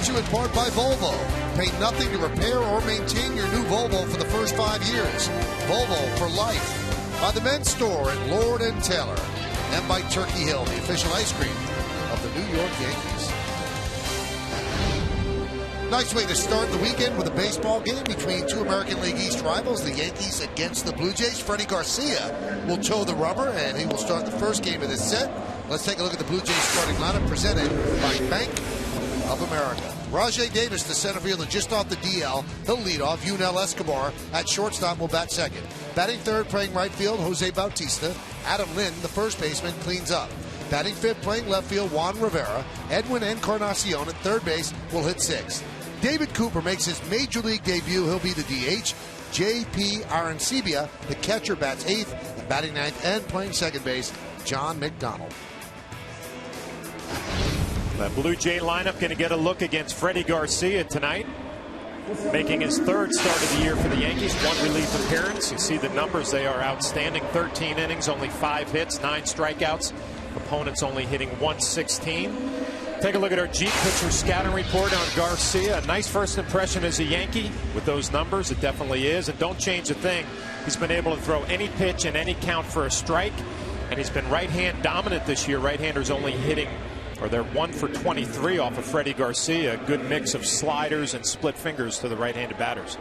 brought to you in part by Volvo. Pay nothing to repair or maintain your new Volvo for the first 5 years. Volvo for life. By the men's store at Lord & Taylor. And by Turkey Hill, the official ice cream of the New York Yankees. Nice way to start the weekend with a baseball game between two American League East rivals, the Yankees against the Blue Jays. Freddie Garcia will toe the rubber, and he will start the first game of this set. Let's take a look at the Blue Jays starting lineup presented by Bank of America. Rajay Davis, the center fielder, just off the DL. He'll lead off. Yunel Escobar at shortstop will bat second. Batting third, playing right field, Jose Bautista. Adam Lynn, the first baseman, cleans up. Batting fifth, playing left field, Juan Rivera. Edwin Encarnacion at third base will hit sixth. David Cooper makes his major league debut. He'll be the DH. J.P. Arancibia, the catcher, bats eighth. And batting ninth and playing second base, John McDonald. The Blue Jay lineup going to get a look against Freddie Garcia tonight. Making his third start of the year for the Yankees. One relief appearance. You see the numbers. They are outstanding. 13 innings, only 5 hits, 9 strikeouts. Opponents only hitting 116. Take a look at our Jeep pitcher scouting report on Garcia. A nice first impression as a Yankee with those numbers. It definitely is. And don't change a thing. He's been able to throw any pitch in any count for a strike. And he's been right-hand dominant this year. Right-handers only hitting, or they're 1 for 23 off of Freddie Garcia. A good mix of sliders and split fingers to the right-handed batters.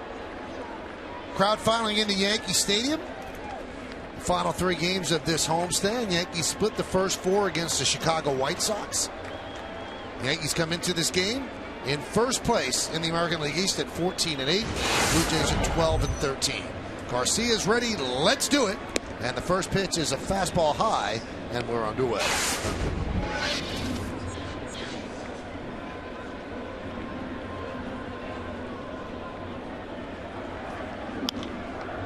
Crowd filing into Yankee Stadium. Final 3 games of this homestand. Yankees split the first 4 against the Chicago White Sox. Yankees come into this game in first place in the American League East at 14-8. Blue Jays at 12-13. Garcia's ready. Let's do it. And the first pitch is a fastball high, and we're underway.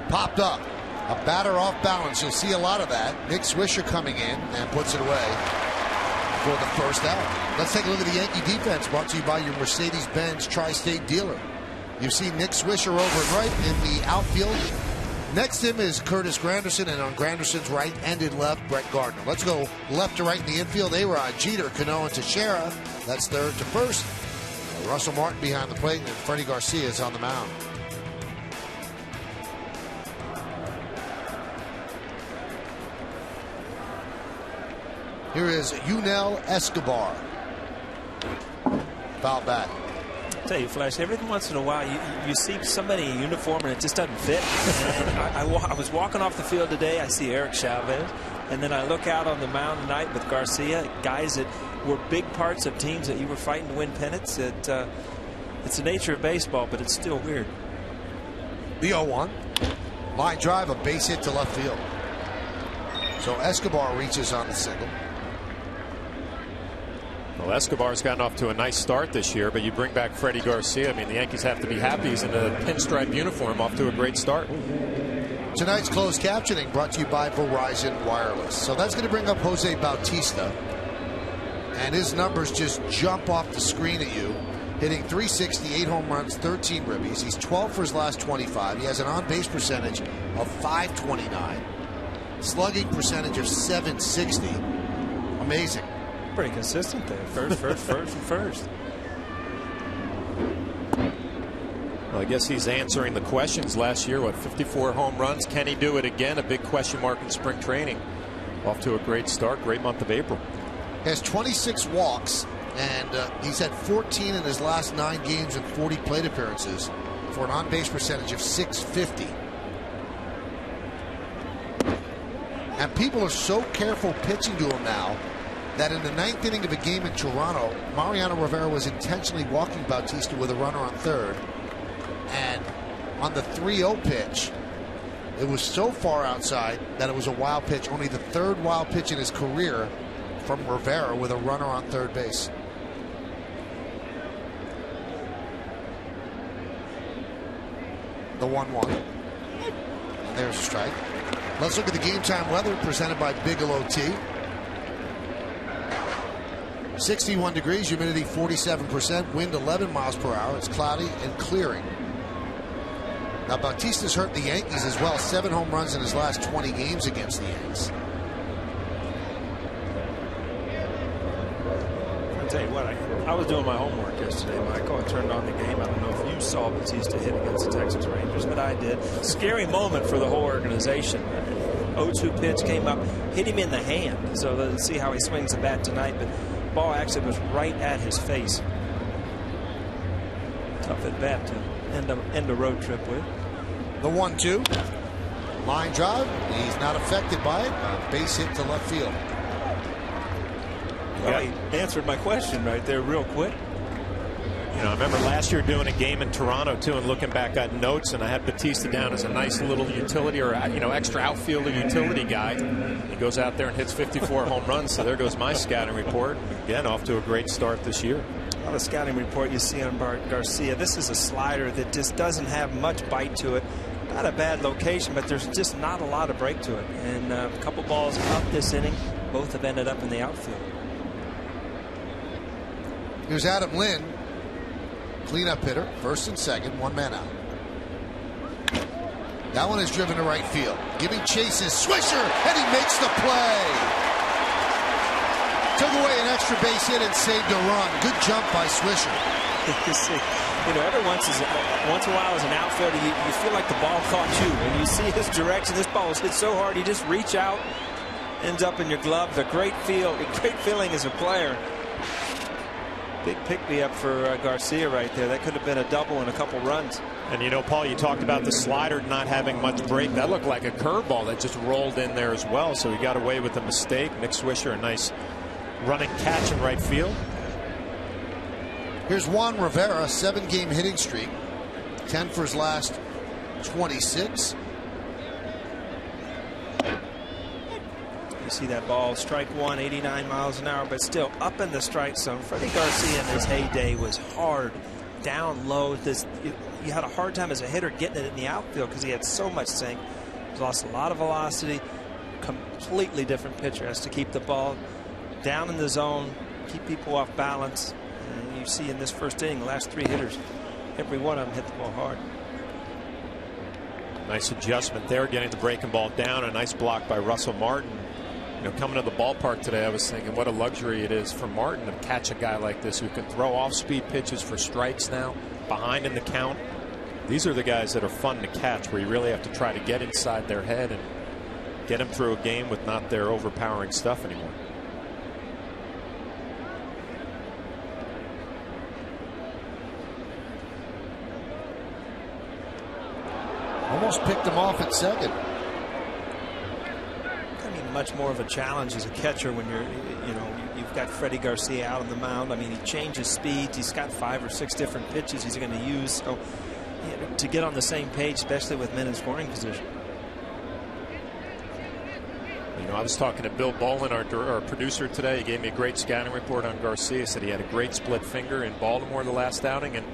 Popped up. A batter off balance. You'll see a lot of that. Nick Swisher coming in and puts it away for the first out. Let's take a look at the Yankee defense, brought to you by your Mercedes-Benz Tri-State dealer. You see Nick Swisher over and right in the outfield. Next to him is Curtis Granderson, and on Granderson's right and in left, Brett Gardner. Let's go left to right in the infield. A-Rod, Jeter, Cano, and Teixeira. That's third to first. Russell Martin behind the plate, and Freddie Garcia is on the mound. Here is Yunel Escobar. Foul back. I'll tell you, Flash, every once in a while you see somebody in uniform and it just doesn't fit. I was walking off the field today. I see Eric Chavez. And then I look out on the mound tonight with Garcia, guys that were big parts of teams that you were fighting to win pennants. It's the nature of baseball, but it's still weird. The 0-1. Line drive, a base hit to left field. So Escobar reaches on the single. Well, Escobar's gotten off to a nice start this year, but you bring back Freddie Garcia. I mean, the Yankees have to be happy. He's in a pinstripe uniform, off to a great start. Tonight's closed captioning brought to you by Verizon Wireless. So that's going to bring up Jose Bautista. And his numbers just jump off the screen at you. Hitting .360, 8 home runs, 13 ribbies. He's 12 for his last 25. He has an on-base percentage of .529. Slugging percentage of .760. Amazing. Pretty consistent there. First. Well, I guess he's answering the questions last year. What, 54 home runs? Can he do it again? A big question mark in spring training. Off to a great start. Great month of April. Has 26 walks, and he's had 14 in his last 9 games and 40 plate appearances for an on-base percentage of .650. And people are so careful pitching to him now that in the 9th inning of a game in Toronto, Mariano Rivera was intentionally walking Bautista with a runner on third. And on the 3-0 pitch, it was so far outside that it was a wild pitch. Only the 3rd wild pitch in his career from Rivera with a runner on third base. The 1-1. And there's a strike. Let's look at the game time weather presented by Bigelow Tea. 61 degrees, humidity 47%, wind 11 miles per hour. It's cloudy and clearing. Now Bautista's hurt the Yankees as well. 7 home runs in his last 20 games against the Yankees. I'll tell you what, I was doing my homework yesterday, Michael. I turned on the game. I don't know if you saw Batista hit against the Texas Rangers, but I did. Scary moment for the whole organization. 0-2 pitch came up, hit him in the hand. So let's see how he swings the bat tonight. But the ball actually was right at his face. Tough at bat to end a road trip with. The 1-2. Line drive. He's not affected by it. A base hit to left field. Well, he answered my question right there real quick. You know, I remember last year doing a game in Toronto too, and looking back at notes, and I had Batista down as a nice little utility, or extra outfielder utility guy. He goes out there and hits 54 home runs. So there goes my scouting report. Again, off to a great start this year. A lot of scouting report you see on Garcia. This is a slider that just doesn't have much bite to it. Not a bad location, but there's just not a lot of break to it. And a couple balls up this inning, both have ended up in the outfield. Here's Adam Lynn, cleanup hitter, first and second, one man out. That one is driven to right field. Giving chases, Swisher, and he makes the play. Took away an extra base hit and saved a run. Good jump by Swisher. Every once in a while as an outfielder, you feel like the ball caught you. When you see his direction, this ball was hit so hard, you just reach out, ends up in your glove. A great feeling as a player. Big pick-me-up for Garcia right there. That could have been a double and a couple runs. And Paul, you talked about the slider not having much break. That looked like a curveball that just rolled in there as well. So he got away with the mistake. Nick Swisher, a nice running catch in right field. Here's Juan Rivera, 7-game hitting streak, 10 for his last 26. You see that ball, strike one, 89 miles an hour, but still up in the strike zone. Freddie Garcia in his heyday was hard, down low. You had a hard time as a hitter getting it in the outfield because he had so much sink. He's lost a lot of velocity. Completely different pitcher. Has to keep the ball down in the zone, keep people off balance. And you see in this first inning, the last 3 hitters, every one of them hit the ball hard. Nice adjustment there, getting the breaking ball down. A nice block by Russell Martin. Coming to the ballpark today, I was thinking what a luxury it is for Martin to catch a guy like this who can throw off-speed pitches for strikes now, behind in the count. These are the guys that are fun to catch, where you really have to try to get inside their head and get them through a game with not their overpowering stuff anymore. Almost picked him off at second. Much more of a challenge as a catcher when you've got Freddie Garcia out on the mound. I mean, he changes speeds. He's got 5 or 6 different pitches he's going to use. So to get on the same page, especially with men in scoring position. I was talking to Bill Bolin, our producer today. He gave me a great scouting report on Garcia. He said he had a great split finger in Baltimore the last outing, and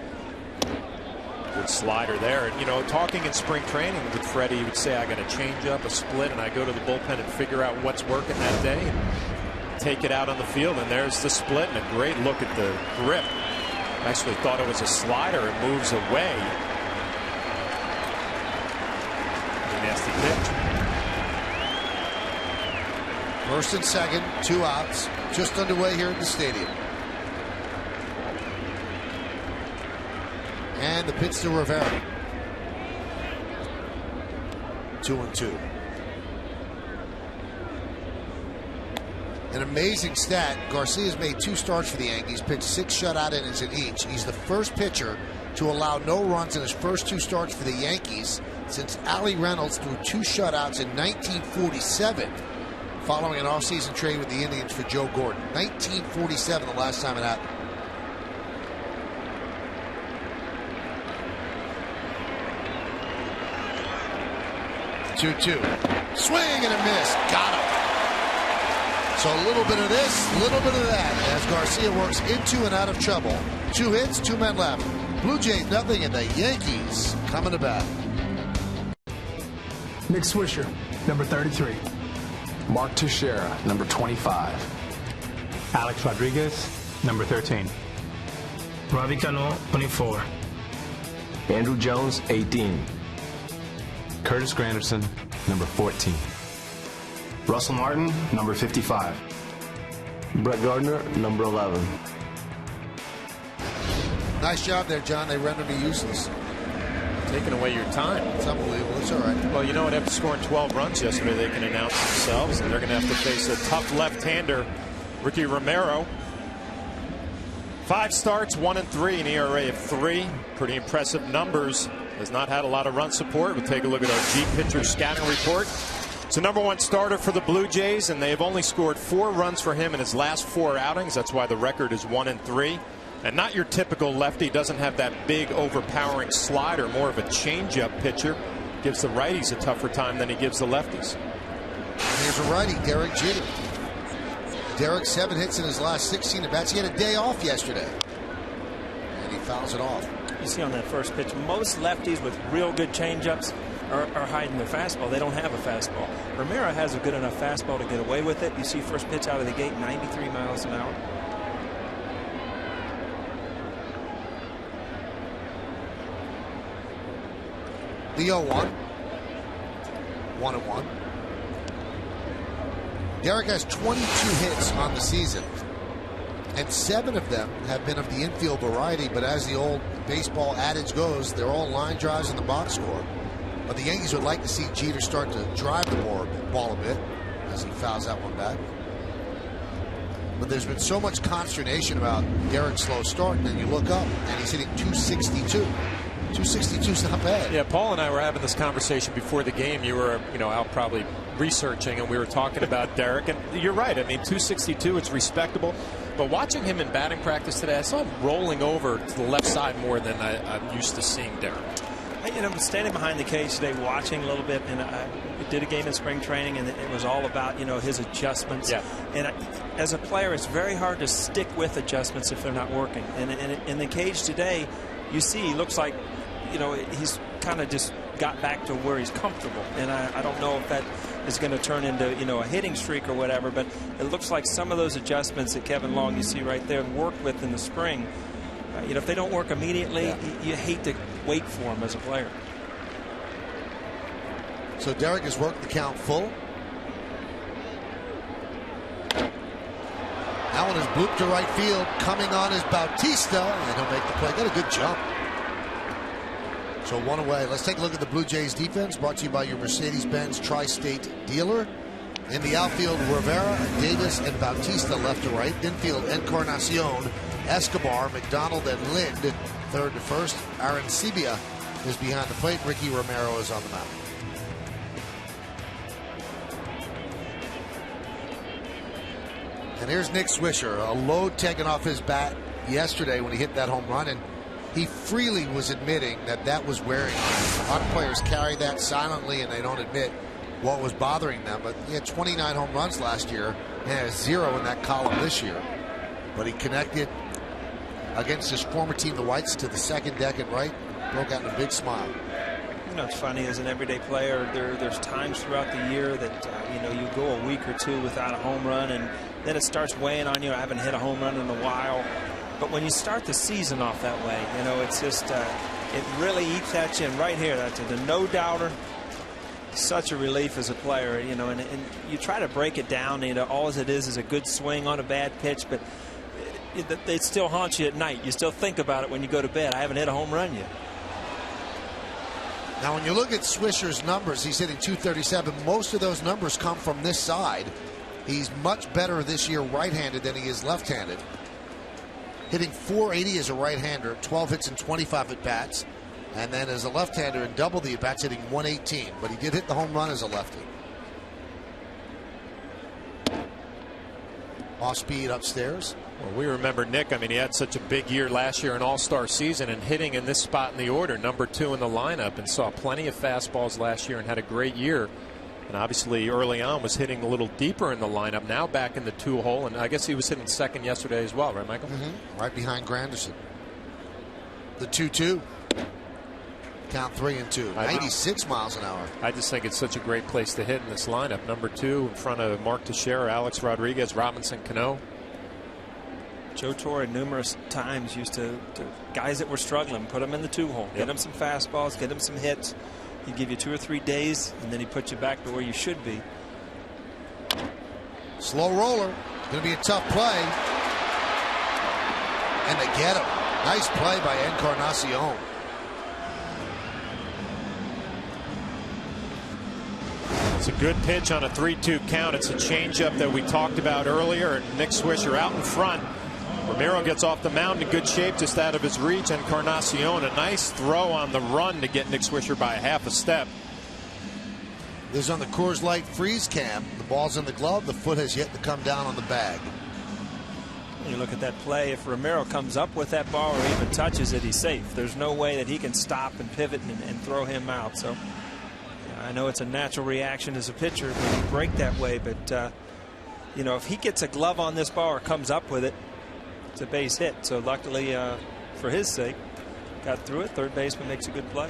good slider there. And talking in spring training with Freddie, he would say, I got a change up, a split, and I go to the bullpen and figure out what's working that day and take it out on the field. And there's the split, and a great look at the grip. I actually thought it was a slider. It moves away. Nasty pitch. First and second, 2 outs, just underway here at the stadium. And the pitch to Rivera. 2-2. An amazing stat. Garcia's made 2 starts for the Yankees, pitched 6 shutout innings in each. He's the first pitcher to allow no runs in his first 2 starts for the Yankees since Ali Reynolds threw 2 shutouts in 1947, following an offseason trade with the Indians for Joe Gordon. 1947, the last time it happened. 2-2. Swing and a miss. Got him. So a little bit of this, a little bit of that, as Garcia works into and out of trouble. 2 hits, 2 men left. Blue Jays nothing, and the Yankees coming to bat. Nick Swisher, number 33. Mark Teixeira, number 25. Alex Rodriguez, number 13. Ravi Cano, 24. Andrew Jones, 18. Curtis Granderson, number 14. Russell Martin, number 55. Brett Gardner, number 11. Nice job there, John. They render me useless. Taking away your time. It's unbelievable. It's all right. Well, you know what? After scoring 12 runs yesterday, they can announce themselves, and they're going to have to face a tough left-hander, Ricky Romero. 5 starts, 1-3, an ERA of 3. Pretty impressive numbers. Has not had a lot of run support. We'll take a look at our G pitcher scouting report. It's the #1 starter for the Blue Jays, and they have only scored 4 runs for him in his last 4 outings. That's why the record is 1-3. And not your typical lefty. Doesn't have that big, overpowering slider. More of a changeup pitcher. Gives the righties a tougher time than he gives the lefties. Here's a righty, Derek Jeter. Derek, 7 hits in his last 16 at-bats. He had a day off yesterday, and he fouls it off. You see on that first pitch, most lefties with real good changeups are hiding their fastball. They don't have a fastball. Romero has a good enough fastball to get away with it. You see first pitch out of the gate, 93 miles an hour. The 0-1. 1-1. Derek has 22 hits on the season, and 7 of them have been of the infield variety, but as the old baseball adage goes, they're all line drives in the box score. But the Yankees would like to see Jeter start to drive the ball a bit as he fouls that one back. But there's been so much consternation about Derek's slow start, and then you look up and he's hitting 262. 262 is not bad. Yeah, Paul and I were having this conversation before the game. You were, out probably researching, and we were talking about Derek. And you're right. I mean, 262, it's respectable. But watching him in batting practice today, I saw him rolling over to the left side more than I'm used to seeing Derek. I'm standing behind the cage today watching a little bit, and I did a game in spring training, and it was all about, his adjustments. Yeah. And as a player, it's very hard to stick with adjustments if they're not working. And in the cage today, you see he looks like, he's kind of just got back to where he's comfortable. And I don't know if that is going to turn into, a hitting streak or whatever, but it looks like some of those adjustments that Kevin Long, you see right there, worked with in the spring, if they don't work immediately, you hate to wait for them as a player. So Derek has worked the count full. That one is blooped to right field. Coming on is Bautista, and he'll make the play. Got a good jump. So 1 away. Let's take a look at the Blue Jays defense, brought to you by your Mercedes-Benz Tri-State dealer. In the outfield, Rivera, Davis, and Bautista left to right. Infield, Encarnacion, Escobar, McDonald, and Lind. Third to first. Aaron Sebia is behind the plate. Ricky Romero is on the mound. And here's Nick Swisher, a load taken off his bat yesterday when he hit that home run, and he freely was admitting that that was wearing on him. A lot of players carry that silently and they don't admit what was bothering them, but he had 29 home runs last year and has 0 in that column this year. But he connected against his former team, the Whites, to the second deck and right, broke out in a big smile. It's funny, as an everyday player, there's times throughout the year that you go a week or 2 without a home run, and then it starts weighing on you. I haven't hit a home run in a while. But when you start the season off that way, it's just it really eats at you. And right here, that's a no-doubter. Such a relief as a player, and you try to break it down. All it is a good swing on a bad pitch, but it still haunts you at night. You still think about it when you go to bed. I haven't hit a home run yet. Now, when you look at Swisher's numbers, he's hitting 237. Most of those numbers come from this side. He's much better this year right-handed than he is left-handed. Hitting 480 as a right-hander, 12 hits and 25 at-bats. And then as a left-hander in double the at-bats, hitting 118. But he did hit the home run as a lefty. Off speed upstairs. Well, we remember Nick. I mean, he had such a big year last year, an all-star season, and hitting in this spot in the order, #2 in the lineup, and saw plenty of fastballs last year and had a great year. And obviously early on was hitting a little deeper in the lineup. Now back in the 2-hole, and I guess he was hitting second yesterday as well, right, Michael? Right behind Granderson. The 2-2. Count 3-2. 96 miles an hour. I just think it's such a great place to hit in this lineup. #2 in front of Mark Teixeira, Alex Rodriguez, Robinson Cano. Joe Torre numerous times used to guys that were struggling, put them in the 2-hole, get them some fastballs, get them some hits. He'd give you 2 or 3 days, and then he'd put you back to where you should be. Slow roller. Going to be a tough play. And they get him. Nice play by Encarnacion. It's a good pitch on a 3-2 count. It's a changeup that we talked about earlier. And Nick Swisher out in front. Ramiro gets off the mound in good shape, just out of his reach. Encarnacion, a nice throw on the run to get Nick Swisher by half a step. This is on the Coors Light freeze cam. The ball's in the glove. The foot has yet to come down on the bag. You look at that play. If Ramiro comes up with that ball or even touches it, he's safe. There's no way that he can stop and pivot and throw him out. So I know it's a natural reaction as a pitcher when you break that way, but you know, if he gets a glove on this ball or comes up with it, it's a base hit. So luckily for his sake, got through it. Third baseman makes a good play.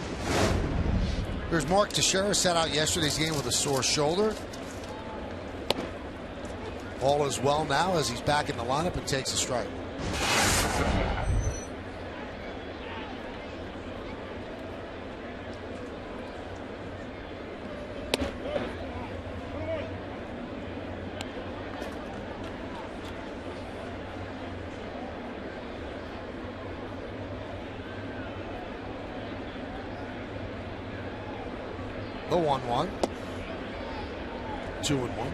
Here's Mark Teixeira, sat out yesterday's game with a sore shoulder. All is well now as he's back in the lineup and takes a strike. The 1-1. 2-1.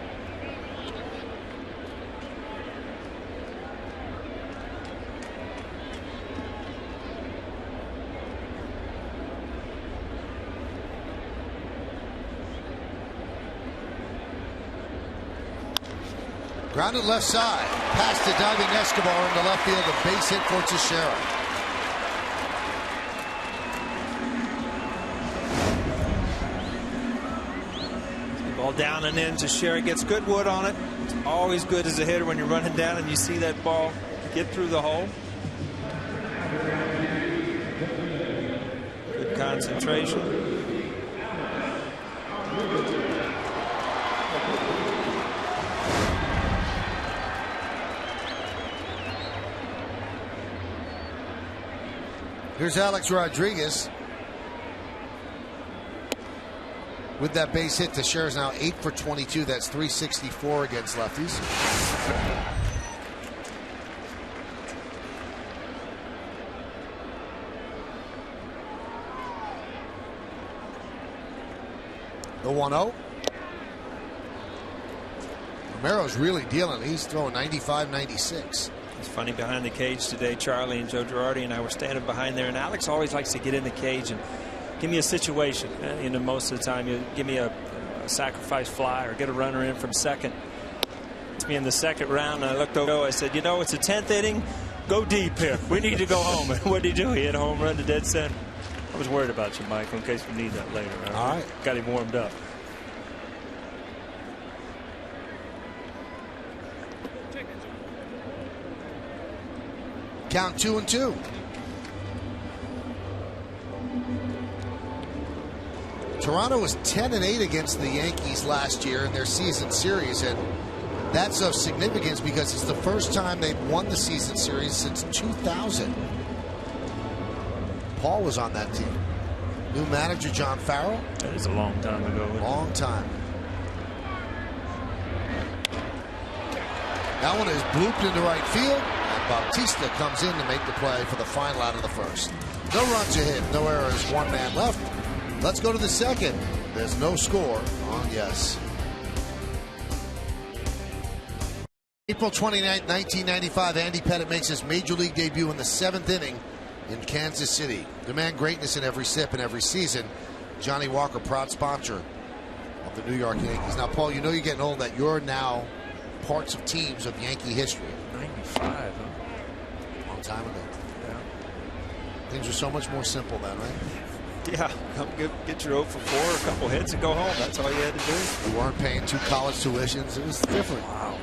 Grounded left side. Past to diving Escobar into left field. A base hit for Teixeira. Ball down and in. Teixeira gets good wood on it. It's always good as a hitter when you're running down and you see that ball get through the hole. Good concentration. Here's Alex Rodriguez. With that base hit, Teixeira's now 8 for 22. That's 364 against lefties. The 1-0. Ramiro's really dealing. He's throwing 95, 96. It's funny, behind the cage today, Charlie and Joe Girardi and I were standing behind there, and Alex always likes to get in the cage and give me a situation. You know, most of the time you give me a sacrifice fly or get a runner in from second. It's me in the second round, and I looked over. I said, you know, it's the 10th inning. Go deep here. We need to go home. And what did he do? He hit a home run to dead center. I was worried about you, Michael, in case we need that later. All right. Got him warmed up. Count 2-2. Toronto was 10-8 against the Yankees last year in their season series, and that's of significance because it's the first time they've won the season series since 2000. Paul was on that team. New manager John Farrell. That is a long time ago. Long time. That one is blooped into right field, and Bautista comes in to make the play for the final out of the first. No runs ahead, no errors, one man left. Let's go to the second. There's no score on yes. April 29th, 1995, Andy Pettitte makes his major league debut in the 7th inning in Kansas City. Demand greatness in every sip and every season. Johnny Walker, proud sponsor of the New York Yankees. Now, Paul, you know you're getting old that you're now parts of teams of Yankee history. 95, huh? Long time ago. Yeah. Things were so much more simple then, right? Yeah, come get your 0 for 4, a couple hits, and go home. That's all you had to do. You weren't paying 2 college tuitions. It was different. Wow.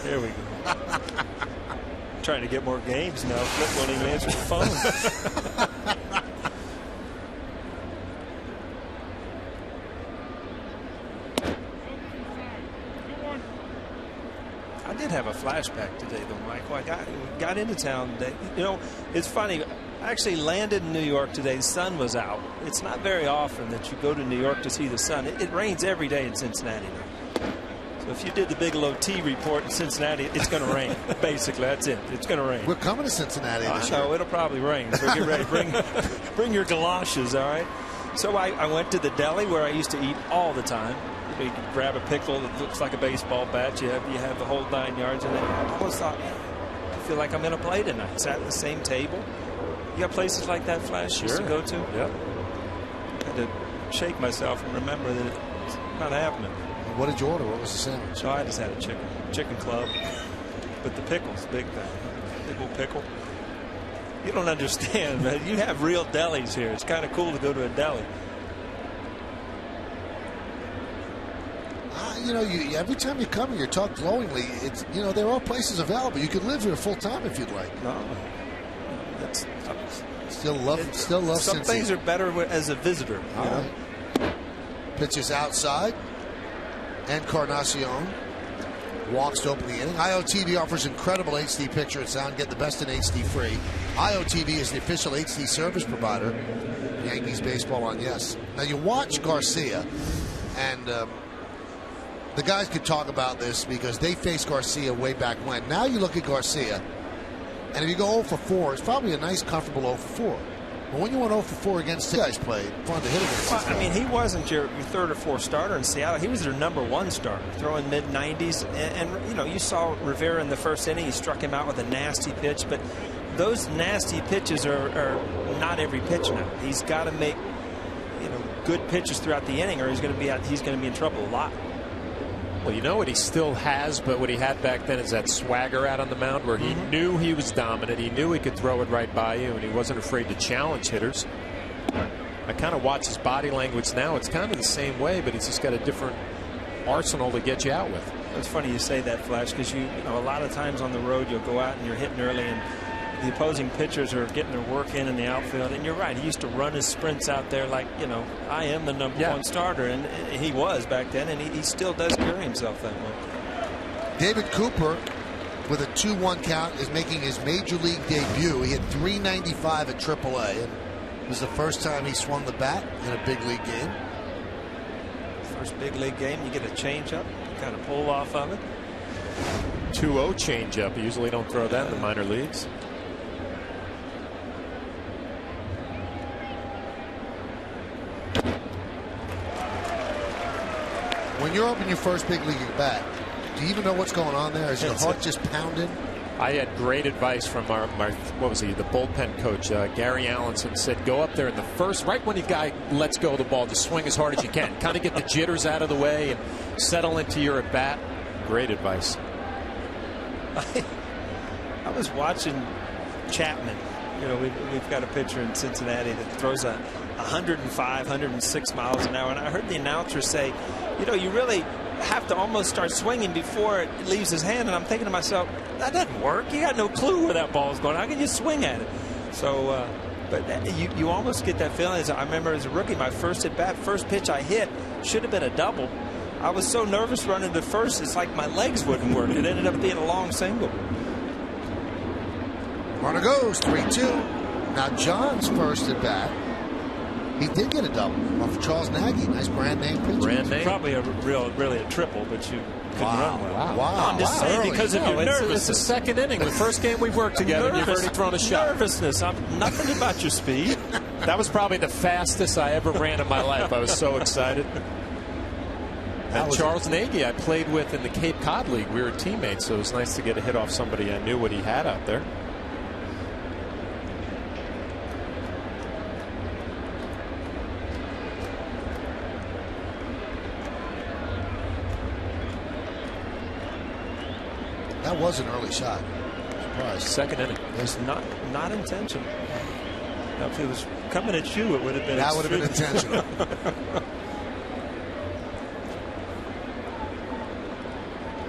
There we go. Trying to get more games now. Flip won't even answer the phone. I did have a flashback today, though, Michael. I got into town today. You know, it's funny. I actually landed in New York today. The sun was out. It's not very often that you go to New York to see the sun. It rains every day in Cincinnati now. So if you did the Bigelow T report in Cincinnati, it's going to rain. Basically, that's it. It's going to rain. We're coming to Cincinnati this year. I know, it'll probably rain. So get ready. Bring your galoshes, all right? So I went to the deli where I used to eat all the time. You can grab a pickle that looks like a baseball bat. You have the whole 9 yards. And I almost thought, I feel like I'm going to play tonight. Sat at the same table. You got places like that, Flash, used to go to? Yep. I had to shake myself and remember that it's not happening. What did you order? What was the sandwich? So I just had a chicken club. But the pickle's a big thing. Big old pickle. You don't understand, man. You have real delis here. It's kind of cool to go to a deli. You know, every time you come here, you talk glowingly. It's, you know, there are places available. You could live here full time if you'd like. No, that's still love some Cincy. Things are better as a visitor. You know? Right. Pitches outside. Encarnacion walks to open the inning. IOTV offers incredible HD picture and sound. Get the best in HD free. IOTV is the official HD service provider. Yankees baseball on Yes. Now you watch Garcia, and the guys could talk about this because they faced Garcia way back when. Now you look at Garcia, and if you go 0 for 4, it's probably a nice, comfortable 0 for 4. But when you went 0 for 4 against the guys played, fun to hit against. Well, I mean, he wasn't your third or fourth starter in Seattle. He was their #1 starter, throwing mid-90s. And you know, you saw Rivera in the first inning. He struck him out with a nasty pitch. But those nasty pitches are not every pitch now. He's got to make, you know, good pitches throughout the inning, or he's going to be in trouble a lot. Well, you know what he still has, but what he had back then is that swagger out on the mound where he knew he was dominant. He knew he could throw it right by you, and he wasn't afraid to challenge hitters. I kind of watch his body language now. It's kind of the same way, but he's just got a different arsenal to get you out with. It's funny you say that, Flash, because you know, a lot of times on the road you'll go out and you're hitting early, and the opposing pitchers are getting their work in the outfield. And you're right, he used to run his sprints out there like, you know, I am the #1 starter, and he was back then, and he still does carry himself that way. David Cooper, with a 2-1 count, is making his major league debut. He hit .395 at AAA, and it was the first time he swung the bat in a big league game. First big league game, you get a changeup, you kind of pull off of it. 2-0 changeup. You usually don't throw that in the minor leagues. When you're up in your first big league at bat, do you even know what's going on there? Is your heart just pounding? I had great advice from our what was he, the bullpen coach, Gary Allenson, said go up there in the first, right when the guy lets go of the ball, just swing as hard as you can. Kind of get the jitters out of the way and settle into your at bat. Great advice. I was watching Chapman. You know, we've got a pitcher in Cincinnati that throws 105, 106 miles an hour. And I heard the announcer say, you know, you really have to almost start swinging before it leaves his hand. And I'm thinking to myself, that doesn't work. You got no clue where that ball is going. How can you swing at it? So, but you almost get that feeling. I remember as a rookie, my first at bat, first pitch I hit should have been a double. I was so nervous running to first, it's like my legs wouldn't work. It ended up being a long single. Runner goes 3-2. Now John's first at bat. He did get a double off of Charles Nagy. Nice brand name pitcher. Brand name. Probably really a triple, but you couldn't run well. Wow. I'm just saying because of your nervousness. It's the second inning, the first game we've worked together. And you've already thrown a shot. Nervousness. Nothing about your speed. That was probably the fastest I ever ran in my life. I was so excited. And Charles Nagy I played with in the Cape Cod League. We were teammates, so it was nice to get a hit off somebody I knew what he had out there. That was an early shot. Surprise. Second inning. It's not intentional. Now, if it was coming at you, it would have been. That would have been intentional.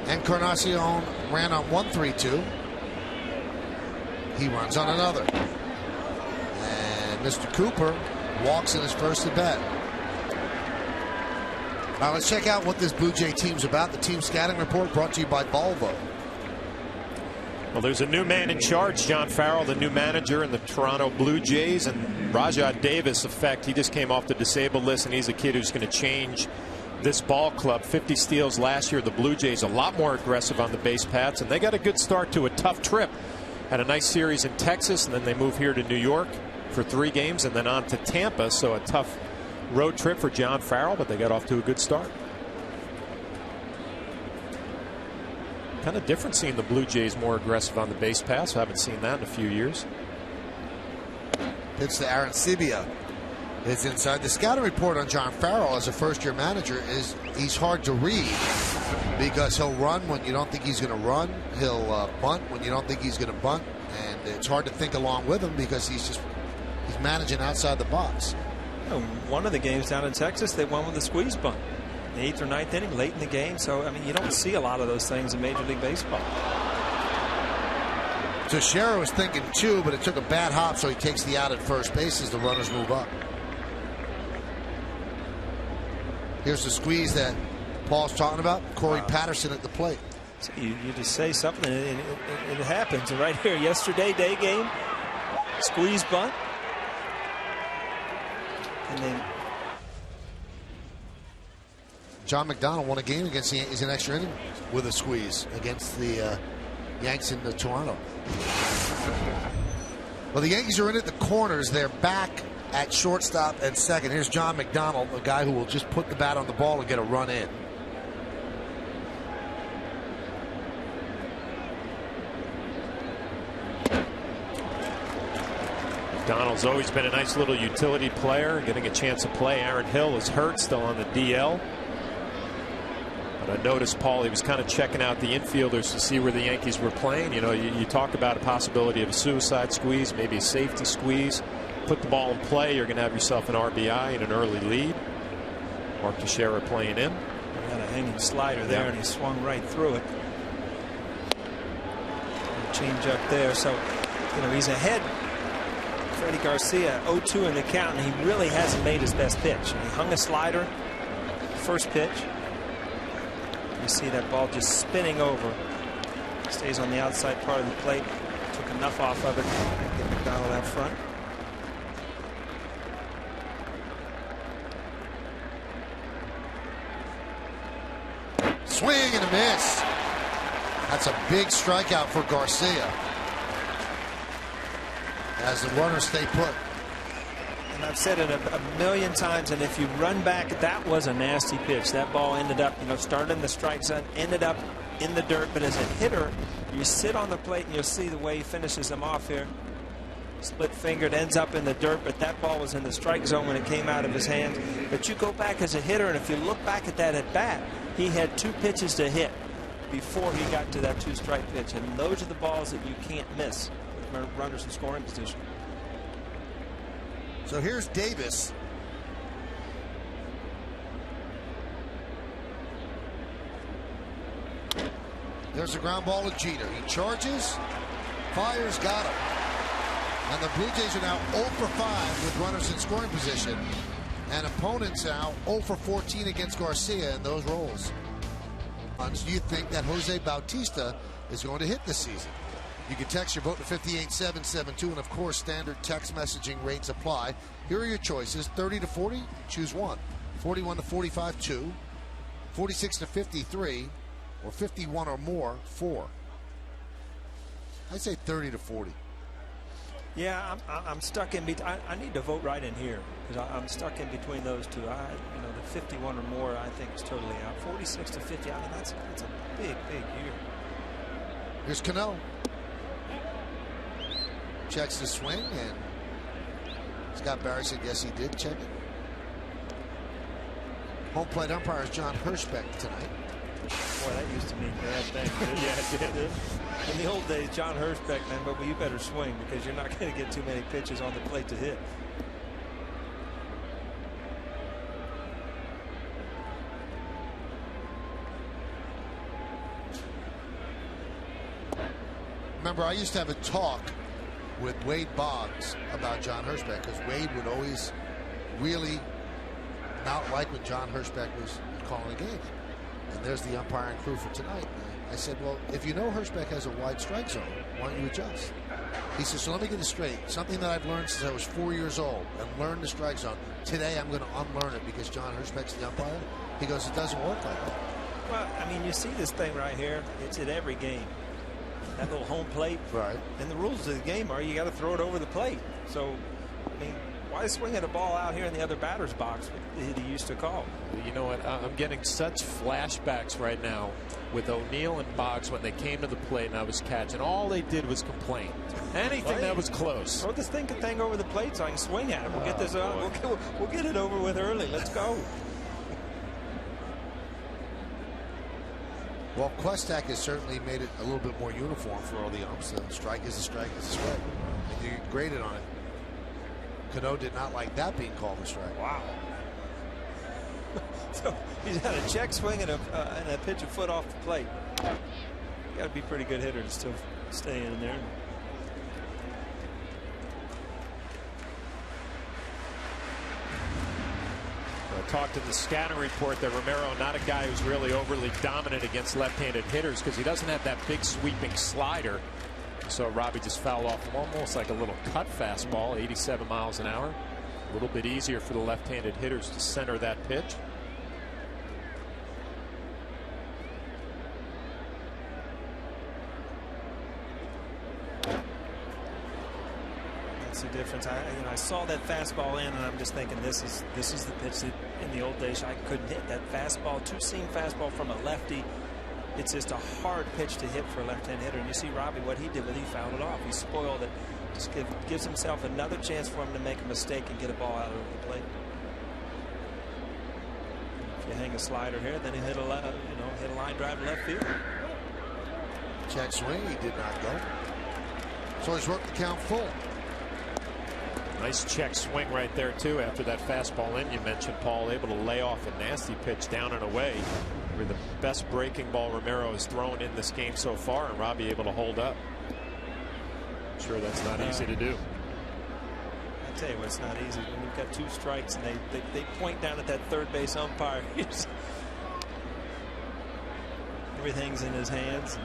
Encarnacion ran on 1-3-2. He runs on another. And Mr. Cooper walks in his first at bat. Now let's check out what this Blue Jay team's about. The team scouting report brought to you by Volvo. Well, there's a new man in charge, John Farrell, the new manager in the Toronto Blue Jays, and Rajat Davis, he just came off the disabled list, and he's a kid who's going to change this ball club. 50 steals last year. The Blue Jays a lot more aggressive on the base paths, and they got a good start to a tough trip. Had a nice series in Texas, and then they move here to New York for 3 games, and then on to Tampa. So a tough road trip for John Farrell, but they got off to a good start. Kind of different seeing the Blue Jays more aggressive on the base paths. I haven't seen that in a few years. Pitch to Aaron Sibia. It's inside. The scouting report on John Farrell as a first-year manager is he's hard to read because he'll run when you don't think he's going to run. He'll bunt when you don't think he's going to bunt, and it's hard to think along with him because he's managing outside the box. One of the games down in Texas, they won with a squeeze bunt, the 8th or 9th inning, late in the game. So I mean, you don't see a lot of those things in Major League Baseball. Teixeira was thinking 2, but it took a bad hop, so he takes the out at first base as the runners move up. Here's the squeeze that Paul's talking about. Corey Patterson at the plate. So you just say something, and it happens. And right here, yesterday, day game, squeeze bunt. And then John McDonald won a game against the Yankees in extra inning with a squeeze against the Yanks in Toronto. Well, the Yankees are in at the corners. They're back at shortstop and second. Here's John McDonald, a guy who will just put the bat on the ball and get a run in. McDonald's always been a nice little utility player, getting a chance to play. Aaron Hill is hurt, still on the DL. But I noticed, Paul, he was kind of checking out the infielders to see where the Yankees were playing. You know, you talk about a possibility of a suicide squeeze, maybe a safety squeeze. Put the ball in play, you're going to have yourself an RBI and an early lead. Mark Teixeira playing in. He had a hanging slider there, and he swung right through it. Change up there, so you know he's ahead. Freddie Garcia 0-2 in the count, and he really hasn't made his best pitch. He hung a slider, first pitch. You see that ball just spinning over. Stays on the outside part of the plate. Took enough off of it to get McDonald out front. Swing and a miss. That's a big strikeout for Garcia as the runners stay put. And I've said it a million times, and if you run back, that was a nasty pitch. That ball ended up, started in the strike zone, ended up in the dirt. But as a hitter, you sit on the plate and you'll see the way he finishes them off here. Split fingered, ends up in the dirt, but that ball was in the strike zone when it came out of his hands. But you go back as a hitter, and if you look back at that at bat, he had 2 pitches to hit before he got to that 2-strike pitch, and those are the balls that you can't miss with runners in scoring position. So here's Davis. There's a ground ball to Jeter. He charges, fires, got him. And the Blue Jays are now 0 for 5 with runners in scoring position. And opponents now 0 for 14 against Garcia in those roles. Do you think that Jose Bautista is going to hit this season? You can text your vote to 58772, and of course standard text messaging rates apply. Here are your choices: 30 to 40, choose 1; 41 to 45, 2; 46 to 53, or 51 or more, 4. I'd say 30 to 40. Yeah, I'm stuck in between. I need to vote right in here because I'm stuck in between those two. The 51 or more, I think, is totally out. 46 to 50, I mean, that's a big year. Here's Cano. Checks the swing, and Scott Barry said yes, he did check it. Home plate umpire is John Hirschbeck tonight. Boy, that used to mean bad things. Yeah, it did. In the old days, John Hirschbeck, man, but you better swing because you're not going to get too many pitches on the plate to hit. Remember, I used to have a talk with Wade Boggs about John Hirschbeck because Wade would always really not like when John Hirschbeck was calling a game. And there's the umpiring crew for tonight. I said, well, if you know Hirschbeck has a wide strike zone, why don't you adjust? He says, so let me get this straight. Something that I've learned since I was 4 years old and learned the strike zone. Today I'm going to unlearn it because John Hirschbeck's the umpire. He goes, it doesn't work like that. Well, I mean, you see this thing right here. It's at every game. That little home plate. Right. And the rules of the game are you got to throw it over the plate. So, I mean, why swing at a ball out here in the other batter's box that he used to call? You know what? I'm getting such flashbacks right now with O'Neill and Boggs when they came to the plate and I was catching. All they did was complain. Anything that was close. Throw this thing over the plate so I can swing at it. We'll get this we'll get it over with early. Let's go. Well, Questak has certainly made it a little bit more uniform for all the umps. A strike is a strike is a strike. And you get graded on it. Cano did not like that being called a strike. Wow. So he's had a check swing and a pitch a foot off the plate. You got to be a pretty good hitter to still stay in there. I talked in the scouting report that Romero, not a guy who's really overly dominant against left-handed hitters because he doesn't have that big sweeping slider. So Robbie just fouled off almost like a little cut fastball, 87 miles an hour. A little bit easier for the left-handed hitters to center that pitch. That's the difference. I saw that fastball in, and I'm just thinking this is the pitch that in the old days I couldn't hit. That fastball, two-seam fastball from a lefty. It's just a hard pitch to hit for a left-hand hitter. And you see Robbie, what he did he fouled it off. He spoiled it. Just gives himself another chance for him to make a mistake and get a ball out over the plate. If you hang a slider here, then he hit a line drive to left field. Check swing, he did not go. So he's worked the count full. Nice check swing right there too after that fastball in you mentioned, Paul, able to lay off a nasty pitch down and away. The best breaking ball Romero has thrown in this game so far, and Robbie able to hold up. I'm sure that's not easy to do. I tell you what, it's not easy when you've got two strikes and they point down at that third base umpire. Everything's in his hands.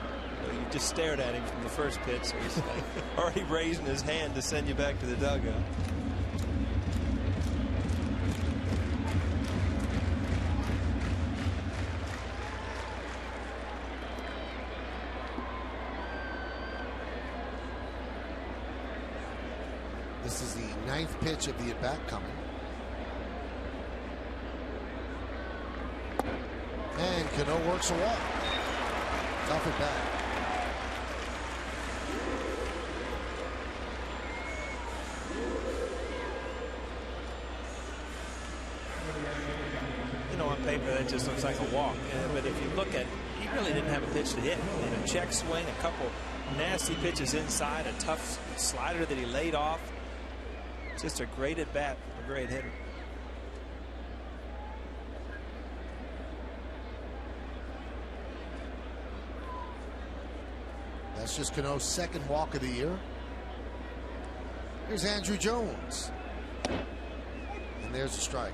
You just stared at him from the first pitch, so he's like already raising his hand to send you back to the dugout. This is the ninth pitch of the at-bat coming. And Cano works a walk. Tough at bat. On paper, that just looks like a walk. But if you look at, he really didn't have a pitch to hit. He had a check swing, a couple nasty pitches inside, a tough slider that he laid off. Just a great at bat from a great hitter. That's just Cano's second walk of the year. Here's Andrew Jones. And there's a strike.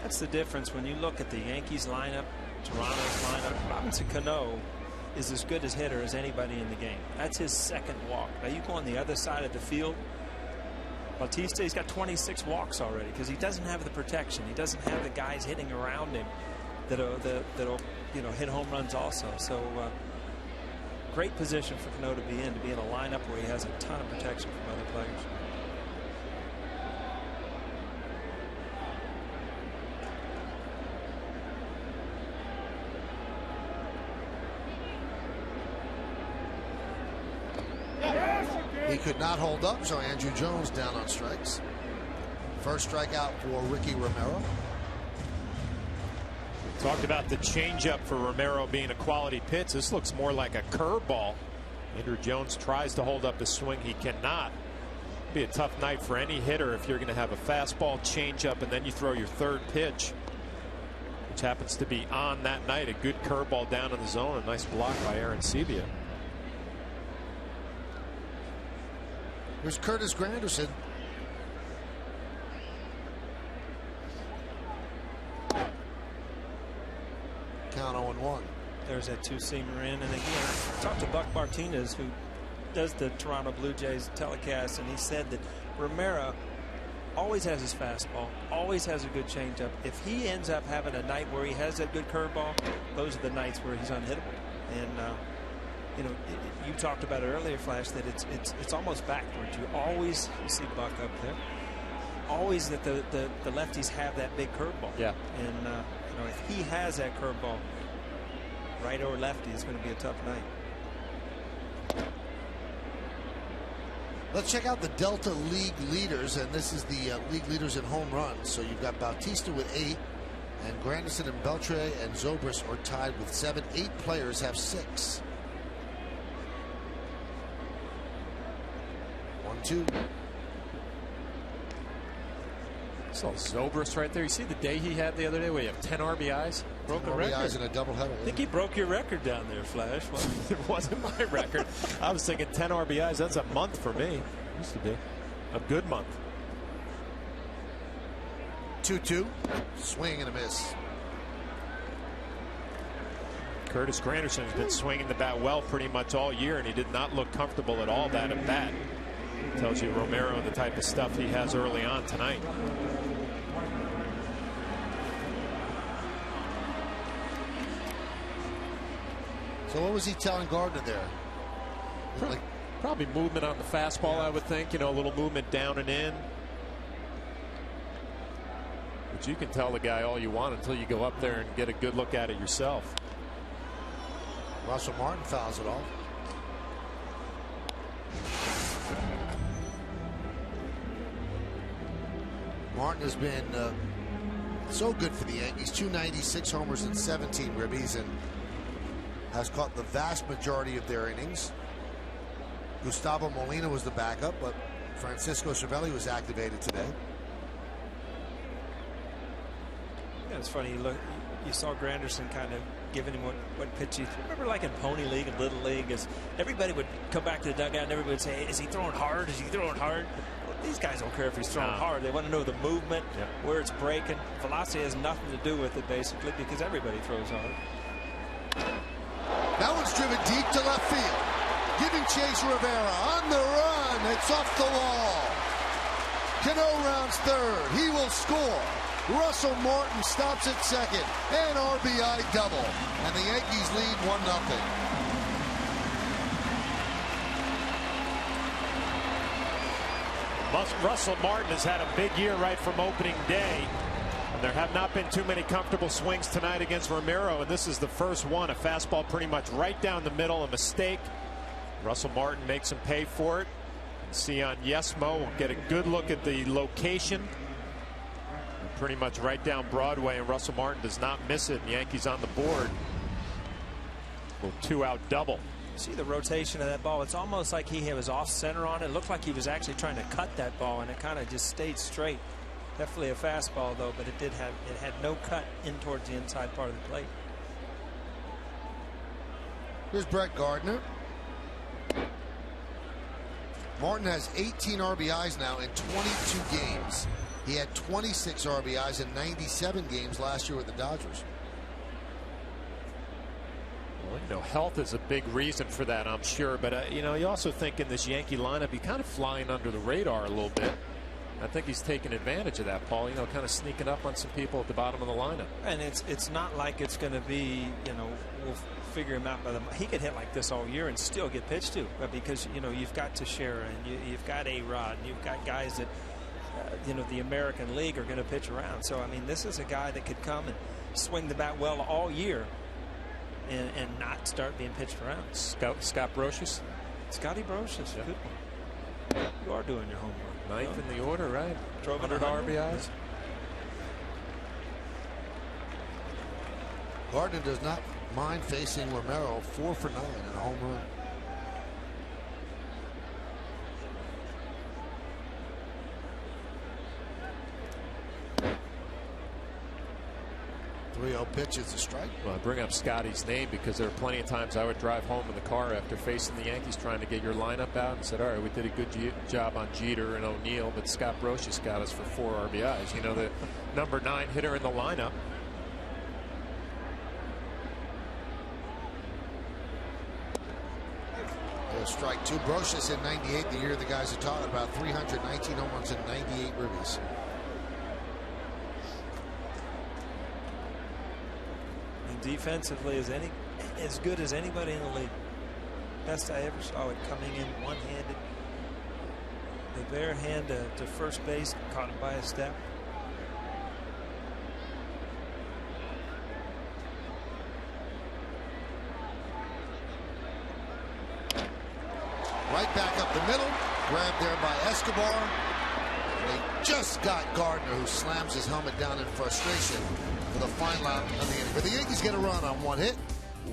That's the difference when you look at the Yankees lineup, Toronto's lineup. Robinson Cano is as good as hitter as anybody in the game. That's his second walk. Now you go on the other side of the field. Bautista, he's got 26 walks already because he doesn't have the protection. He doesn't have the guys hitting around him that'll hit home runs also. So great position for Cano to be in a lineup where he has a ton of protection from other players. He could not hold up, so Andrew Jones down on strikes. First strikeout for Ricky Romero. Talked about the changeup for Romero being a quality pitch. This looks more like a curveball. Andrew Jones tries to hold up the swing. He cannot. It'd be a tough night for any hitter if you're going to have a fastball changeup and then you throw your third pitch, which happens to be on that night. A good curveball down in the zone. A nice block by Aaron Sebia. Here's Curtis Granderson. Count 0-1. There's that two-seamer in. And again, I talked to Buck Martinez, who does the Toronto Blue Jays telecast, and he said that Romero always has his fastball, always has a good changeup. If he ends up having a night where he has that good curveball, those are the nights where he's unhittable. And you know, you talked about it earlier, Flash, that it's almost backwards. You see Buck up there. Always that the lefties have that big curveball. Yeah. And you know, if he has that curveball, right or lefty, it's going to be a tough night. Let's check out the Delta League leaders, and this is the league leaders in home runs. So you've got Bautista with 8, and Granderson and Beltre and Zobrist are tied with 7. 8 players have 6. 1-2. So Zobrist right there. You see the day he had the other day where he had 10 RBIs? Broke a record. RBIs in a doubleheader. I think he broke your record down there, Flash. It wasn't my record. I was thinking 10 RBIs. That's a month for me. Used to be a good month. 2-2. Swing and a miss. Curtis Granderson has been swinging the bat well pretty much all year, and he did not look comfortable at all that at bat. Tells you Romero the type of stuff he has early on tonight. So what was he telling Gardner there? Probably movement on the fastball, I would think. You know, a little movement down and in. But you can tell the guy all you want until you go up there and get a good look at it yourself. Russell Martin fouls it off. Martin has been so good for the Yankees. 296 homers and 17 ribbies, and has caught the vast majority of their innings. Gustavo Molina was the backup, but Francisco Cervelli was activated today. Yeah, it's funny. You saw Granderson kind of giving him what pitch he threw. Remember, like in Pony League and Little League, is everybody would come back to the dugout and everybody would say, "Is he throwing hard? Is he throwing hard?" Well, these guys don't care if he's throwing hard. They want to know the movement, where it's breaking. Velocity has nothing to do with it, basically, because everybody throws hard. That one's driven deep to left field. Giving chase Rivera on the run. It's off the wall. Cano rounds third. He will score. Russell Martin stops at second. An RBI double. And the Yankees lead 1-0. Russell Martin has had a big year right from opening day. And there have not been too many comfortable swings tonight against Romero, and this is the first one. A fastball pretty much right down the middle, a mistake. Russell Martin makes him pay for it. Sion Yesmo will get a good look at the location. Pretty much right down Broadway, and Russell Martin does not miss it. And Yankees on the board. A little 2-out double. See the rotation of that ball. It's almost like he was off center on it. It looked like he was actually trying to cut that ball, and it kind of just stayed straight. Definitely a fastball, though, but it had no cut in towards the inside part of the plate. Here's Brett Gardner. Martin has 18 RBIs now in 22 games. He had 26 RBIs in 97 games last year with the Dodgers. Well, you know, health is a big reason for that, I'm sure. But, you know, you also think in this Yankee lineup, he's kind of flying under the radar a little bit. I think he's taking advantage of that, Paul, you know, kind of sneaking up on some people at the bottom of the lineup. And it's not like it's going to be, you know, we'll figure him out by the. He could hit like this all year and still get pitched to, because, you know, you've got Teixeira and you've got A-Rod and you've got guys that, you know, the American League are going to pitch around. So, I mean, this is a guy that could come and swing the bat well all year and not start being pitched around. Scott Brocious? Scotty Brocious, good one. You are doing your homework. Ninth in the order, right? Drove 100 RBIs. Gardner does not mind facing Romero. 4 for 9 and a home run. Pitch is a strike. Well, I bring up Scotty's name because there are plenty of times I would drive home in the car after facing the Yankees trying to get your lineup out and said, all right, we did a good job on Jeter and O'Neill, but Scott Brocious got us for 4 RBIs. You know, the number 9 hitter in the lineup. will strike 2. Brocious in 98, the year the guys are talking about, 319 home runs and 98 ribbies. And defensively is as good as anybody in the league. Best I ever saw it, coming in one-handed. The bare hand to first base, caught him by a step. Right back up the middle, grabbed there by Escobar. And they just got Gardner, who slams his helmet down in frustration for the final out of the inning. But the Yankees get a run on 1 hit,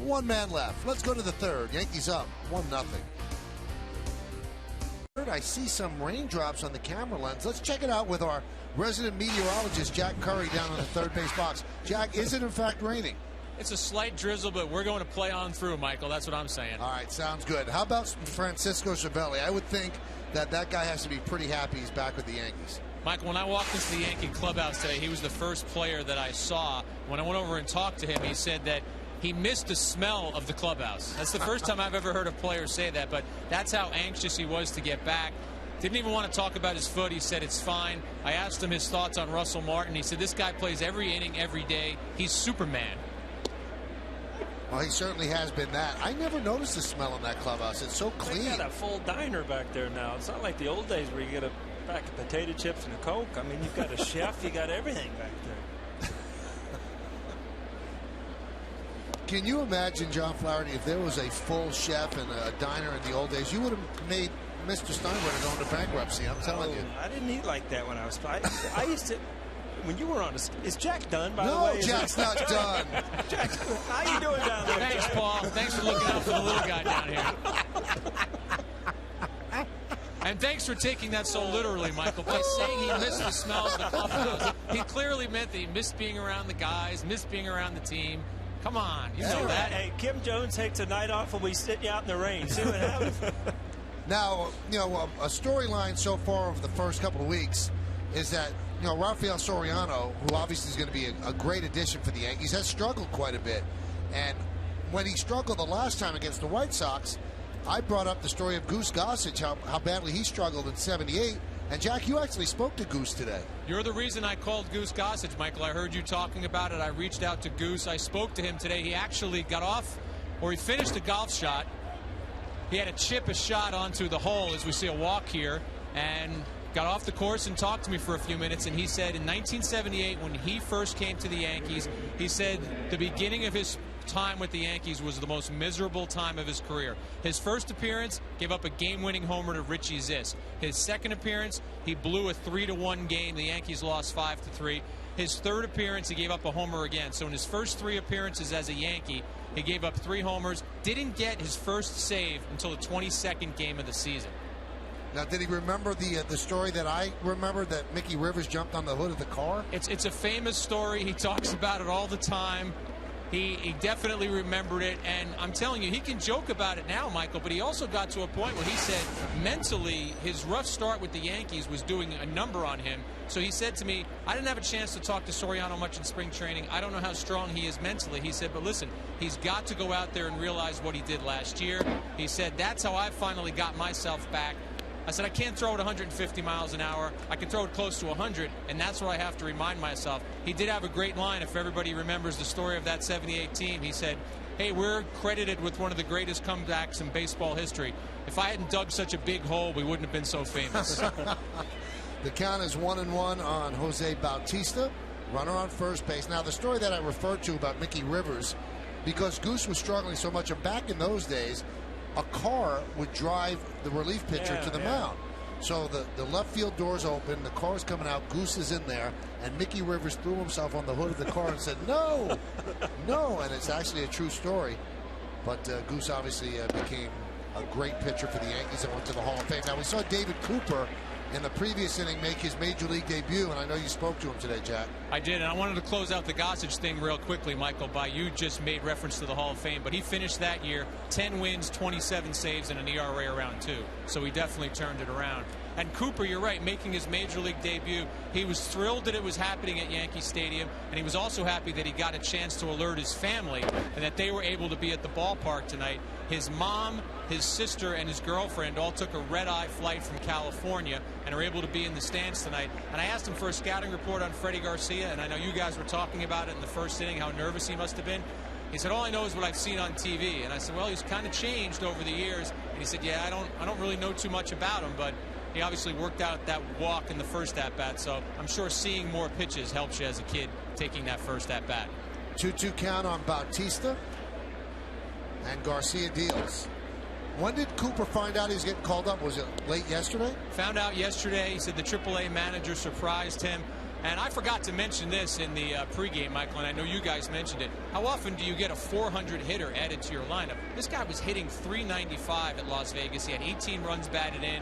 1 man left. Let's go to the 3rd. Yankees up 1-0. I see some raindrops on the camera lens. Let's check it out with our resident meteorologist, Jack Curry, down on the 3rd base box. Jack, is it in fact raining? It's a slight drizzle, but we're going to play on through, Michael. That's what I'm saying. All right, sounds good. How about Francisco Cervelli? I would think that guy has to be pretty happy he's back with the Yankees. Michael, when I walked into the Yankee clubhouse today, he was the first player that I saw. When I went over and talked to him, he said that he missed the smell of the clubhouse. That's the first time I've ever heard a player say that, but that's how anxious he was to get back. Didn't even want to talk about his foot. He said it's fine. I asked him his thoughts on Russell Martin. He said this guy plays every inning, every day. He's Superman. Well, he certainly has been that. I never noticed the smell in that clubhouse. It's so clean. They got a full diner back there now. It's not like the old days where you get a pack of potato chips and a Coke. I mean, you've got a chef. You got everything back there. Can you imagine, John Flaherty, if there was a full chef and a diner in the old days, you would have made Mr. Steinbrenner go into bankruptcy. I'm telling you. I didn't eat like that when I was. I used to. When you were on, is Jack done, by the No, way? Jack's not done. Jack, how you doing down there? Thanks, Jack? Paul. Thanks for looking out for the little guy down here. And thanks for taking that so literally, Michael. By saying he missed the smell of the clubhouse, he clearly meant that he missed being around the guys, missed being around the team. Come on, you know that. Hey, Kim Jones takes a night off and we sit you out in the rain. See what happens. Now, you know, a storyline so far over the first couple of weeks is that, you know, Rafael Soriano, who obviously is going to be a great addition for the Yankees, has struggled quite a bit. And when he struggled the last time against the White Sox, I brought up the story of Goose Gossage, how badly he struggled in '78. And, Jack, you actually spoke to Goose today. You're the reason I called Goose Gossage, Michael. I heard you talking about it. I reached out to Goose. I spoke to him today. He actually got off, or he finished a golf shot. He had to chip a shot onto the hole as we see a walk here, and got off the course and talked to me for a few minutes. And he said in 1978, when he first came to the Yankees, he said the beginning of his time with the Yankees was the most miserable time of his career. His first appearance, gave up a game-winning homer to Richie Zisk. His second appearance, he blew a 3-1 game. The Yankees lost 5-3. His third appearance, he gave up a homer again. So in his first 3 appearances as a Yankee, he gave up 3 homers. Didn't get his first save until the 22nd game of the season. Now, did he remember the story that I remember, that Mickey Rivers jumped on the hood of the car? It's a famous story. He talks about it all the time. He definitely remembered it, and I'm telling you, he can joke about it now, Michael, but he also got to a point where he said mentally his rough start with the Yankees was doing a number on him. So he said to me, I didn't have a chance to talk to Soriano much in spring training. I don't know how strong he is mentally. He said, but listen, he's got to go out there and realize what he did last year. He said, that's how I finally got myself back. I said, I can't throw it 150 miles an hour. I can throw it close to 100, and that's what I have to remind myself. He did have a great line, if everybody remembers the story of that 78 team. He said, hey, we're credited with one of the greatest comebacks in baseball history. If I hadn't dug such a big hole, we wouldn't have been so famous. The count is 1-1 on Jose Bautista, runner on first base. Now, the story that I referred to about Mickey Rivers, because Goose was struggling so much, and back in those days, a car would drive the relief pitcher to the mound. So the left field door's open, the car's coming out, Goose is in there, and Mickey Rivers threw himself on the hood of the car and said, no, no, and it's actually a true story. But Goose obviously became a great pitcher for the Yankees and went to the Hall of Fame. Now, we saw David Cooper in the previous inning make his Major League debut, and I know you spoke to him today, Jack. I did, and I wanted to close out the Gossage thing real quickly, Michael, by you just made reference to the Hall of Fame, but he finished that year 10 wins, 27 saves, and an ERA around 2. So he definitely turned it around. And Cooper, you're right, making his major league debut, he was thrilled that it was happening at Yankee Stadium, and he was also happy that he got a chance to alert his family and that they were able to be at the ballpark tonight. His mom, his sister, and his girlfriend all took a red-eye flight from California and are able to be in the stands tonight. And I asked him for a scouting report on Freddie Garcia, and I know you guys were talking about it in the first inning, how nervous he must have been. He said, all I know is what I've seen on TV. And I said, well, he's kind of changed over the years. And he said, yeah, I don't really know too much about him, but he obviously worked out that walk in the first at-bat. So I'm sure seeing more pitches helps you as a kid taking that first at-bat. 2-2 count on Bautista. And Garcia deals. When did Cooper find out he was getting called up? Was it late yesterday? Found out yesterday. He said the AAA manager surprised him. And I forgot to mention this in the pregame, Michael, and I know you guys mentioned it. How often do you get a 400 hitter added to your lineup? This guy was hitting .395 at Las Vegas. He had 18 runs batted in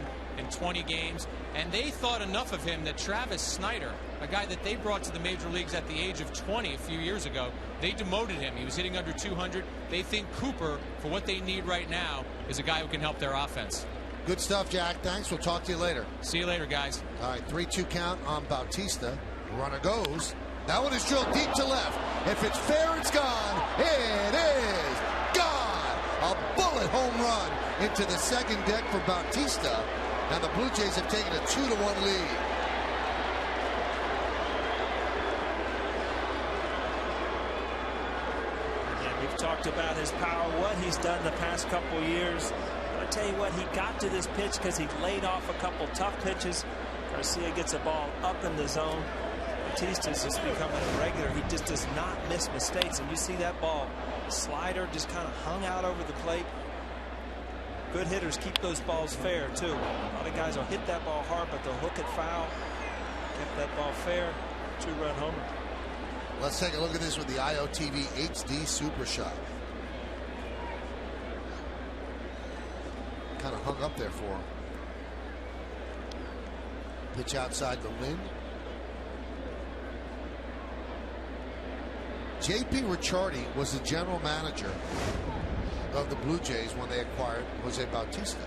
20 games. And they thought enough of him that Travis Snyder, a guy that they brought to the major leagues at the age of 20 a few years ago, they demoted him. He was hitting under 200. They think Cooper, for what they need right now, is a guy who can help their offense. Good stuff, Jack. Thanks. We'll talk to you later. See you later, guys. All right, 3-2 count on Bautista. Runner goes. That one is drilled deep to left. If it's fair, it's gone. It is gone. A bullet home run into the second deck for Bautista. And the Blue Jays have taken a 2-1 lead. And we've talked about his power, what he's done the past couple years. I tell you what, he got to this pitch because he laid off a couple tough pitches. Garcia gets a ball up in the zone. Bautista's just becoming a regular. He just does not miss mistakes. And you see that ball slider just kind of hung out over the plate. Good hitters keep those balls fair, too. A lot of guys will hit that ball hard, but they'll hook it foul. Kept that ball fair. 2-run homer. Let's take a look at this with the IOTV HD Super Shot. Kind of hung up there for him. Pitch outside the wind. J.P. Ricciardi was the general manager of the Blue Jays when they acquired Jose Bautista.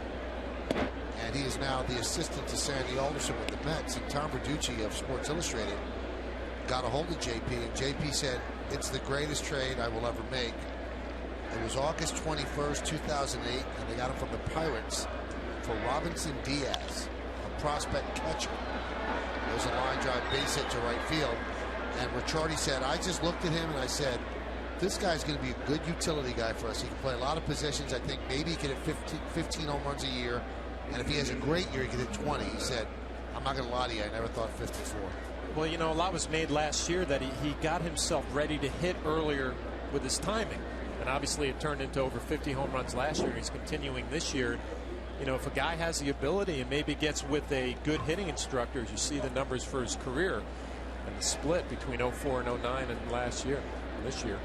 And he is now the assistant to Sandy Alderson with the Mets. And Tom Verducci of Sports Illustrated got a hold of J.P. and J.P. said, it's the greatest trade I will ever make. It was August 21st, 2008, and they got him from the Pirates for Robinson Diaz, a prospect catcher. It was a line drive base hit to right field. And Ricciardi said, I just looked at him and I said, this guy's going to be a good utility guy for us. He can play a lot of positions. I think maybe he can hit 15 home runs a year. And if he has a great year, he can hit 20. He said, I'm not going to lie to you, I never thought 54. Well, you know, a lot was made last year that he got himself ready to hit earlier with his timing. And obviously it turned into over 50 home runs last year. He's continuing this year. You know, if a guy has the ability and maybe gets with a good hitting instructor, as you see the numbers for his career and the split between 04 and 09 and last year, this year.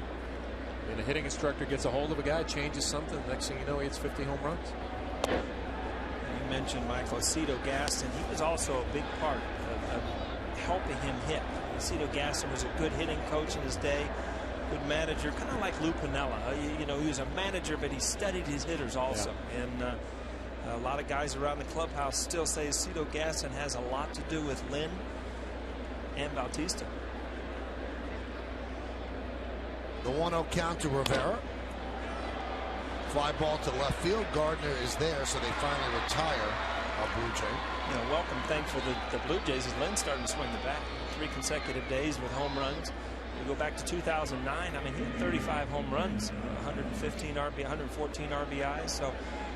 And a hitting instructor gets a hold of a guy, changes something, next thing you know, he hits 50 home runs. You mentioned Michael Aceto Gaston. He was also a big part of helping him hit. Aceto Gaston was a good hitting coach in his day, good manager, kind of like Lou Piniella. You know, he was a manager, but he studied his hitters also. Yeah. And a lot of guys around the clubhouse still say Aceto Gaston has a lot to do with Lynn and Bautista. The 1-0 count to Rivera. Fly ball to left field. Gardner is there, so they finally retire a Blue Jay. You know, welcome thing for the Blue Jays is Lynn starting to swing the bat. 3 consecutive days with home runs. We go back to 2009. I mean, he had 35 home runs, 115 RBI, 114 RBIs. So,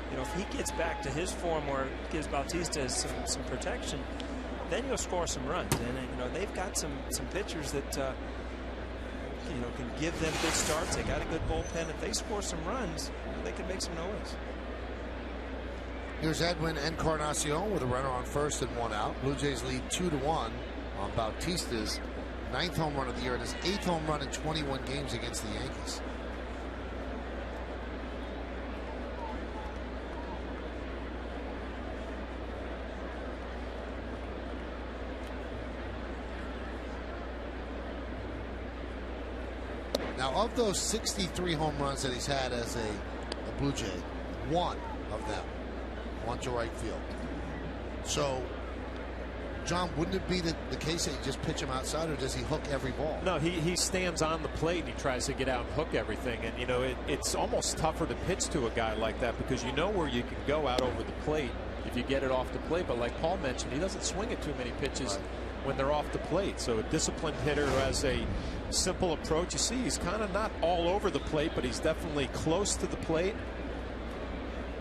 you know, if he gets back to his form where it gives Bautista some protection, then you'll score some runs. And you know, they've got some pitchers that you know, can give them good starts. They got a good bullpen. If they score some runs, they can make some noise. Here's Edwin Encarnacion with a runner on first and 1 out. Blue Jays lead 2-1 on Bautista's 9th home run of the year and his 8th home run in 21 games against the Yankees. Now, of those 63 home runs that he's had as a Blue Jay, 1 of them, 1 to right field. So John, wouldn't it be the case that you just pitch him outside, or does he hook every ball? No, he stands on the plate and he tries to get out and hook everything. And, you know, it's almost tougher to pitch to a guy like that because you know where you can go out over the plate if you get it off the plate. But like Paul mentioned, he doesn't swing at too many pitches when they're off the plate. So a disciplined hitter who has a simple approach. You see, he's kind of not all over the plate, but he's definitely close to the plate.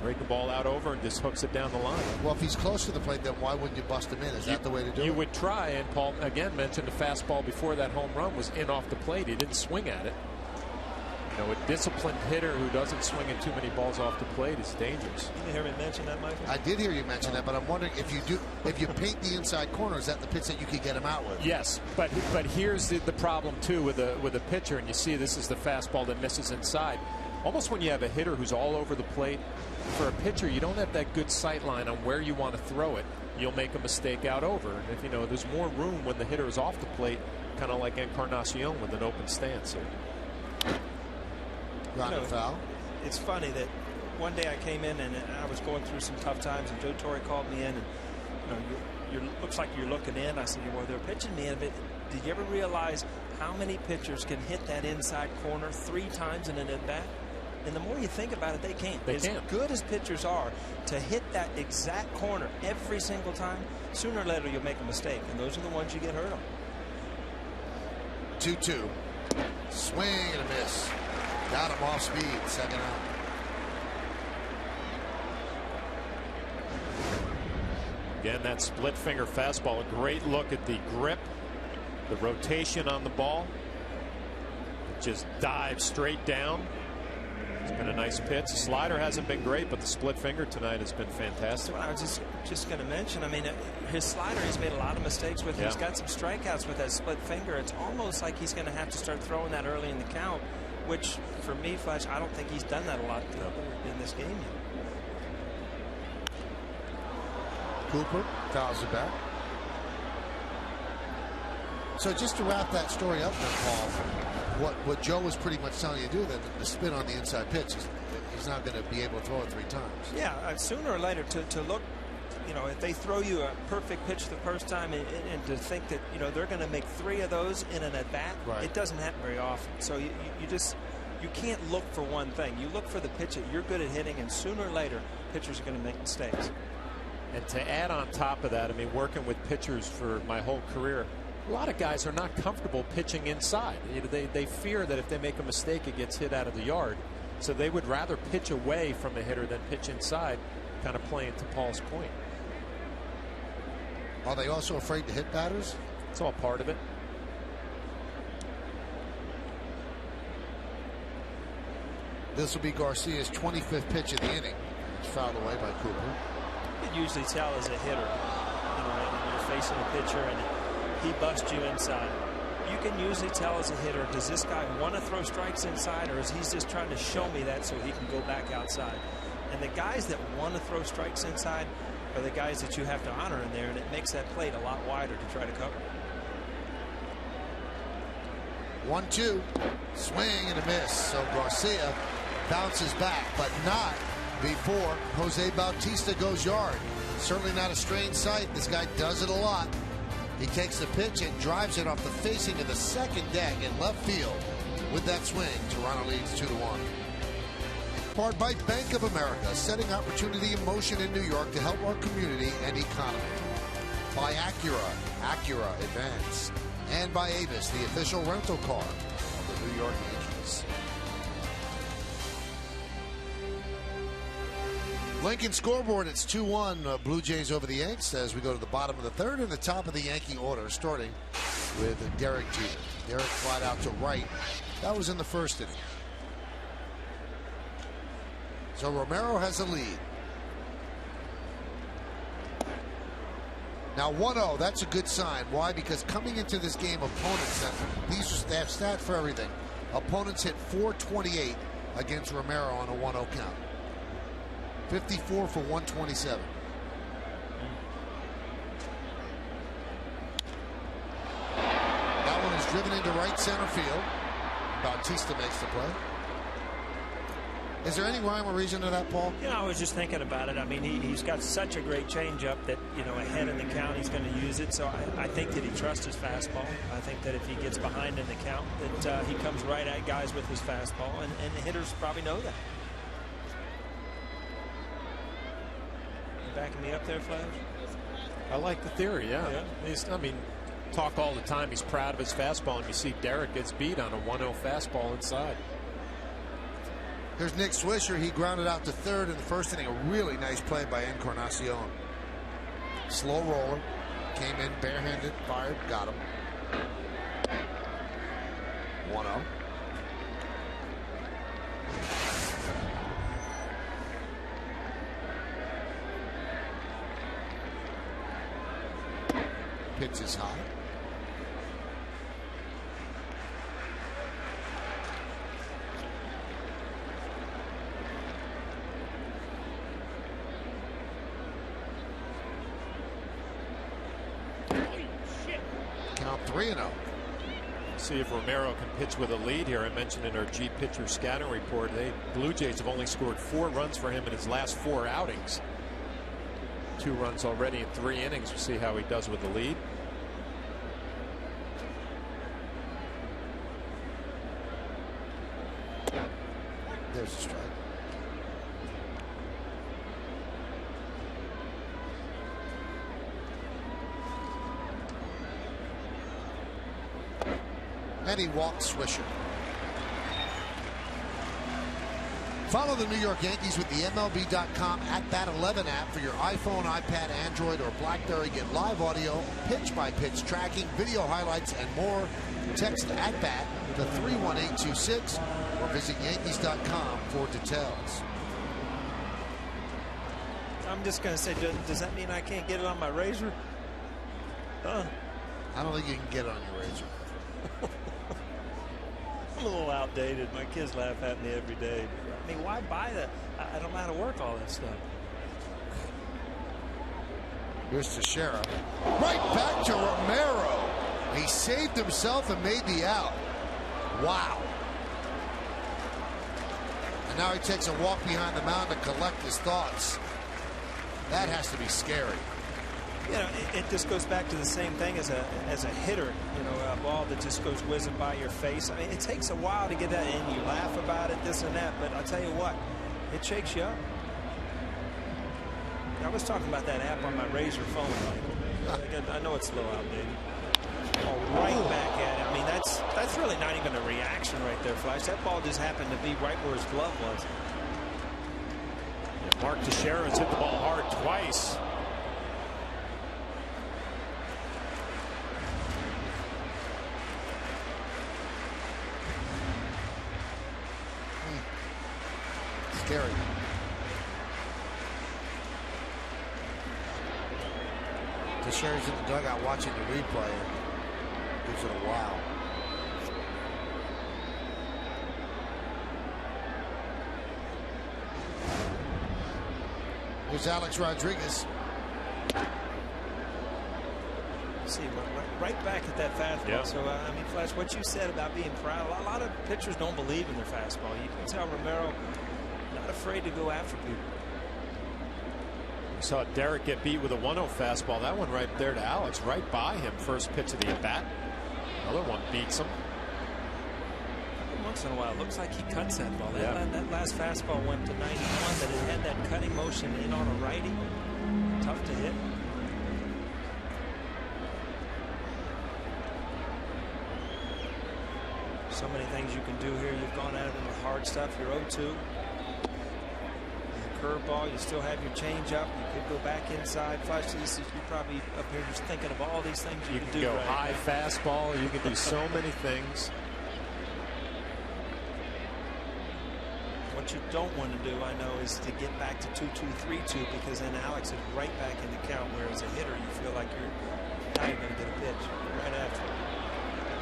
Break the ball out over and just hooks it down the line. Well, if he's close to the plate, then why wouldn't you bust him in? Is that the way to do it? You would try, and Paul again mentioned the fastball before that home run was in off the plate. He didn't swing at it. You know, a disciplined hitter who doesn't swing at too many balls off the plate is dangerous. Did you hear me mention that, Michael? I did hear you mention that, but I'm wondering if you paint the inside corner, is that the pitch that you could get him out with? Yes, but here's the problem too with a pitcher, and you see this is the fastball that misses inside. Almost when you have a hitter who's all over the plate, for a pitcher, you don't have that good sight line on where you want to throw it. You'll make a mistake out over. And if you know, there's more room when the hitter is off the plate, kind of like Encarnacion with an open stance. Grounded foul. It's funny that one day I came in and I was going through some tough times, and Joe Torre called me in, and you know, looks like you're looking in. I said, well, they're pitching me in, but did you ever realize how many pitchers can hit that inside corner 3 times in an at-bat? And the more you think about it, they can't. As good as pitchers are to hit that exact corner every single time, sooner or later you'll make a mistake, and those are the ones you get hurt on. 2-2. Swing and a miss. Got him off speed. Second out. Again, that split finger fastball. A great look at the grip, the rotation on the ball. It just dives straight down. It's been a nice pitch. The slider hasn't been great, but the split finger tonight has been fantastic. Well, I was just going to mention, I mean, his slider, he's made a lot of mistakes with. He's got some strikeouts with that split finger. It's almost like he's going to have to start throwing that early in the count, which for me, Fletch, I don't think he's done that a lot in this game yet. Cooper fouls it back. So just to wrap that story up then, Paul, what Joe was pretty much telling you to do, that the spin on the inside pitch, he's not going to be able to throw it 3 times. Yeah, sooner or later to look, you know, if they throw you a perfect pitch the first time and to think that, you know, they're going to make 3 of those in an at-bat, it doesn't happen very often. So you can't look for one thing. You look for the pitch that you're good at hitting, and sooner or later, pitchers are going to make mistakes. And to add on top of that, I mean, working with pitchers for my whole career, a lot of guys are not comfortable pitching inside. You know, they fear that if they make a mistake, it gets hit out of the yard. So they would rather pitch away from a hitter than pitch inside, kind of playing to Paul's point. Are they also afraid to hit batters? It's all part of it. This will be Garcia's 25th pitch of the inning. It's fouled away by Cooper. You can usually tell as a hitter, you know, when you're facing a pitcher and he busts you inside. You can usually tell as a hitter, does this guy want to throw strikes inside, or is he just trying to show me that so he can go back outside? And the guys that want to throw strikes inside are the guys that you have to honor in there, and it makes that plate a lot wider to try to cover. 1-2. Swing and a miss. So Garcia bounces back, but not before Jose Bautista goes yard. Certainly not a strange sight. This guy does it a lot. He takes the pitch and drives it off the facing of the second deck in left field. With that swing, Toronto leads 2-1. Powered by Bank of America, setting opportunity in motion in New York to help our community and economy. By Acura Advance. And by Avis, the official rental car of the New York Yankees. Lincoln scoreboard, it's 2-1 Blue Jays over the Yanks as we go to the bottom of the third and the top of the Yankee order, starting with Derek Jeter. Derek flied out to right. That was in the first inning. So Romero has a lead. Now 1-0, that's a good sign. Why? Because coming into this game, opponents, they have stats for everything. Opponents hit .428 against Romero on a 1-0 count. 54 for 127. That one is driven into right center field. Bautista makes the play. Is there any rhyme or reason to that, Paul? You know, I was just thinking about it. I mean, he's got such a great changeup that, you know, ahead in the count he's going to use it. So I think that he trusts his fastball. I think that if he gets behind in the count, that he comes right at guys with his fastball, and the hitters probably know that. You backing me up there, Flash? I like the theory, yeah. I mean, talk all the time. He's proud of his fastball, and you see Derek gets beat on a 1-0 fastball inside. Here's Nick Swisher. He grounded out to third in the first inning. A really nice play by Encarnacion. Slow roller. Came in barehanded, fired, got him. 1-0. Pitch is high. Count 3-0. See if Romero can pitch with a lead here. I mentioned in our G pitcher scouting report, Blue Jays have only scored 4 runs for him in his last 4 outings. 2 runs already in 3 innings. We'll see how he does with the lead. There's a strike. And he walked Swisher. Follow the New York Yankees with the MLB.com @Bat11 app for your iPhone, iPad, Android, or BlackBerry. Get live audio, pitch-by-pitch tracking, video highlights, and more. Text @Bat to 31826 or visit Yankees.com for details. I'm just going to say, does that mean I can't get it on my razor? I don't think you can get it on your razor. I'm a little outdated. My kids laugh at me every day. I mean, why buy that? I don't know how to work all that stuff. Here's Teixeira. Right back to Romero. He saved himself and made the out. Wow. And now he takes a walk behind the mound to collect his thoughts. That has to be scary. You know, it just goes back to the same thing as a hitter. You know, a ball that just goes whizzing by your face. I mean, it takes a while to get that in. You laugh about it, this and that, but I'll tell you what, it shakes you up. I was talking about that app on my Razor phone, Michael. I know it's a little outdated. Oh, right back at it. I mean, that's really not even a reaction right there, Flash. That ball just happened to be right where his glove was. Yeah, Mark Teixeira's hit the ball hard twice. Scary. Teixeira's in the dugout watching the replay and gives it a wow. Here's Alex Rodriguez. See, right back at that fastball. Yeah. So, I mean, Flash, what you said about being proud, a lot of pitchers don't believe in their fastball. You can tell Romero not afraid to go after people. We saw Derek get beat with a 1-0 fastball. That one right there to Alex, right by him. First pitch of the at-bat. Another one beats him. Once in a while, it looks like he cuts that ball. Yeah. That last fastball went to 91, but it had that cutting motion in on a righty. Tough to hit. So many things you can do here. You've gone at it with hard stuff. You're 0-2. Curveball, you still have your changeup. You could go back inside. Flash, you're probably up here just thinking of all these things you can do. Go right high now. fastball. You can do so many things. What you don't want to do, I know, is to get back to 2-2, 3-2, because then Alex is right back in the count, where as a hitter you feel like you're going to get a pitch right after.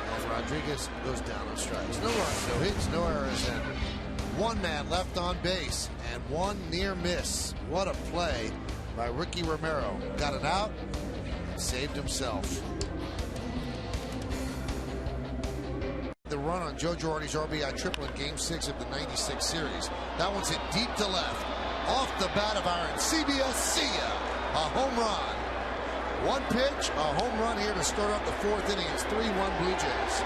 Well, Rodriguez goes down on strikes. No runs, no hits, no errors, and one man left on base and one near miss. What a play by Ricky Romero. Got it out, saved himself. The run on Joe Girardi's RBI triple in Game 6 of the '96 series. That one's hit deep to left. Off the bat of Aaron Sebia. See ya. A home run. One pitch, a home run here to start up the 4th inning. It's 3-1 Blue Jays.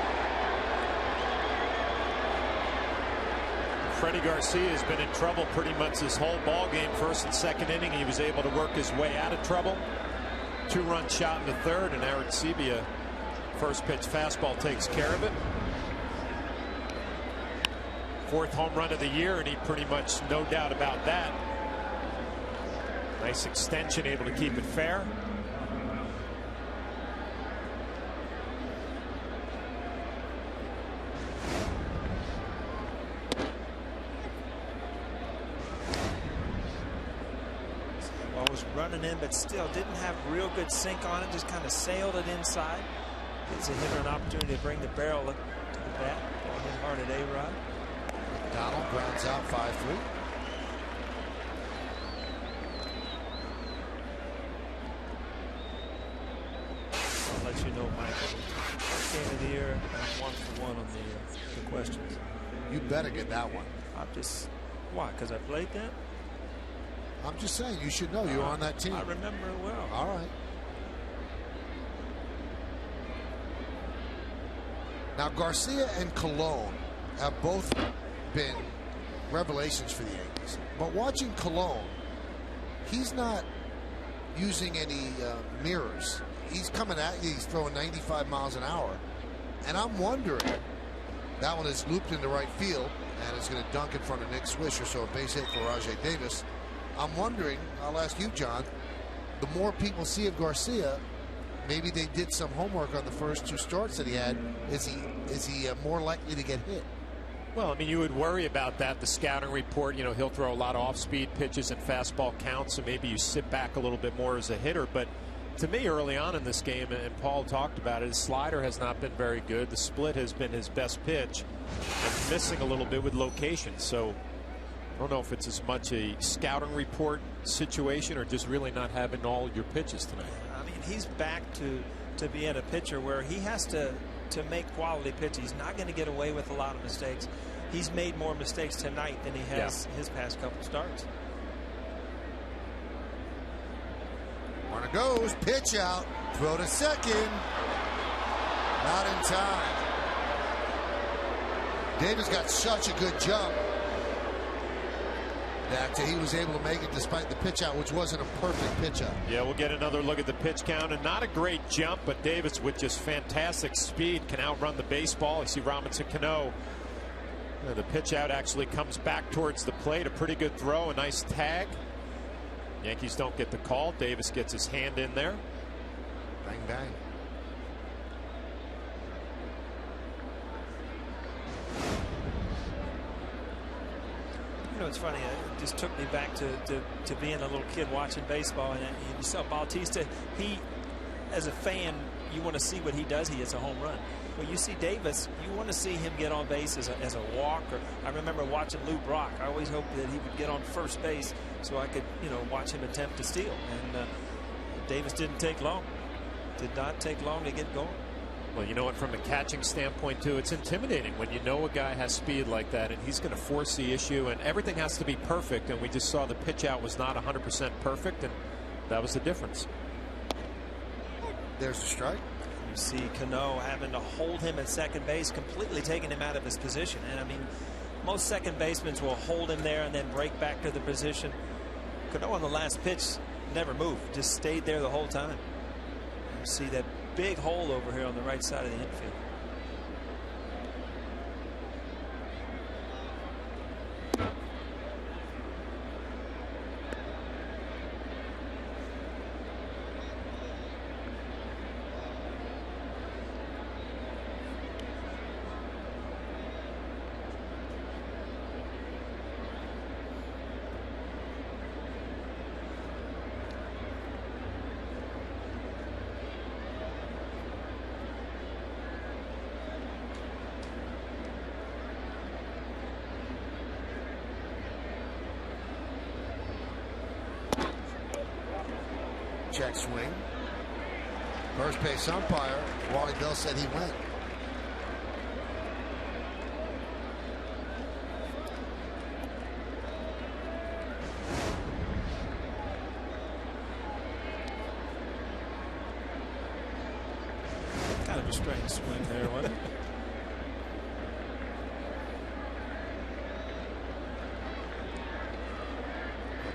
Freddie Garcia has been in trouble pretty much this whole ball game. First and second inning, he was able to work his way out of trouble. 2-run shot in the 3rd, and Aaron Sebia, first pitch fastball, takes care of it. 4th home run of the year, and he pretty much, no doubt about that. Nice extension, able to keep it fair. Was running in, but still didn't have real good sink on it. Just kind of sailed it inside. Gives a hitter an opportunity to bring the barrel up to the bat. Ball hit hard at A-Rod. Donald grounds out 5-3. I'll let you know, Michael. First game of the year, I'm 1 for 1 on the questions. You better get that one. I'm just why? Because I played that. I'm just saying, you should know you're on that team. I remember it well. All right. Now, Garcia and Colon have both been revelations for the Yankees. But watching Colon, he's not using any mirrors. He's coming at you. He's throwing 95 miles an hour. And I'm wondering, that one is looped into right field, and it's going to dunk in front of Nick Swisher, so a base hit for Rajay Davis. I'm wondering, I'll ask you, John, the more people see of Garcia, maybe they did some homework on the first 2 starts that he had. Is he more likely to get hit? Well, I mean, you would worry about that. The scouting report, you know, he'll throw a lot of off-speed pitches and fastball counts, so maybe you sit back a little bit more as a hitter. But to me, early on in this game, and Paul talked about it, his slider has not been very good. The split has been his best pitch, and missing a little bit with location. So I don't know if it's as much a scouting report situation or just really not having all your pitches tonight. I mean, he's back to being a pitcher where he has to make quality pitches. He's not going to get away with a lot of mistakes. He's made more mistakes tonight than he has his past couple starts. Runner goes, pitch out, throw to second. Not in time. Davis got such a good jump that he was able to make it despite the pitch out, which wasn't a perfect pitch out. Yeah, we'll get another look at the pitch count, and not a great jump, but Davis with just fantastic speed can outrun the baseball. You see Robinson Cano. The pitch out actually comes back towards the plate. A pretty good throw, a nice tag. Yankees don't get the call. Davis gets his hand in there. Bang, bang. You know, it's funny. It just took me back to being a little kid watching baseball, and you saw Bautista. He, as a fan, you want to see what he does. He hits a home run. Well, you see Davis, you want to see him get on base as a walk. Or I remember watching Lou Brock. I always hoped that he would get on first base so I could, you know, watch him attempt to steal. And Davis didn't take long. Did not take long to get going. Well, you know what, from a catching standpoint, too, it's intimidating when you know a guy has speed like that, and he's going to force the issue, and everything has to be perfect. And we just saw the pitch out was not 100% perfect, and that was the difference. There's a strike. You see Cano having to hold him at second base, completely taking him out of his position. And I mean, most second basemen will hold him there and then break back to the position. Cano on the last pitch never moved, just stayed there the whole time. You see that big hole over here on the right side of the infield. Check swing. First base umpire, Wally Bell, said he went. strange swing there, wasn't it?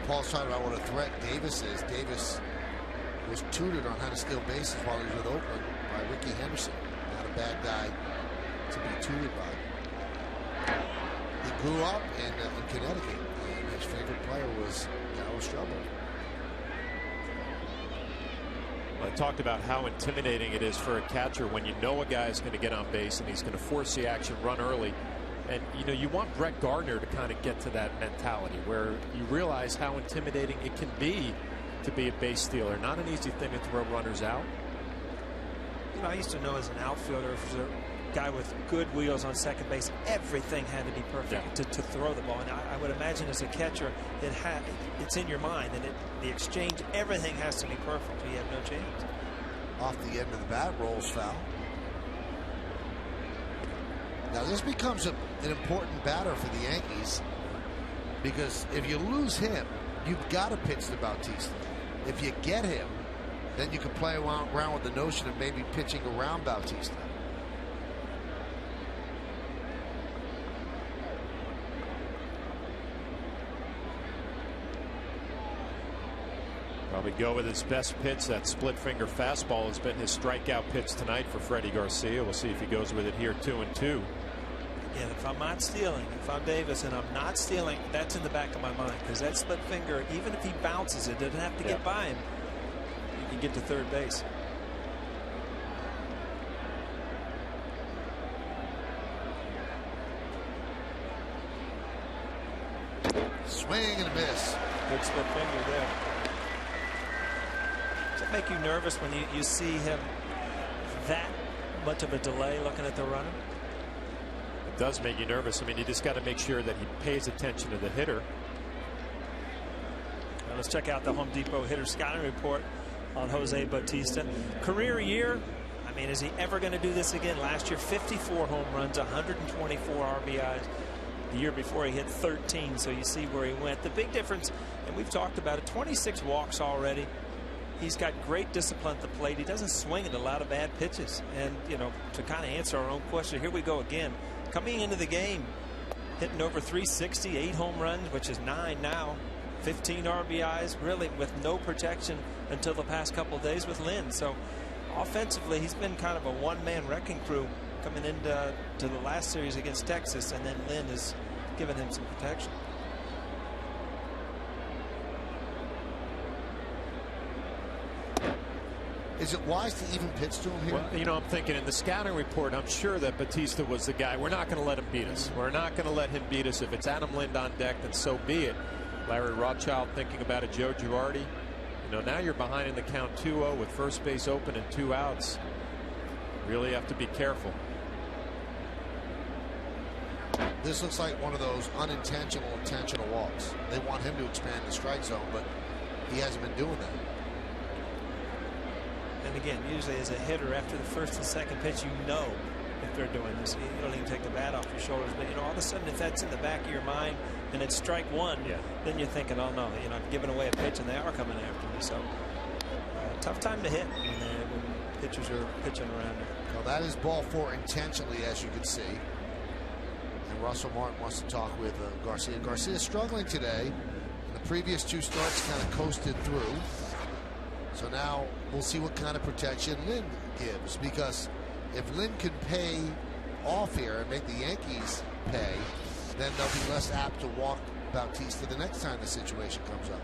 Paul's talking about what a threat Davis is. Davis was tutored on how to steal bases while he was with Oakland by Ricky Henderson. Not a bad guy to be tutored by. He grew up in Connecticut, and his favorite player was Darryl Strawberry. I talked about how intimidating it is for a catcher when you know a guy is going to get on base and he's going to force the action, run early. And, you know, you want Brett Gardner to kind of get to that mentality where you realize how intimidating it can be to be a base stealer. Not an easy thing to throw runners out. You know, I used to know as an outfielder, if it was a guy with good wheels on second base, everything had to be perfect to throw the ball. And I would imagine as a catcher, it's in your mind, and the exchange, everything has to be perfect, or you have no chance. Off the end of the bat, rolls foul. Now this becomes an important batter for the Yankees, because if you lose him, you've got to pitch to Bautista. If you get him, then you can play around with the notion of maybe pitching around Bautista. Probably go with his best pitch. That split finger fastball has been his strikeout pitch tonight for Freddie Garcia. We'll see if he goes with it here, 2-2. Again, if I'm not stealing, if I'm Davis and I'm not stealing, that's in the back of my mind, because that split finger, even if he bounces it, doesn't have to get by him. You can get to third base. Swing and a miss. Good split finger there. Does it make you nervous when you see him that much of a delay looking at the runner? It does make you nervous. I mean, you just got to make sure that he pays attention to the hitter. Well, let's check out the Home Depot hitter scouting report on Jose Bautista. Career year, I mean, is he ever going to do this again? Last year, 54 home runs, 124 RBIs. The year before, he hit 13, so you see where he went. The big difference, and we've talked about it, 26 walks already. He's got great discipline at the plate. He doesn't swing at a lot of bad pitches. And, you know, to kind of answer our own question, here we go again. Coming into the game, hitting over 360, 8 home runs, which is 9 now, 15 RBIs, really with no protection until the past couple of days with Lynn. So offensively, he's been kind of a one-man wrecking crew coming into the last series against Texas, and then Lynn has given him some protection. Is it wise to even pitch to him here? Well, you know, I'm thinking in the scouting report, I'm sure that Bautista was the guy. We're not going to let him beat us. We're not going to let him beat us. If it's Adam Lind on deck, then so be it. Larry Rothschild thinking about it. Joe Girardi. You know, now you're behind in the count 2-0 with first base open and 2 outs. Really have to be careful. This looks like one of those unintentional, intentional walks. They want him to expand the strike zone, but he hasn't been doing that. And again, usually as a hitter, after the first and second pitch, you know if they're doing this. You don't even take the bat off your shoulders. But, you know, all of a sudden, if that's in the back of your mind and it's strike one, then you're thinking, oh, no, you know, I'm giving away a pitch and they are coming after me. So, tough time to hit when pitchers are pitching around you. Well, that is ball 4 intentionally, as you can see. And Russell Martin wants to talk with Garcia. Garcia struggling today. The previous 2 starts kind of coasted through. So now we'll see what kind of protection Lynn gives, because if Lynn can pay off here and make the Yankees pay, then they'll be less apt to walk Bautista the next time the situation comes up.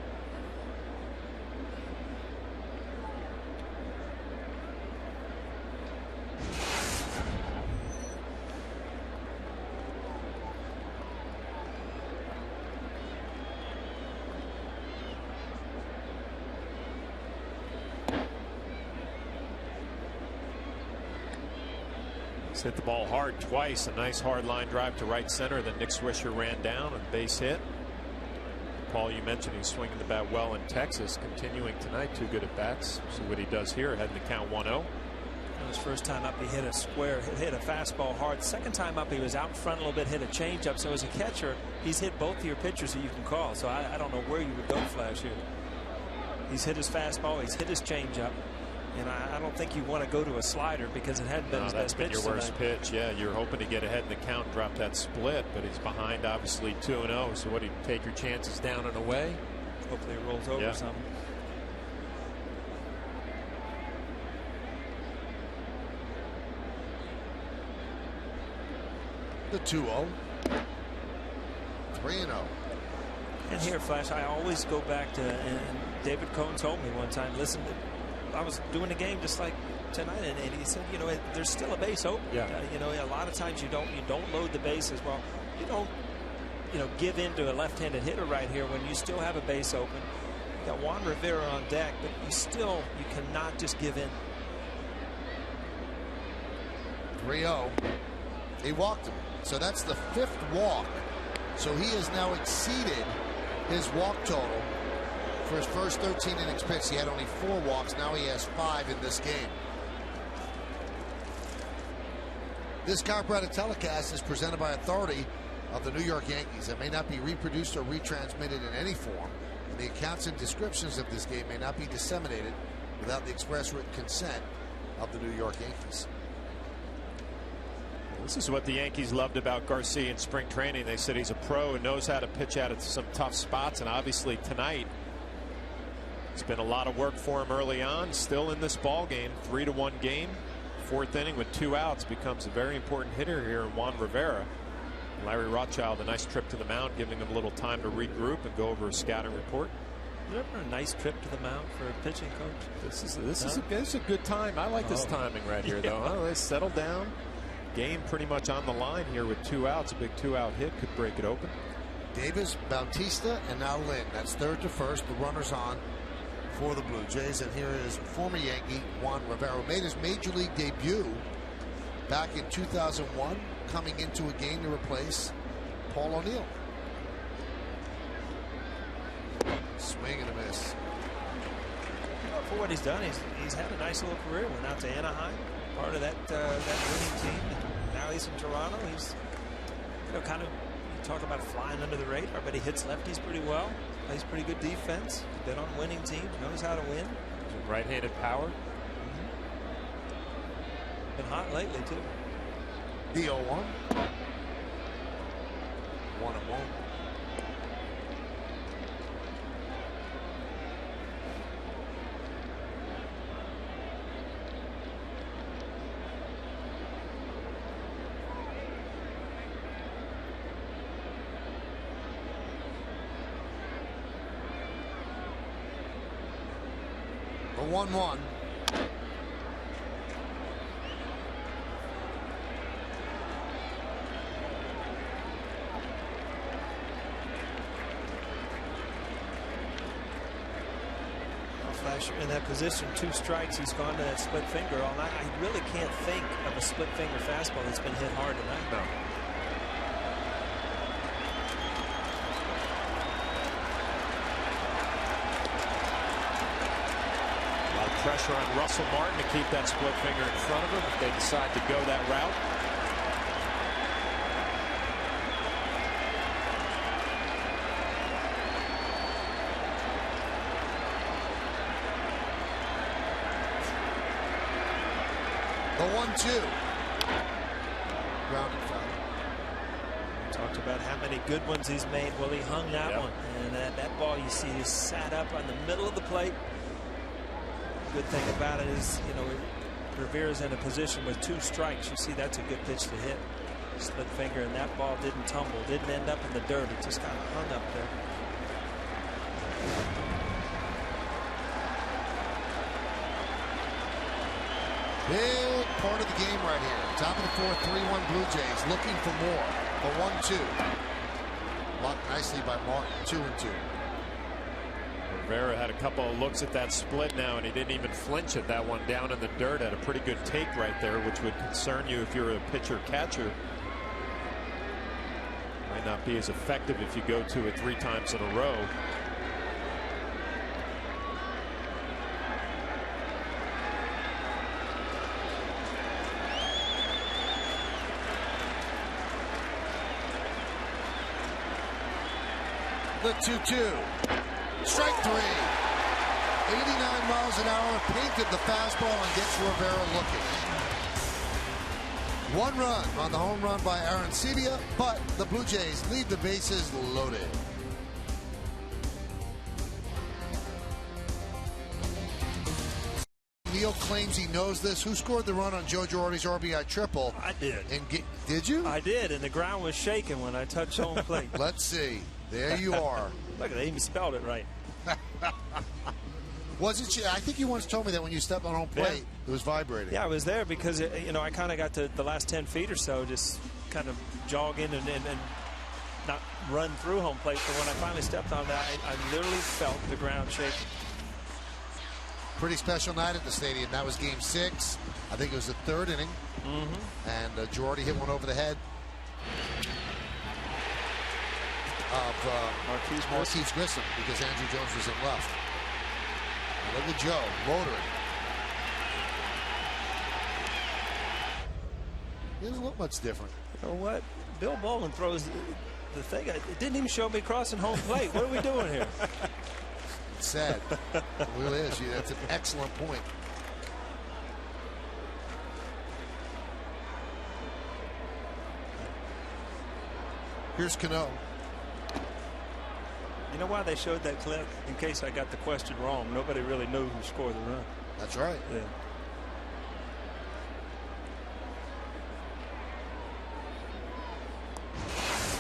Hit the ball hard twice. A nice hard line drive to right center. Then Nick Swisher ran down and base hit. Paul, you mentioned he's swinging the bat well in Texas. Continuing tonight, 2 good at bats. See what he does here. Heading to count 1-0. His first time up, he hit a square, hit a fastball hard. Second time up, he was out in front a little bit, hit a changeup. So as a catcher, he's hit both of your pitchers that you can call. So I don't know where you would go, Flash, here. He's hit his fastball. He's hit his changeup. And I don't think you want to go to a slider because it hadn't been his best pitch. That's been your worst pitch. Yeah, you're hoping to get ahead in the count, drop that split, but he's behind obviously 2-0. So what do you take your chances down and away? Hopefully it rolls over something. The 2-0. 3-0. And here, Flash, I always go back to, and David Cohn told me one time, listen, I was doing a game just like tonight, and he said, you know, there's still a base open. Yeah. You know, a lot of times you don't load the bases. Well, you don't, you know, give in to a left-handed hitter right here when you still have a base open. You got Juan Rivera on deck, but you cannot just give in. 3-0. He walked him. So that's the 5th walk. So he has now exceeded his walk total for his first 13 innings pitched. He had only 4 walks. Now he has 5 in this game. This copyrighted telecast is presented by authority of the New York Yankees. It may not be reproduced or retransmitted in any form. And the accounts and descriptions of this game may not be disseminated without the express written consent of the New York Yankees. This is what the Yankees loved about Garcia in spring training. They said he's a pro and knows how to pitch out at some tough spots, and obviously tonight it's been a lot of work for him early on. Still in this ball game, 3-1 game. 4th inning with 2 outs, becomes a very important hitter here in Juan Rivera. Larry Rothschild, a nice trip to the mound, giving him a little time to regroup and go over a scouting report. Never a nice trip to the mound for a pitching coach. This is a good time. I like this timing right here, though. Oh, they settled down. Game pretty much on the line here with 2 outs. A big 2-out hit could break it open. Davis, Bautista, and now Lynn. That's 3rd to 1st. The runners on for the Blue Jays. And here is former Yankee Juan Rivera, who made his major league debut back in 2001, coming into a game to replace Paul O'Neill. Swing and a miss. Well, for what he's done, he's had a nice little career. Went out to Anaheim, part of that winning team. Now he's in Toronto. He's, you know, kind of, you talk about flying under the radar, but he hits lefties pretty well. Plays pretty good defense. Been on winning teams. Knows how to win. Right-handed power. Been hot lately too. The 0-1. 1-1. The 1-1. Flash in that position, 2 strikes. He's gone to that split finger all night. I really can't think of a split finger fastball that's been hit hard tonight. No. Pressure on Russell Martin to keep that split finger in front of him if they decide to go that route. The 1-2. Grounded foul. Talked about how many good ones he's made. Well, he hung that one, and that ball you see is sat up on the middle of the plate. Good thing about it is, you know, Rivera's in a position with 2 strikes. You see, that's a good pitch to hit. Split finger, and that ball didn't tumble, didn't end up in the dirt. It just kind of hung up there. Big part of the game right here. Top of the 4th, 3-1 Blue Jays looking for more. The 1-2. Blocked nicely by Martin. 2-2. Rivera had a couple of looks at that split now, and he didn't even flinch at that one down in the dirt. Had a pretty good take right there, which would concern you if you're a pitcher catcher. Might not be as effective if you go to it 3 times in a row. The 2-2. Strike 3. 89 miles an hour, painted the fastball, and gets Rivera looking. 1 run on the home run by Arancibia, but the Blue Jays leave the bases loaded. Neal claims he knows this. Who scored the run on Joe Girardi's RBI triple? I did. Did you? I did, and the ground was shaking when I touched home plate. Let's see. There you are. Look, they even spelled it right. Was it? I think you once told me that when you stepped on home plate, it was vibrating. Yeah, I was there because I kind of got to the last 10 feet or so, just kind of jog in and not run through home plate. But when I finally stepped on that, I literally felt the ground shaking. Pretty special night at the stadium. That was Game 6. I think it was the 3rd inning. And Girardi hit one over the head of Marquise Grissom because Andrew Jones was in left. And look at Joe motoring. He doesn't look much different. You know what? Bill Baldwin throws the thing. It didn't even show me crossing home plate. What are we doing here? It's sad. It really is. That's an excellent point. Here's Cano. You know why they showed that clip? In case I got the question wrong. Nobody really knew who scored the run. That's right. Yeah.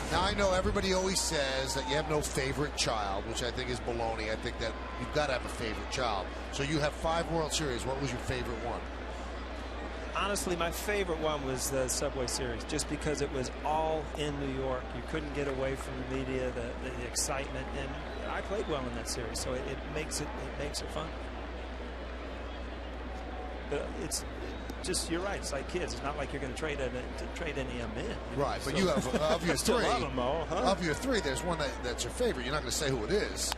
Now, I know everybody always says that you have no favorite child, which I think is baloney. I think that you've got to have a favorite child. So you have 5 World Series. What was your favorite one? Honestly, my favorite one was the Subway Series, just because it was all in New York. You couldn't get away from the media, the excitement, and I played well in that series, so it makes it fun. But it's just, you're right. It's like kids. It's not like you're going to trade any of them in. Right, but you have of your still three. love them all, huh? Of your 3, there's one that's your favorite. You're not going to say who it is.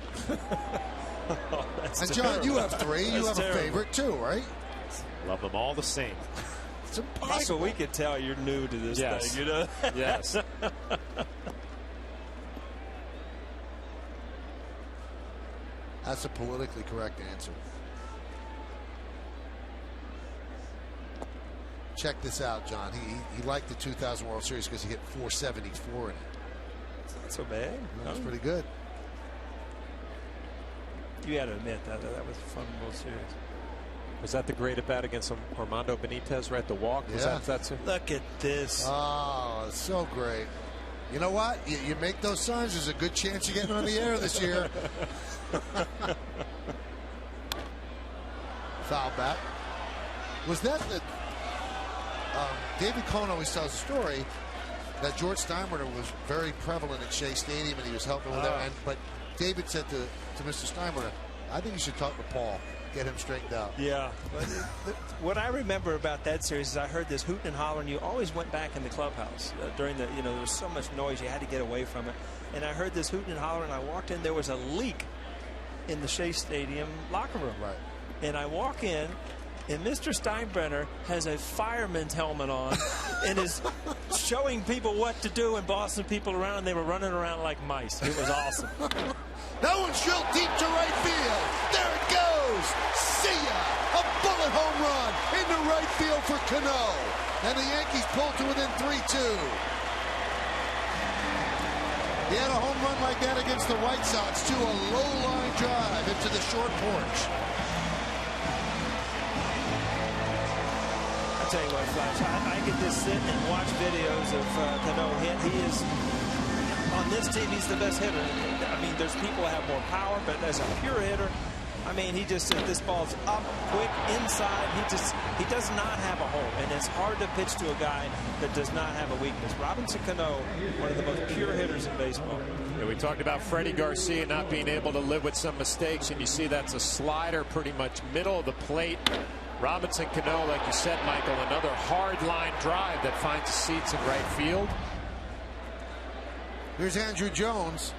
Oh, and John, terrible. You have 3. You have terrible. A favorite too, right? Love them all the same. It's impossible. Michael, we could tell you're new to this thing, you know? Yes. That's a politically correct answer. Check this out, John. He liked the 2000 World Series because he hit 474 in it. It's not so bad. That's pretty good. You got to admit that was a fun World Series. Was that the great at bat against Armando Benitez right at the walk? Yeah. Was that Look at this. Oh, it's so great. You know what? You make those signs, there's a good chance you're getting on the air this year. Foul back. Was that the... David Cohn always tells a story that George Steinbrenner was very prevalent at Shea Stadium and he was helping with that. But David said to Mr. Steinbrenner, I think you should talk to Paul. Get him straightened out. Yeah. What I remember about that series is I heard this hooting and hollering. You always went back in the clubhouse during the, there was so much noise you had to get away from it. And I heard this hooting and hollering. I walked in. There was a leak in the Shea Stadium locker room. Right. And I walk in, and Mr. Steinbrenner has a fireman's helmet on and is showing people what to do and bossing people around. And they were running around like mice. It was awesome. That one's drilled deep to right field. There it goes. See ya. A bullet home run into right field for Cano. And the Yankees pull to within 3-2. He had a home run like that against the White Sox to a low line drive into the short porch. I'll tell you what, Flash, I get to sit and watch videos of Cano hit. He is... On this team, he's the best hitter. I mean, there's people that have more power, but as a pure hitter, I mean, he just, if this ball's up, quick, inside, he does not have a hole. And it's hard to pitch to a guy that does not have a weakness. Robinson Cano, one of the most pure hitters in baseball. Yeah, we talked about Freddie Garcia not being able to live with some mistakes, and you see that's a slider pretty much middle of the plate. Robinson Cano, like you said, Michael, another hard line drive that finds seats in right field. Here's Andrew Jones.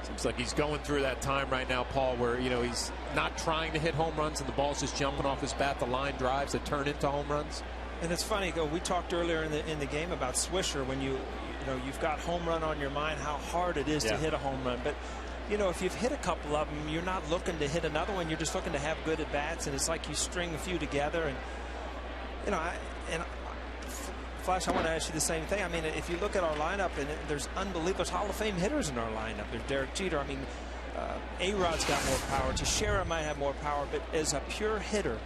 Seems like he's going through that time right now, Paul, where he's not trying to hit home runs and the ball's just jumping off his bat. The line drives that turn into home runs. And it's funny, we talked earlier in the game about Swisher when you've got home run on your mind, how hard it is to hit a home run. But you know, if you've hit a couple of them, you're not looking to hit another one. You're just looking to have good at bats, and it's like you string a few together. And you know, Flash, I want to ask you the same thing. I mean, if you look at our lineup, and there's unbelievable Hall of Fame hitters in our lineup. There's Derek Jeter. I mean, A-Rod's got more power. Teixeira might have more power, but as a pure hitter,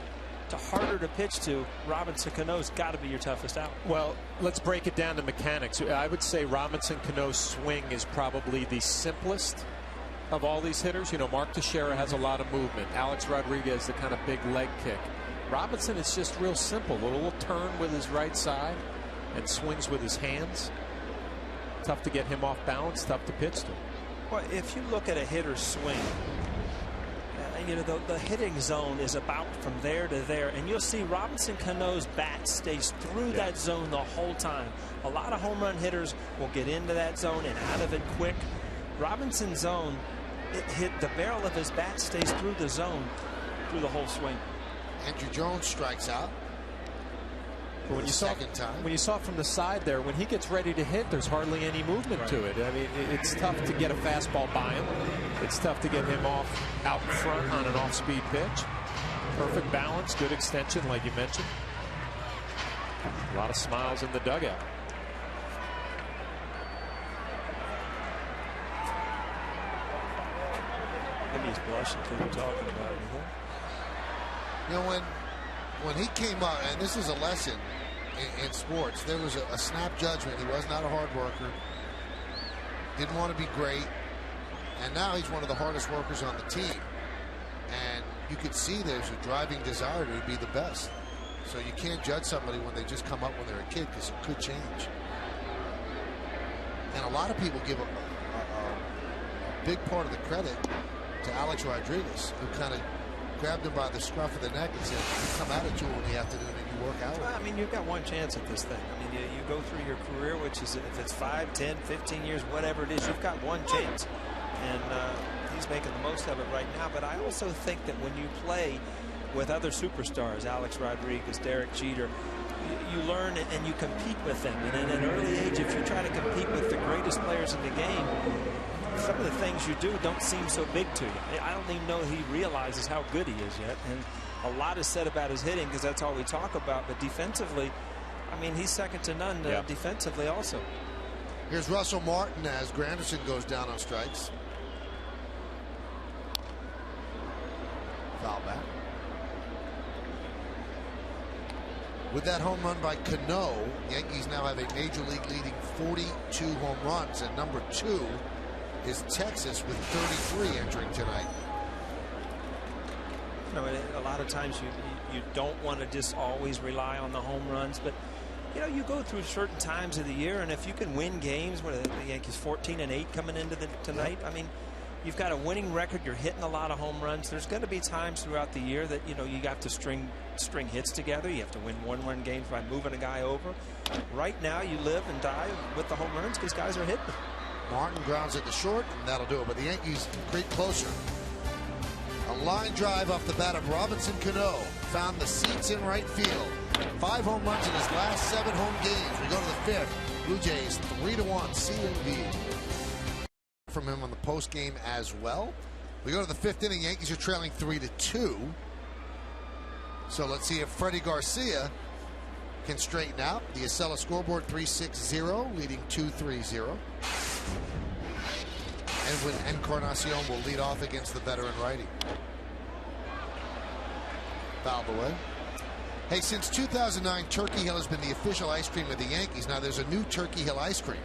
harder to pitch to, Robinson Cano's got to be your toughest out. Well, let's break it down to mechanics. I would say Robinson Cano's swing is probably the simplest of all these hitters. You know, Mark Teixeira has a lot of movement. Alex Rodriguez, the kind of big leg kick. Robinson is just real simple. A little turn with his right side and swings with his hands. Tough to get him off balance, tough to pitch to. Well, if you look at a hitter's swing, you know, the hitting zone is about from there to there, and you'll see Robinson Cano's bat stays through that zone the whole time. A lot of home run hitters will get into that zone and out of it quick. Robinson's zone, the barrel of his bat stays through the zone through the whole swing. Andrew Jones strikes out. But when you saw from the side there, when he gets ready to hit, there's hardly any movement to it. I mean, it's tough to get a fastball by him. It's tough to get him off out in front on an off-speed pitch. Perfect balance, good extension, like you mentioned. A lot of smiles in the dugout. Maybe he's blushing because we're talking about it. You know, when he came up, and this is a lesson in sports, there was a snap judgment. He was not a hard worker, didn't want to be great, and now he's one of the hardest workers on the team. And you could see there's a driving desire to be the best. So you can't judge somebody when they just come up when they're a kid, because it could change. And a lot of people give a big part of the credit to Alex Rodriguez, who kind of grabbed him by the scruff of the neck and said, "You come at it to him in the afternoon and you work out." I mean, you've got one chance at this thing. I mean, you go through your career, which is, if it's 5, 10, 15 years, whatever it is, you've got one chance. And he's making the most of it right now. But I also think that when you play with other superstars, Alex Rodriguez, Derek Jeter, you learn and you compete with them. And at an early age, if you try to compete with the greatest players in the game, some of the things you do don't seem so big to you. I don't even know he realizes how good he is yet. And a lot is said about his hitting, because that's all we talk about. But defensively, I mean, he's second to none defensively also. Here's Russell Martin as Granderson goes down on strikes. Foul back. With that home run by Cano, Yankees now have a major league leading 42 home runs, and number 2 is Texas with 33 entering tonight. You know, a lot of times you don't want to just always rely on the home runs, but you know, you go through certain times of the year, and if you can win games, what are the Yankees 14-8 coming into tonight? I mean, you've got a winning record. You're hitting a lot of home runs. There's going to be times throughout the year that, you know, you have to string hits together. You have to win 1-run games by moving a guy over. Right now, you live and die with the home runs because guys are hitting. Martin grounds it to short, and that'll do it. But the Yankees creep closer. A line drive off the bat of Robinson Cano found the seats in right field. 5 home runs in his last 7 home games. We go to the 5th. Blue Jays 3-1 CMV. From him on the post game as well. We go to the 5th inning. Yankees are trailing 3-2. So let's see if Freddie Garcia can straighten out. The Acela scoreboard 3-6-0, leading 2-3-0. Edwin Encarnacion will lead off against the veteran righty. Fouled away. Hey, since 2009, Turkey Hill has been the official ice cream of the Yankees. Now there's a new Turkey Hill ice cream,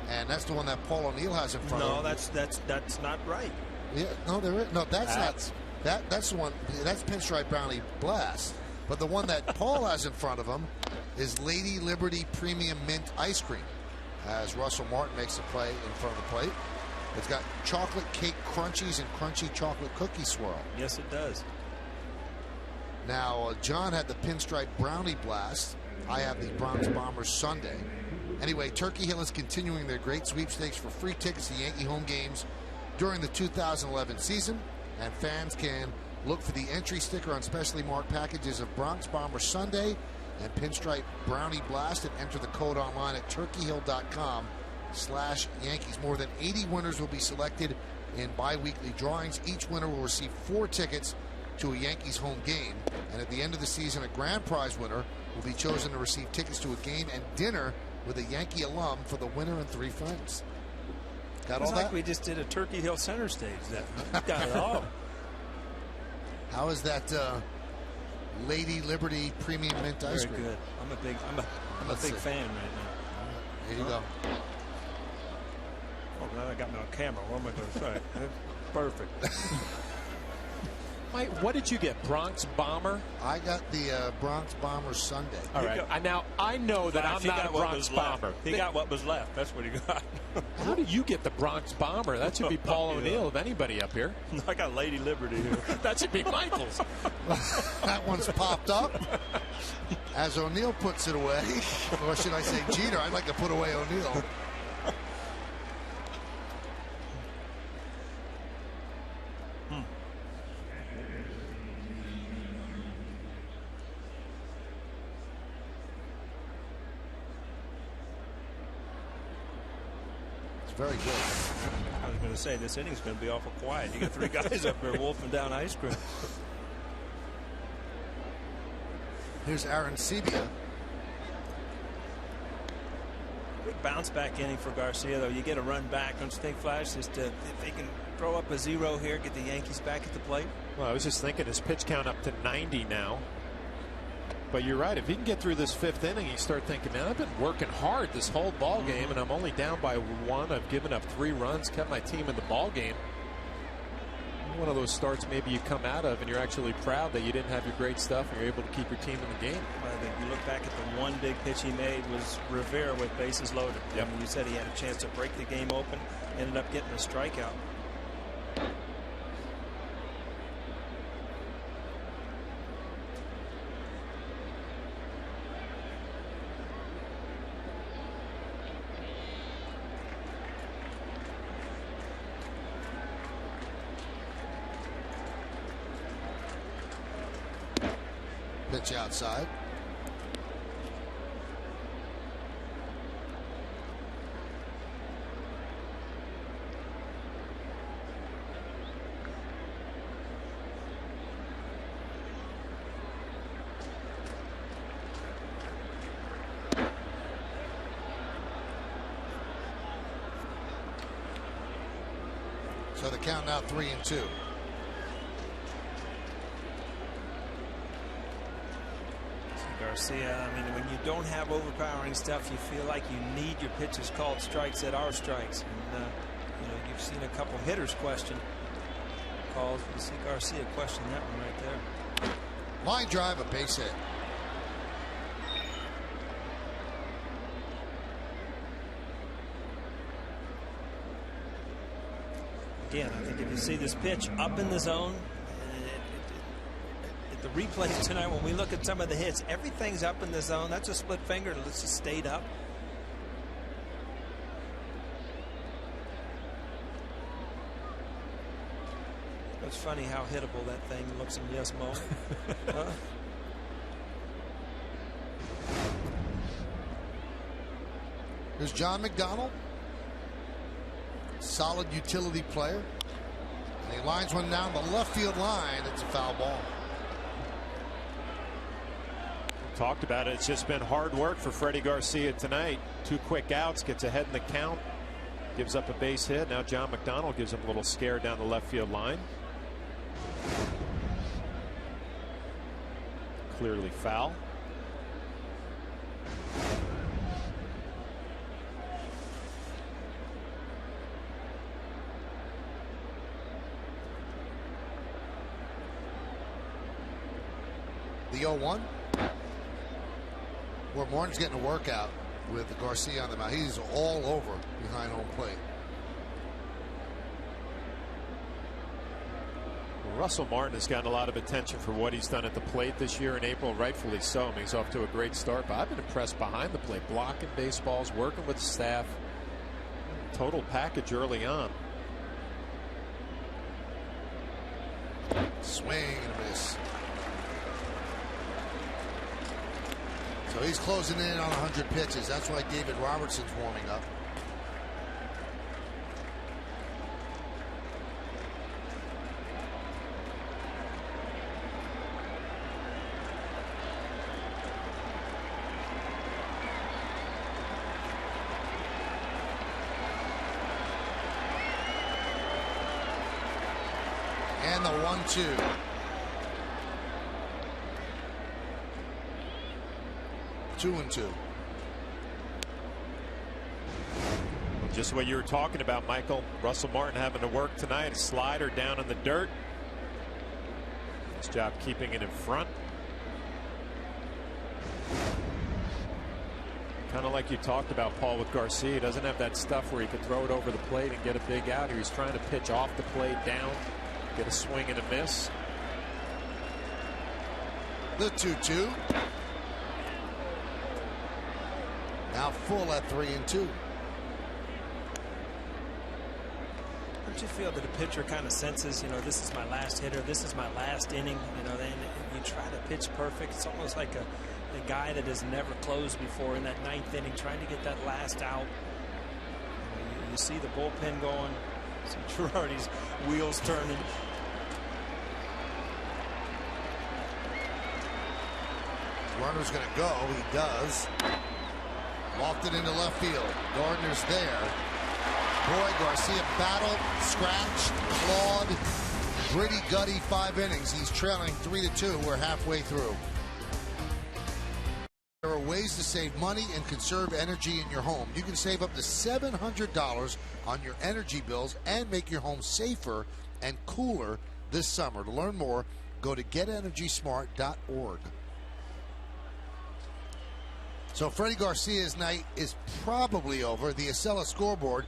and that's the one that Paul O'Neill has in front of him. No, that's not right. Yeah, no, there is no. That's not. That's the one. That's Pinstripe Brownie Blast. But the one that Paul has in front of him is Lady Liberty Premium Mint Ice Cream. As Russell Martin makes a play in front of the plate. It's got chocolate cake crunchies and crunchy chocolate cookie swirl. Yes, it does. Now, John had the Pinstripe Brownie Blast. I have the Bronx Bombers Sundae. Anyway, Turkey Hill is continuing their great sweepstakes for free tickets to Yankee home games during the 2011 season. And fans can look for the entry sticker on specially marked packages of Bronx Bombers Sundae and Pinstripe Brownie Blast, and enter the code online at turkeyhill.com/Yankees. More than 80 winners will be selected in bi-weekly drawings. Each winner will receive 4 tickets to a Yankees home game. And at the end of the season, a grand prize winner will be chosen to receive tickets to a game and dinner with a Yankee alum for the winner and 3 friends. Got all that? Like we just did a Turkey Hill Center stage. That got it all. How is that Lady Liberty Premium Mint Ice Cream? Very good. I'm a big fan right now. Here you go. Oh, now I got me on camera. What am I going to say? Perfect. Mike, what did you get? Bronx Bomber? I got the Bronx Bomber Sundae. All right. Now, I know that I'm not a Bronx Bomber. He got what was left. That's what he got. How do you get the Bronx Bomber? That should be Paul O'Neill, if anybody up here. I got Lady Liberty here. That should be Michael's. That one's popped up. As O'Neill puts it away, or should I say Jeter? I'd like to put away O'Neill. Very good. I was going to say this inning's going to be awful quiet. You got 3 guys up there wolfing down ice cream. Here's Aaron Sebia. Big bounce back inning for Garcia, though. You get a run back. Don't you think, Flash? Just if they can throw up a 0 here, get the Yankees back at the plate. Well, I was just thinking his pitch count up to 90 now. But you're right. If he can get through this 5th inning, you start thinking, man, I've been working hard this whole ball game, and I'm only down by 1. I've given up 3 runs, kept my team in the ball game. One of those starts maybe you come out of, and you're actually proud that you didn't have your great stuff, and you're able to keep your team in the game. I think you look back at the one big pitch he made was Rivera with bases loaded. Yep. I mean, you said he had a chance to break the game open, ended up getting a strikeout. Pitch outside. So the count now 3-2. Garcia, I mean, when you don't have overpowering stuff, you feel like you need your pitches called strikes that are strikes. And, you know, you've seen a couple hitters question calls. You see Garcia question that one right there. Line drive, a base hit. Again, I think if you see this pitch up in the zone, the replays tonight, when we look at some of the hits, everything's up in the zone. That's a split finger. It's just stayed up. It's funny how hittable that thing looks in Yes Mo. Here's John McDonald. Solid utility player. And he lines one down the left field line. It's a foul ball. Talked about it. It's just been hard work for Freddie Garcia tonight. 2 quick outs, gets ahead in the count, gives up a base hit. Now John McDonald gives him a little scare down the left field line. Clearly foul. The 0-1. Where Morton's getting a workout with Garcia on the mound. He's all over behind home plate. Russell Martin has gotten a lot of attention for what he's done at the plate this year in April, rightfully so. I mean, he's off to a great start, but I've been impressed behind the plate, blocking baseballs, working with the staff. Total package early on. Swing and a miss. So he's closing in on 100 pitches. That's why David Robertson's warming up. And the 1-2. Two and two. Just what you were talking about, Michael. Russell Martin having to work tonight. A slider down in the dirt. Nice job keeping it in front. Kind of like you talked about, Paul, with Garcia. He doesn't have that stuff where he could throw it over the plate and get a big out. He was trying to pitch off the plate down, get a swing and a miss. The 2-2. Now full at 3-2. Don't you feel that a pitcher kind of senses, this is my last hitter, this is my last inning, then you try to pitch perfect. It's almost like a guy that has never closed before in that 9th inning, trying to get that last out. You see the bullpen going, see Girardi's wheels turning. Runner's going to go. He does. Lofted into left field. Gardner's there. Boy, Garcia battled, scratched, clawed, gritty, gutty 5 innings. He's trailing 3-2. We're halfway through. There are ways to save money and conserve energy in your home. You can save up to $700 on your energy bills and make your home safer and cooler this summer. To learn more, go to getenergysmart.org. So Freddie Garcia's night is probably over. The Acela scoreboard,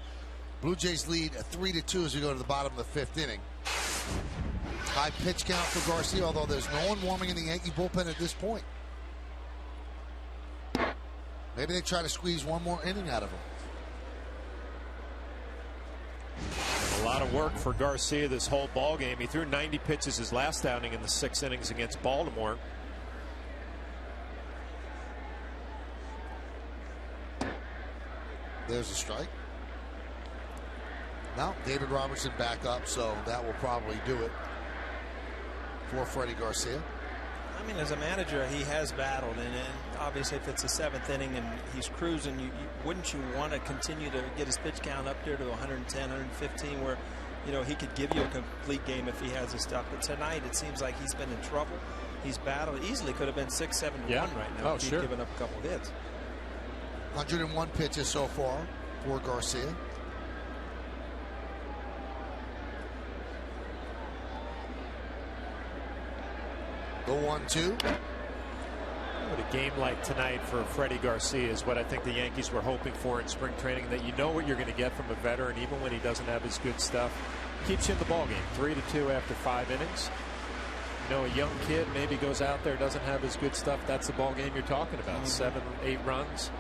Blue Jays lead 3-2 as we go to the bottom of the 5th inning. High pitch count for Garcia, although there's no one warming in the Yankee bullpen at this point. Maybe they try to squeeze one more inning out of him. A lot of work for Garcia this whole ball game. He threw 90 pitches his last outing in the 6 innings against Baltimore. There's a strike. Now David Robertson back up, so that will probably do it for Freddie Garcia. I mean, as a manager, he has battled, and obviously if it's the 7th inning and he's cruising, wouldn't you want to continue to get his pitch count up there to 110, 115, where he could give you a complete game if he has his stuff. But tonight it seems like he's been in trouble. He's battled. Easily could have been 6-7-1 right now if he'd given up a couple of hits. 101 pitches so far for Garcia. The 1-2. What a game like tonight for Freddie Garcia is what I think the Yankees were hoping for in spring training, that you know what you're going to get from a veteran even when he doesn't have his good stuff. Keeps you in the ball game. 3-2 after 5 innings. A young kid maybe goes out there, doesn't have his good stuff. That's the ball game you're talking about. 7, 8 runs.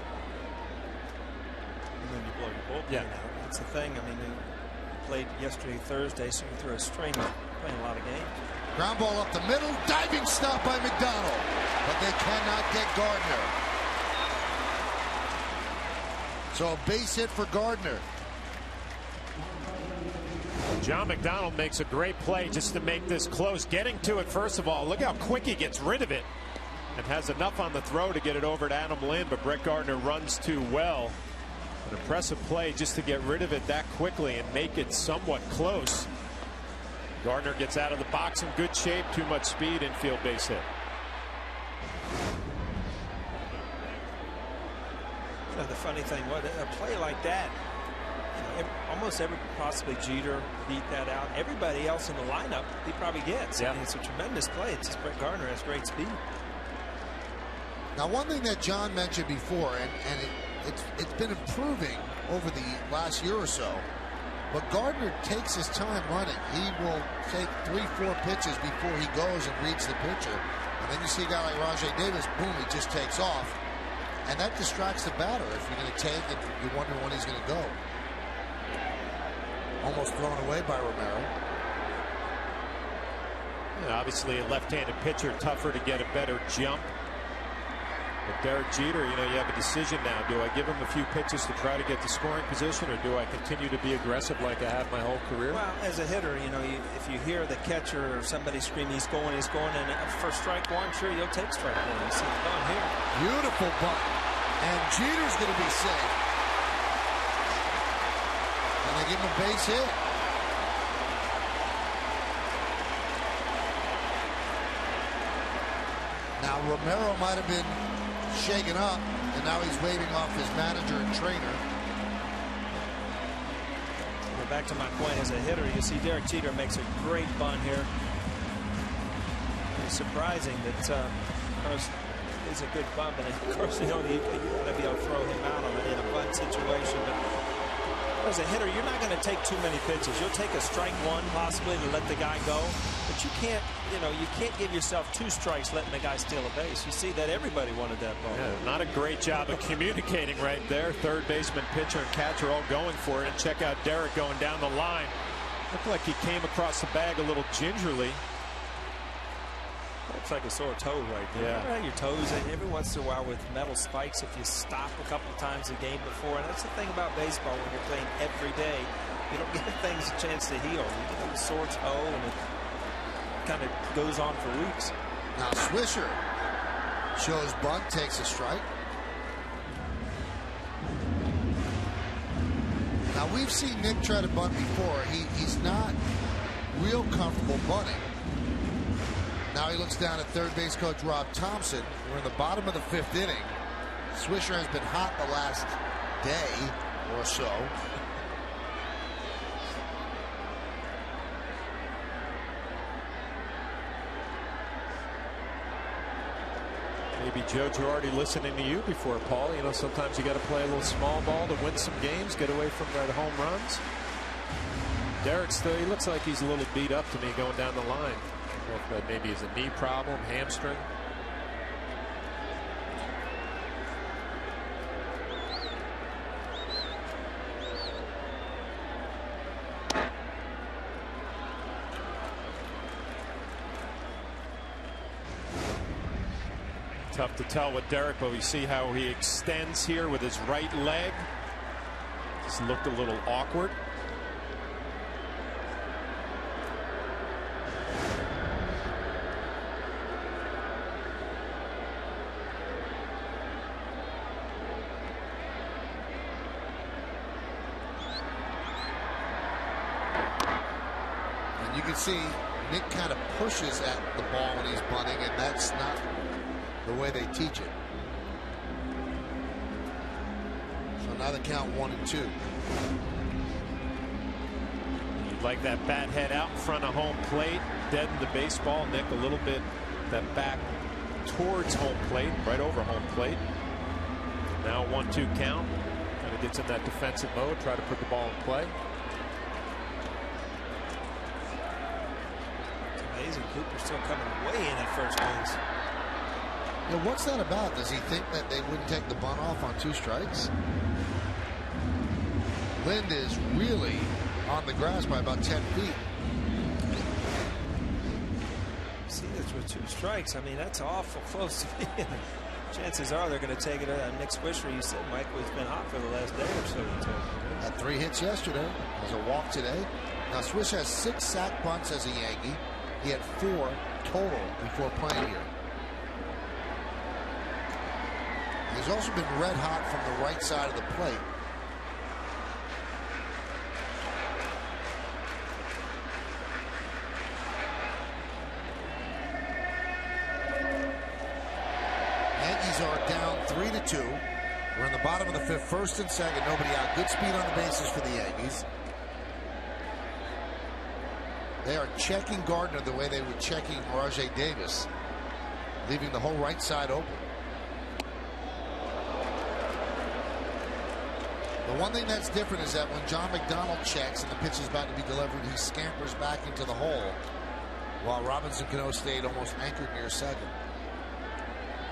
And then you blow your bullpen out. That's the thing. I mean, he played yesterday, Thursday, so you threw a string, playing a lot of games. Ground ball up the middle, diving stop by McDonald, but they cannot get Gardner. So a base hit for Gardner. John McDonald makes a great play just to make this close. Getting to it, first of all, look how quick he gets rid of it and has enough on the throw to get it over to Adam Lind, but Brett Gardner runs too well. An impressive play just to get rid of it that quickly and make it somewhat close. Gardner gets out of the box in good shape. Too much speed, infield base hit. The funny thing, a play like that, almost possibly Jeter beat that out. Everybody else in the lineup, he probably gets. I mean, it's a tremendous play. It's just Brett Gardner has great speed. Now, one thing that John mentioned before, and it's been improving over the last year or so, but Gardner takes his time running. He will take 3-4 pitches before he goes and reads the pitcher. And then you see a guy like Rajay Davis, boom, he just takes off. And that distracts the batter. If you're going to take it, you wonder when he's going to go. Almost thrown away by Romero. Yeah, obviously a left-handed pitcher, tougher to get a better jump. But Derek Jeter, you have a decision now. Do I give him a few pitches to try to get the scoring position, or do I continue to be aggressive like I have my whole career? Well, as a hitter, if you hear the catcher or somebody scream, he's going, and for strike one, sure, you'll take strike one. You see it going here. Beautiful bunt. And Jeter's going to be safe. And they give him a base hit. Romero might have been shaken up, and now he's waving off his manager and trainer. Well, back to my point, as a hitter, you see Derek Jeter makes a great bunt here. It's surprising that, of course, it's a good bunt, but of course, you got to be able to throw him out in a bunt situation. But as a hitter, you're not going to take too many pitches. You'll take a strike one possibly to let the guy go, but you can't give yourself 2 strikes letting the guy steal a base. You see that everybody wanted that ball. Yeah, not a great job of communicating right there. Third baseman, pitcher, and catcher all going for it. And check out Derek going down the line. Looked like he came across the bag a little gingerly. Looks like a sore toe right there. Yeah. Your toes, and every once in a while with metal spikes, if you stop a couple of times a game before. And that's the thing about baseball when you're playing every day. You don't give things a chance to heal. You get a sore toe, and it kind of goes on for weeks. Now Swisher shows bunt, takes a strike. Now we've seen Nick try to bunt before. He's not real comfortable bunting. Now he looks down at third base coach Rob Thompson. We're in the bottom of the 5th inning. Swisher has been hot the last day or so. Maybe Joe Girardi listening to you before, Paul. You know, sometimes you got to play a little small ball to win some games, get away from the home runs. Derek still, he looks like he's a little beat up to me going down the line. I don't know if that maybe is a knee problem, hamstring. Tough to tell with Derek, but we see how he extends here with his right leg. Just looked a little awkward. And you can see Nick kind of pushes at the ball when he's bunting, and that's not the way they teach it. So now the count 1-2. You'd like that bat head out in front of home plate, deaden the baseball. Nick a little bit that back towards home plate, right over home plate. Now 1-2 count. Kind of gets in that defensive mode, try to put the ball in play. It's amazing. Cooper's still coming way in at first base. Yeah, what's that about? Does he think that they wouldn't take the bunt off on 2 strikes? Lind is really on the grass by about 10 feet. See, that's with 2 strikes. I mean, that's awful close to being. Chances are they're going to take it. Nick Swisher, you said, Mike, has been hot for the last day or so. Had 3 hits yesterday. Has a walk today. Now Swisher has 6 sack bunts as a Yankee. He had 4 total before playing here. He's also been red hot from the right side of the plate. Yankees are down 3-2. We're in the bottom of the 5th, 1st and 2nd. Nobody out. Good speed on the bases for the Yankees. They are checking Gardner the way they were checking Rajay Davis, leaving the whole right side open. The one thing that's different is that when John McDonald checks and the pitch is about to be delivered, he scampers back into the hole, while Robinson Cano stayed almost anchored near second.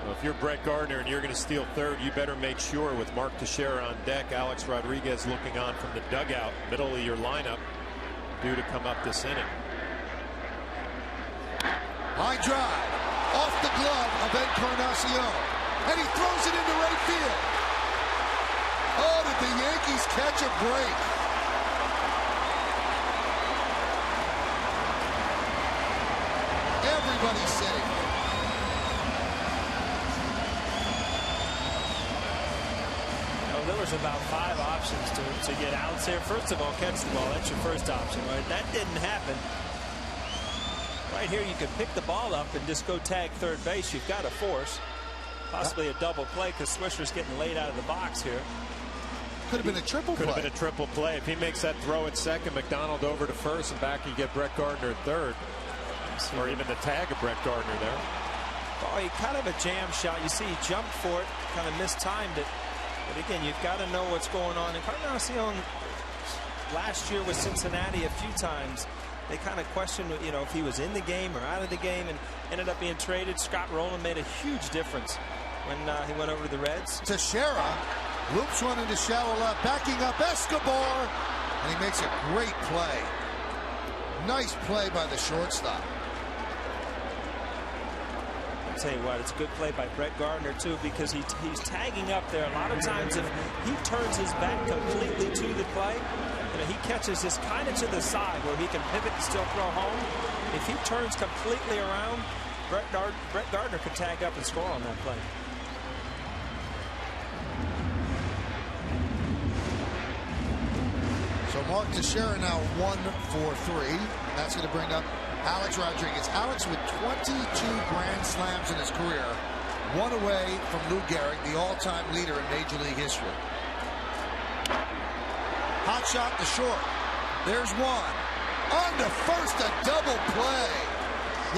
Well, if you're Brett Gardner and you're going to steal third, you better make sure with Mark Teixeira on deck, Alex Rodriguez looking on from the dugout, middle of your lineup, due to come up this inning. High drive off the glove of Encarnacion, and he throws it into right field. Oh, did the Yankees catch a break? Everybody's safe. Oh, there was about 5 options to get outs there. First of all, catch the ball. That's your first option, right? That didn't happen. Right here, you could pick the ball up and just go tag third base. You've got to force possibly a double play because Swisher's getting laid out of the box here. Could have been a triple play. Could have been a triple play. If he makes that throw at second, McDonald over to first, and back you get Brett Gardner at third. Or even the tag of Brett Gardner there. Oh, he kind of a jam shot. You see he jumped for it, kind of mistimed it. But again, you've got to know what's going on. And Encarnacion last year with Cincinnati a few times, they kind of questioned, you know, if he was in the game or out of the game, and ended up being traded. Scott Rowland made a huge difference when he went over to the Reds. Teixeira loops one into shallow left, backing up Escobar, and he makes a great play. Nice play by the shortstop. I'll tell you what, it's a good play by Brett Gardner too, because he's tagging up there. A lot of times if he turns his back completely to the play, you know, he catches this kind of to the side where he can pivot and still throw home. If he turns completely around, Brett Gardner could tag up and score on that play. So Mark Teixeira now 1 for 3. That's going to bring up Alex Rodriguez. Alex with 22 Grand Slams in his career, one away from Lou Gehrig, the all-time leader in Major League history. Hot shot to short. There's one. On to first, a double play.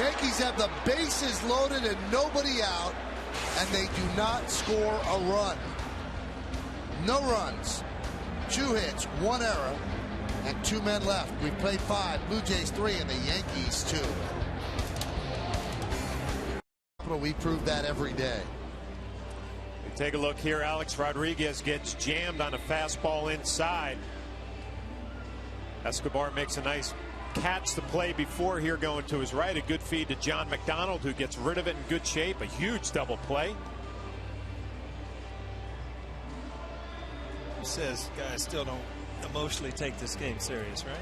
Yankees have the bases loaded and nobody out, and they do not score a run. No runs. 2 hits, 1 error, and 2 men left. We've played 5, Blue Jays 3, and the Yankees 2. We prove that every day. Take a look here. Alex Rodriguez gets jammed on a fastball inside. Escobar makes a nice catch the play before here going to his right. A good feed to John McDonald, who gets rid of it in good shape. A huge double play. Says guys still don't emotionally take this game serious, right?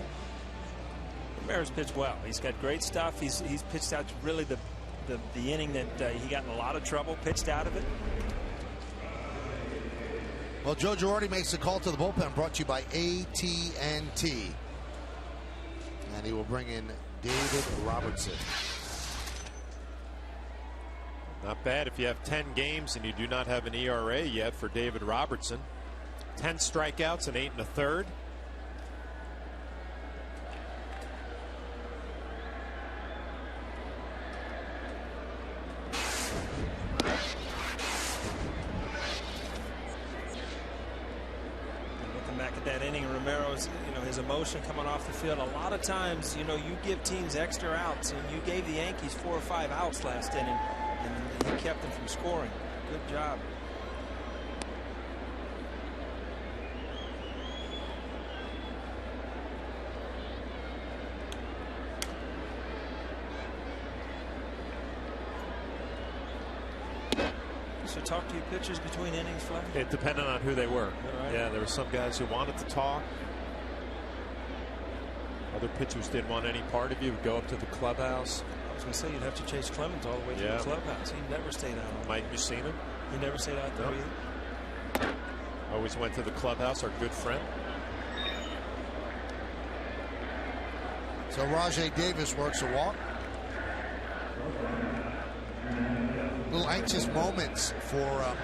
Ramirez pitched well. He's got great stuff. He's pitched out really the inning that he got in a lot of trouble, pitched out of it. Well, Joe Girardi makes the call to the bullpen, brought to you by AT&T. And he will bring in David Robertson. Not bad if you have 10 games and you do not have an ERA yet for David Robertson. 10 strikeouts and 8 1/3. Looking back at that inning, Romero's, you know, his emotion coming off the field. A lot of times, you know, you give teams extra outs, and you gave the Yankees 4 or 5 outs last inning, and he kept them from scoring. Good job. So talk to your pitchers between innings, Flair? It depended on who they were. Right. Yeah, there were some guys who wanted to talk. Other pitchers didn't want any part of you. Would go up to the clubhouse. I was going to say you'd have to chase Clemens all the way to the clubhouse. He never stayed out. Mike, you seen him? He never stayed out there either. Always went to the clubhouse. Our good friend. So Rajay Davis works a walk. Little anxious moments for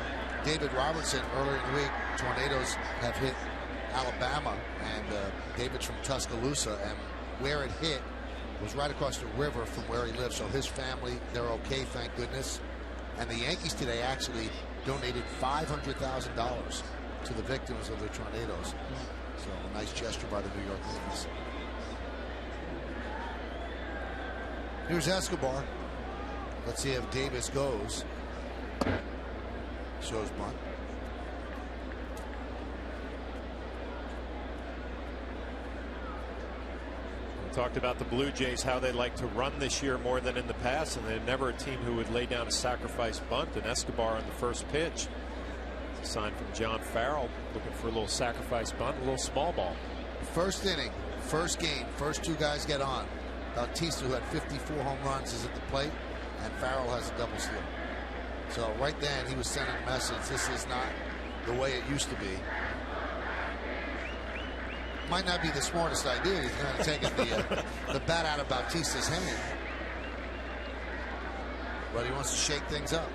David Robertson earlier in the week. Tornadoes have hit Alabama, and David's from Tuscaloosa, and where it hit was right across the river from where he lives. So his family, they're okay, thank goodness. And the Yankees today actually donated $500,000 to the victims of the tornadoes. So a nice gesture by the New York Yankees. Here's Escobar. Let's see if Davis goes. Shows bunt. We talked about the Blue Jays, how they like to run this year more than in the past, and they're never a team who would lay down a sacrifice bunt. And Escobar on the first pitch. It's a sign from John Farrell, looking for a little sacrifice bunt, a little small ball. First inning, first game, first 2 guys get on. Bautista, who had 54 home runs, is at the plate, and Farrell has a double steal. So right then he was sending a message, this is not the way it used to be. Might not be the smartest idea. He's going to take the bat out of Bautista's hand. but he wants to shake things up.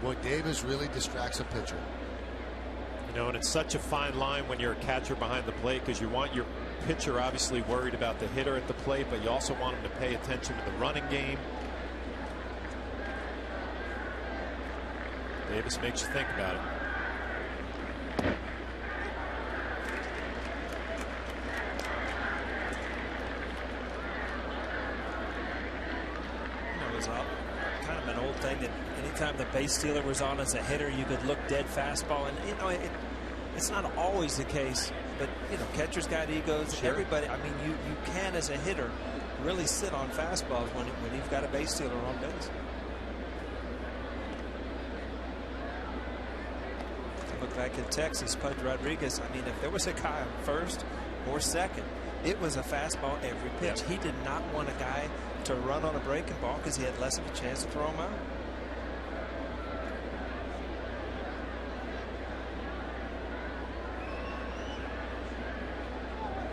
Boy, Davis really distracts a pitcher. You know, and it's such a fine line when you're a catcher behind the plate, because you want your pitcher obviously worried about the hitter at the plate, but you also want him to pay attention to the running game. Davis makes you think about it. It was kind of an old thing that anytime the base stealer was on as a hitter, you could look dead fastball, and you know it's not always the case, but you know, catchers got egos. Sure. Everybody, I mean, you can as a hitter really sit on fastballs when you've got a base stealer on base. Look like in Texas, Pudge Rodriguez. I mean, if there was a guy on first or second, it was a fastball every pitch. Yep. He did not want a guy to run on a breaking ball because he had less of a chance to throw him out.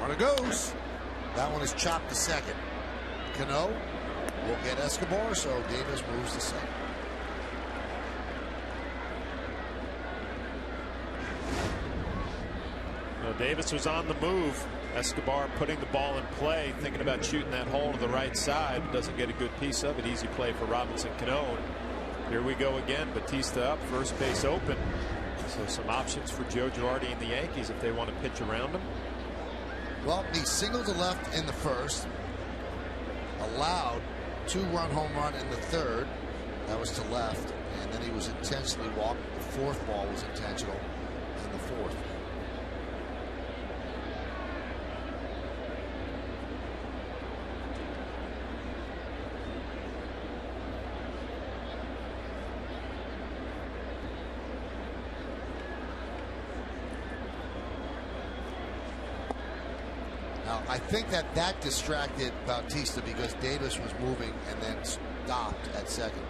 Runner goes. That one is chopped to second. Cano will get Escobar, so Davis moves to second. Well, Davis was on the move. Escobar putting the ball in play, thinking about shooting that hole to the right side. Doesn't get a good piece of it. Easy play for Robinson Cano. Here we go again. Batista up, first base open. So some options for Joe Girardi and the Yankees if they want to pitch around him. Well, he singled to left in the first, allowed 2-run home run in the third. That was to left, and then he was intentionally walked. The fourth ball was intentional in the fourth. I think that distracted Bautista because Davis was moving and then stopped at second.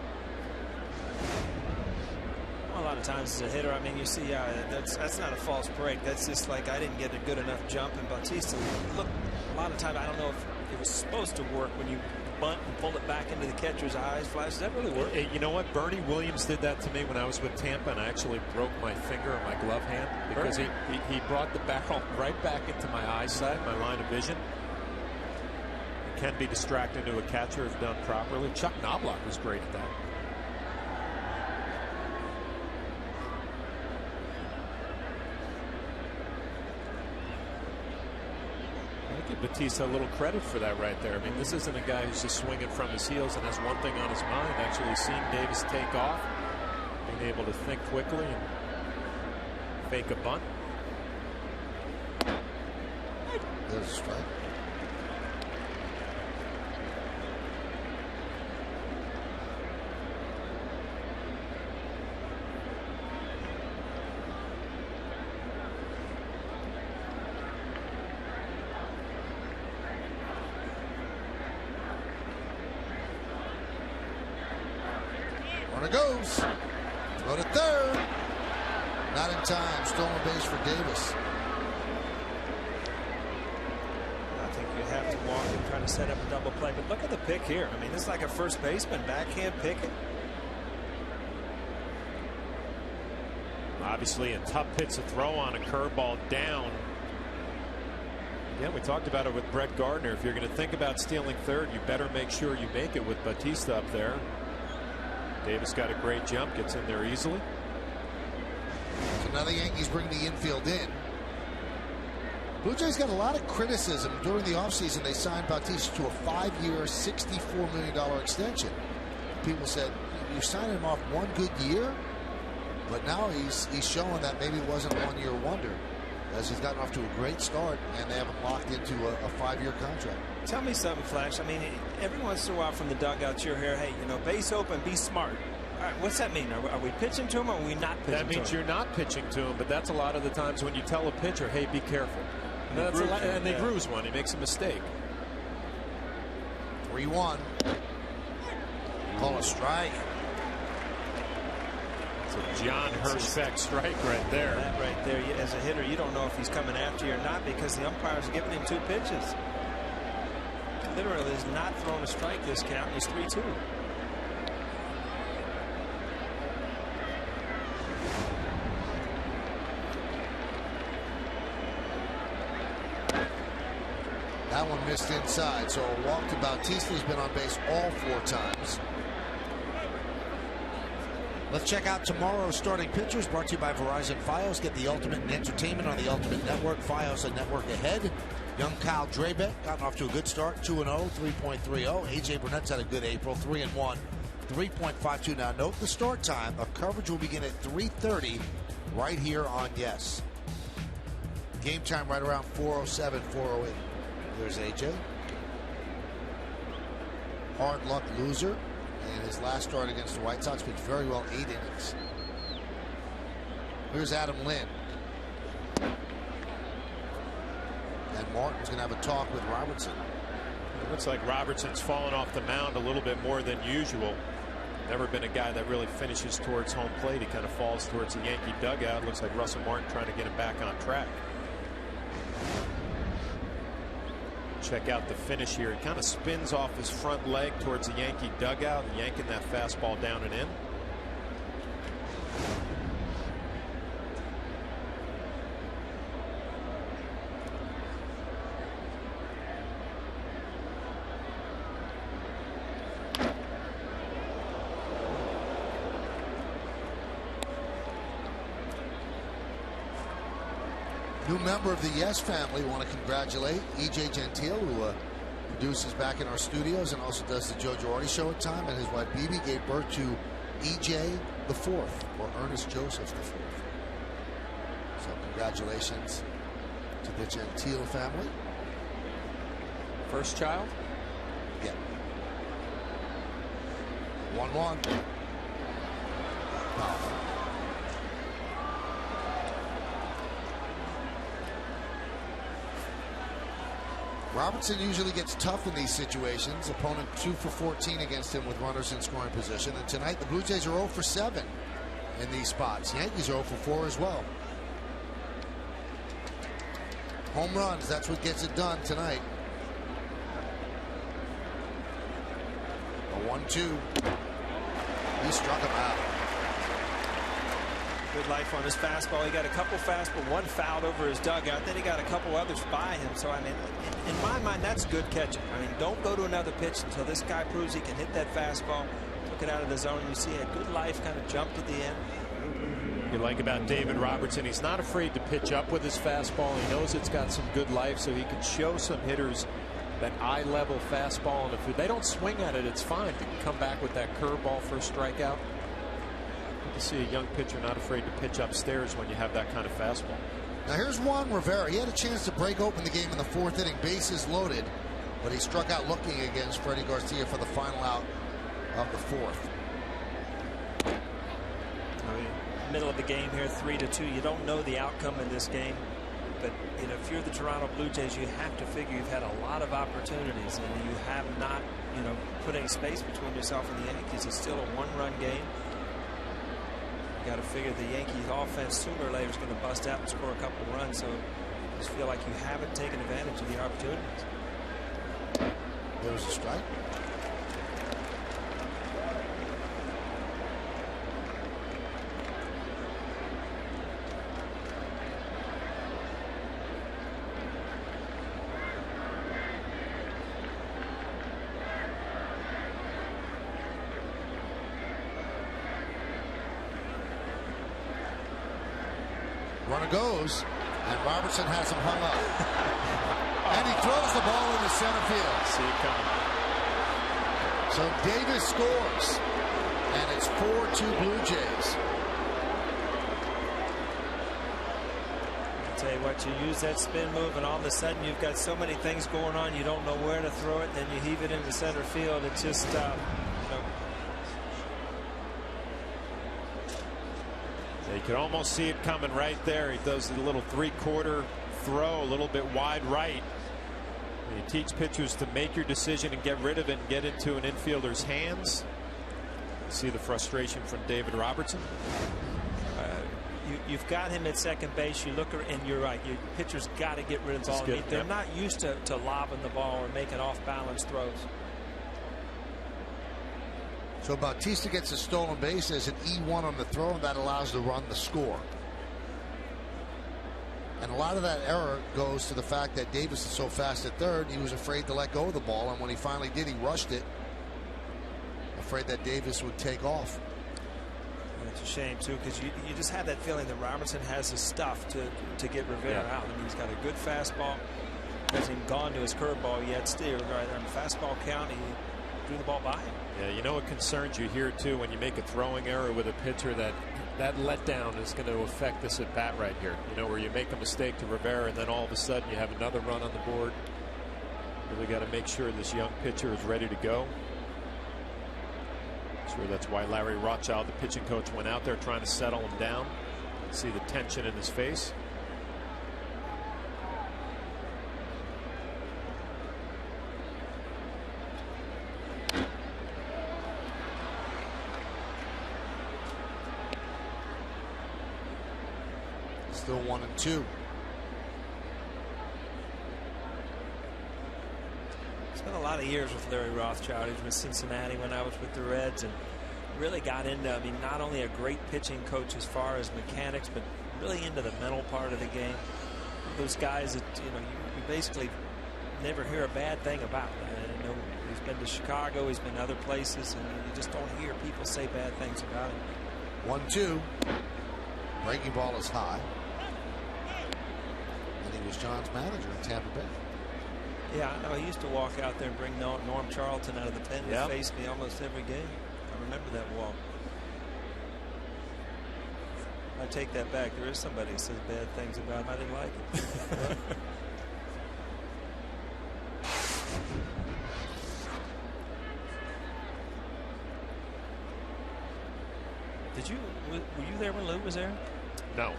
Well, a lot of times as a hitter, I mean, you see, that's not a false break. That's just like I didn't get a good enough jump. And Bautista, look, a lot of times I don't know if it was supposed to work when you bunt and pull it back into the catcher's eyes. Flash, does that really work? You know what? Bernie Williams did that to me when I was with Tampa, and I actually broke my finger on my glove hand because he brought the barrel right back into my eyesight, my line of vision. It can be distracting to a catcher if done properly. Chuck Knobloch was great at that. Batista a little credit for that right there. I mean, this isn't a guy who's just swinging from his heels and has one thing on his mind, actually seeing Davis take off, being able to think quickly and fake a bunt. There's a strike. Goes. Throw to third. Not in time. Stolen base for Davis. I think you have to walk and try to set up a double play. But look at the pick here. I mean, this is like a first baseman backhand picking. Obviously, a tough pitch to throw on, a curveball down. Again, we talked about it with Brett Gardner. If you're going to think about stealing third, you better make sure you make it with Batista up there. Davis got a great jump, gets in there easily. So now the Yankees bring the infield in. Blue Jays got a lot of criticism during the offseason. They signed Bautista to a 5-year, $64 million extension. People said, you're signing him off one good year? But now he's showing that maybe it wasn't a one-year wonder, as he's gotten off to a great start, and they have him locked into a 5-year contract. Tell me something, Flash. I mean, every once in a while from the dugout, you'll hear, hey, you know, base open, be smart. All right, what's that mean? Are we pitching to him or are we not pitching to him? That means you're not pitching to him, but that's a lot of the times when you tell a pitcher, hey, be careful. And they bruise one. He makes a mistake. 3-1. Call a strike. It's a John Hirschbeck strike right there. That right there, as a hitter, you don't know if he's coming after you or not because the umpire's giving him 2 pitches. Literally has not thrown a strike this count. He's 3-2. That one missed inside, so a walk to Bautista. He's been on base all 4 times. Let's check out tomorrow's starting pitchers, brought to you by Verizon Fios. Get the ultimate in entertainment on the Ultimate Network. Fios, a network ahead. Young Kyle Drabek gotten off to a good start, 2-0, 3.30. A.J. Burnett's had a good April, 3-1, 3.52. Now note the start time. Our coverage will begin at 3:30 right here on Yes. Game time right around 4:07, 4:08. There's A.J. Hard luck loser. And his last start against the White Sox pitched very well, 8 innings. Here's Adam Lynn. And Martin's going to have a talk with Robertson. It looks like Robertson's fallen off the mound a little bit more than usual. Never been a guy that really finishes towards home plate. He kind of falls towards the Yankee dugout. Looks like Russell Martin trying to get him back on track. Check out the finish here. He kind of spins off his front leg towards the Yankee dugout, yanking that fastball down and in. New member of the Yes family. Want to congratulate E.J. Gentile, who produces back in our studios and also does the Joe Girardi show at time, and his wife Bibi gave birth to E.J. the Fourth, or Ernest Joseph the Fourth. So congratulations to the Gentile family. First child? Yeah. 1-1. Oh. Robertson usually gets tough in these situations. Opponent 2 for 14 against him with runners in scoring position. And tonight the Blue Jays are 0 for 7 in these spots. Yankees are 0 for 4 as well. Home runs, that's what gets it done tonight. A 1-2. He struck him out. Good life on his fastball. He got a couple fastball, one fouled over his dugout. Then he got a couple others by him. So, I mean, in my mind, that's good catching. I mean, don't go to another pitch until this guy proves he can hit that fastball. Took it out of the zone. You see a good life, kind of jumped at the end. You like about David Robertson, he's not afraid to pitch up with his fastball. He knows it's got some good life, so he can show some hitters that eye-level fastball. And if they don't swing at it, it's fine. You can come back with that curveball for a strikeout. To see a young pitcher not afraid to pitch upstairs when you have that kind of fastball. Now here's Juan Rivera. He had a chance to break open the game in the 4th inning, bases loaded, but he struck out looking against Freddie Garcia for the final out of the 4th. Middle of the game here, 3-2. You don't know the outcome in this game, but you know, if you're the Toronto Blue Jays, you have to figure you've had a lot of opportunities and you have not, you know, put any space between yourself and the Yankees. It's still a 1-run game. You got to figure the Yankees offense sooner or later is going to bust out and score a couple runs. So I just feel like you haven't taken advantage of the opportunities. There was a strike. Runner goes, and Robertson has him hung up. And he throws the ball into center field. See it coming. So Davis scores, and it's 4-2 Blue Jays. I'll tell you what, you use that spin move, and all of a sudden you've got so many things going on, you don't know where to throw it, then you heave it into center field. It's just, you know. You can almost see it coming right there. He does the little 3/4 throw, a little bit wide right. You teach pitchers to make your decision and get rid of it and get into an infielder's hands. You see the frustration from David Robertson. You've got him at second base. You look, and you're right. Your pitcher's got to get rid of the ball. They're not used to lobbing the ball or making off-balance throws. So Bautista gets a stolen base as an E1 on the throw, and that allows the run to score. And a lot of that error goes to the fact that Davis is so fast at third, he was afraid to let go of the ball, and when he finally did, he rushed it, afraid that Davis would take off. And it's a shame, too, because you just have that feeling that Robertson has the stuff to get Rivera out. I mean, he's got a good fastball. Hasn't even gone to his curveball yet. Still, right there in the fastball count, he threw the ball by him. Yeah, you know what concerns you here, too, when you make a throwing error with a pitcher, that letdown is going to affect this at bat right here. You know, where you make a mistake to Rivera and then all of a sudden you have another run on the board. Really got to make sure this young pitcher is ready to go. Sure, that's why Larry Rothschild, the pitching coach, went out there trying to settle him down. See the tension in his face. Still 1-2. Spent a lot of years with Larry Rothschild. He was with Cincinnati when I was with the Reds, and really got into, I mean, not only a great pitching coach as far as mechanics, but really into the mental part of the game. Those guys that, you know, you basically never hear a bad thing about. You know, he's been to Chicago, he's been to other places, and you just don't hear people say bad things about him. 1-2. Breaking ball is high. And he was John's manager in Tampa Bay. Yeah, I know. He used to walk out there and bring Norm Charlton out of the pen and face me almost every game. I remember that walk. I take that back. There is somebody who says bad things about him. I didn't like it. Were you there when Lou was there? No.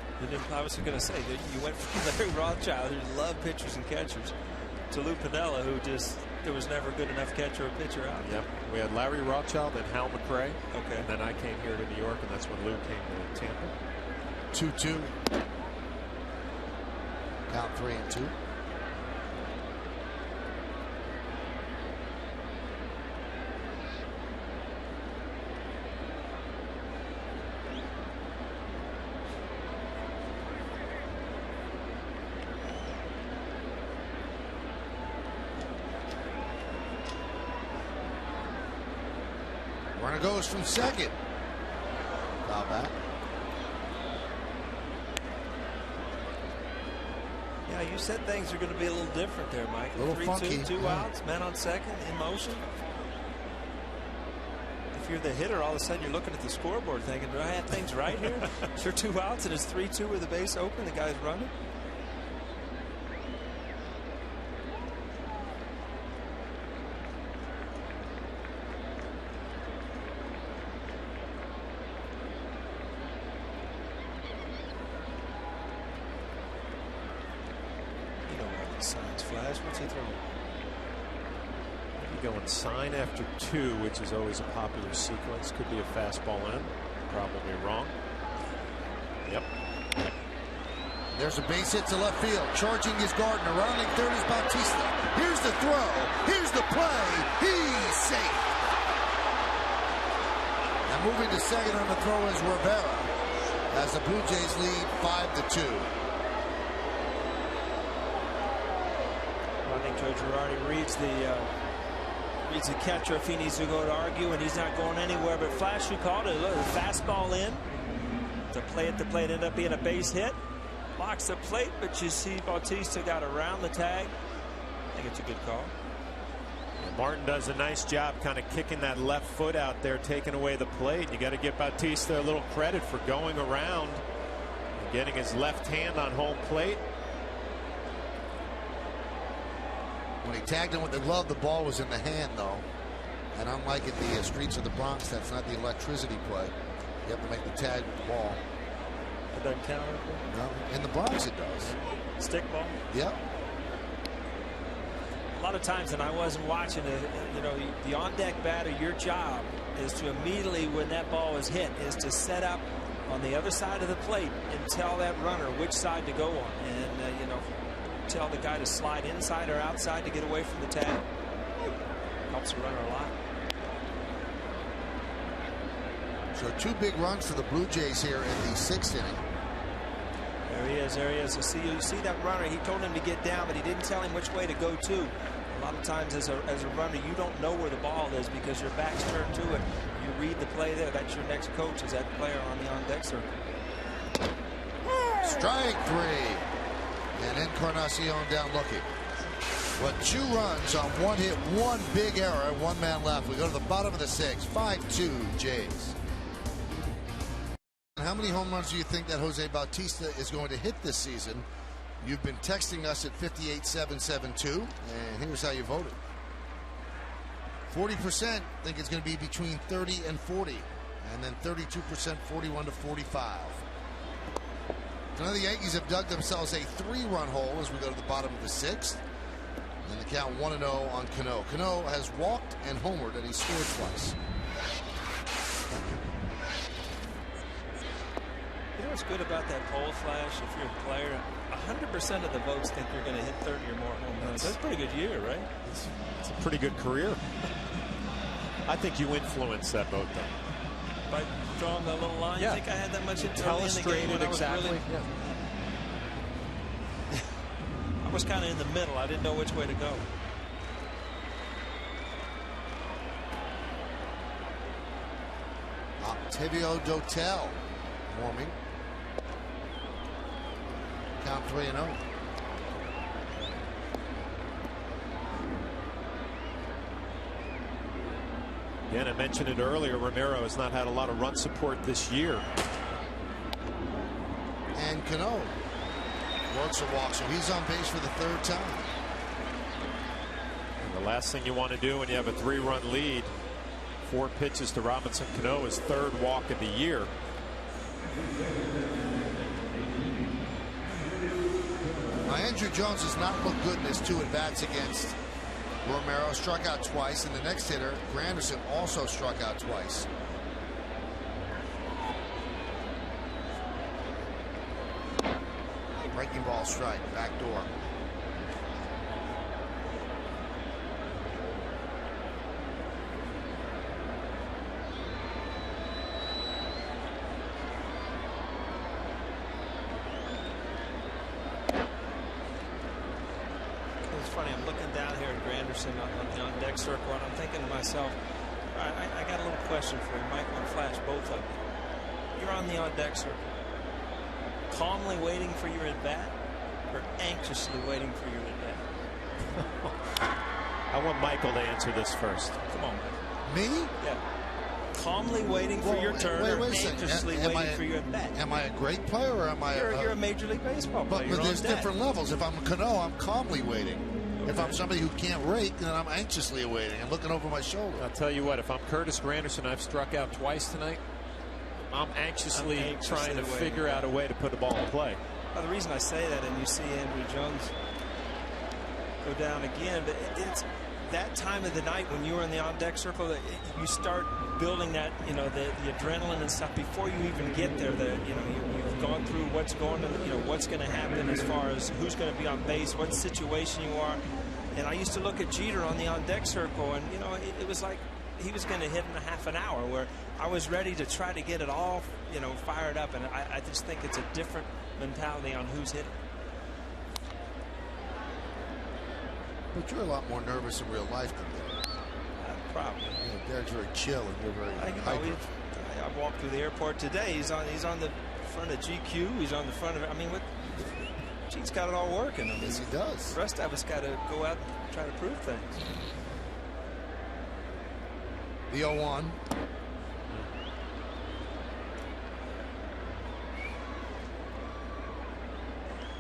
I was going to say that you went from Larry Rothschild, who loved pitchers and catchers, to Lou Piniella, who just, there was never good enough catcher or pitcher out. Yep. We had Larry Rothschild and Hal McRae. Okay. And then I came here to New York, and that's when Lou came to Tampa. 2-2. Count 3-2. Runner goes from second. Foul back. Yeah, you said things are going to be a little different there, Mike. A little 3-2, funky. 2 outs, man on second, in motion. If you're the hitter, all of a sudden you're looking at the scoreboard thinking, do I have things right here? Is there 2 outs and it's 3-2 with the base open? The guy's running. Signs flash. What's he throwing? Maybe going sign after 2, which is always a popular sequence. Could be a fastball in. Probably wrong. Yep. There's a base hit to left field. Charging is Gardner. Rounding third is Bautista. Here's the throw. Here's the play. He's safe. And moving to second on the throw is Rivera, as the Blue Jays lead 5-2. I think Joe Girardi reads the catcher if he needs to go to argue, and he's not going anywhere. But Flash, who called it, look, the fastball in. The play at the plate ended up being a base hit. Blocks the plate, but you see Bautista got around the tag. I think it's a good call. And Martin does a nice job kind of kicking that left foot out there, taking away the plate. You got to give Bautista a little credit for going around and getting his left hand on home plate. When he tagged him with the glove, the ball was in the hand, though. And unlike in the streets of the Bronx, that's not the electricity play. You have to make the tag with the ball. It doesn't count? No, in the Bronx it does. Stick ball? Yep. lot of times, and I wasn't watching it, the on-deck batter, your job is to immediately, when that ball is hit, is to set up on the other side of the plate and tell that runner which side to go on. And, tell the guy to slide inside or outside to get away from the tag. Helps the runner a lot. So 2 big runs for the Blue Jays here in the 6th inning. There he is. There he is. You see that runner. He told him to get down, but he didn't tell him which way to go to. A lot of times as a runner, you don't know where the ball is because your back's turned to it. You read the play there. That's your next coach, is that player on the on-deck circle. Strike 3. And Encarnacion down looking. But 2 runs on 1 hit, 1 big error, 1 man left. We go to the bottom of the 6th. 5-2 Jays. How many home runs do you think that Jose Bautista is going to hit this season? You've been texting us at 58772, and here's how you voted. 40% think it's going to be between 30 and 40, and then 32% 41 to 45. Now the Yankees have dug themselves a 3-run hole as we go to the bottom of the 6th. And the count 1-0 on Cano. Cano has walked and homered, and he scored twice. You know what's good about that poll flash? If you're a player, 100% of the votes think you're going to hit 30 or more home runs. That's a pretty good year, right? It's a pretty good career. I think you influence that vote, though. By drawing that little line, yeah. You think I had that much into Illustrated exactly. Really... Yeah. I was kind of in the middle. I didn't know which way to go. Octavio Dotel warming. Count 3-0. Again, I mentioned it earlier. Romero has not had a lot of run support this year. And Cano works a walk, so he's on base for the 3rd time. And the last thing you want to do when you have a 3-run lead, 4 pitches to Robinson Cano, his 3rd walk of the year. Now, Andrew Jones has not looked good in his 2 at-bats against Romero. Struck out twice, and the next hitter, Granderson, also struck out twice. Breaking ball strike, back door. It's funny, I'm looking down here at Granderson on the on-deck circle, and I'm thinking to myself, I got a little question for you, Michael and Flash, both of you. You're on the on-deck circle. Calmly waiting for your at-bat, or anxiously waiting for your at-bat? I want Michael to answer this first. Come on, Me? Michael. Yeah. Calmly waiting for your turn, or anxiously waiting for your at-bat. Am I a great player, or am I? You're a Major League Baseball player. But there's different levels. If I'm Cano, I'm calmly waiting. Okay. If I'm somebody who can't rake, then I'm anxiously awaiting. I'm looking over my shoulder. I'll tell you what, if I'm Curtis Granderson, I've struck out twice tonight. I'm anxiously trying to figure out a way to put the ball in play. Well, the reason I say that, and you see Andrew Jones go down again, but it's that time of the night when you were in the on-deck circle that you start building that, the adrenaline and stuff before you even get there. You've gone through what's going to, what's going to happen as far as who's going to be on base, what situation you are. And I used to look at Jeter on the on-deck circle, and it was like he was going to hit in a half an hour, where I was ready to try to get it all, fired up. And I just think it's a different mentality on who's hitting. But you're a lot more nervous in real life than Derek. Probably. Derek's very chill, and you're very hyper. I walked through the airport today. He's on the front of GQ. He's on the front of. Gene's got it all working. Yes, he does. The rest of us got to go out and try to prove things. The 0-1.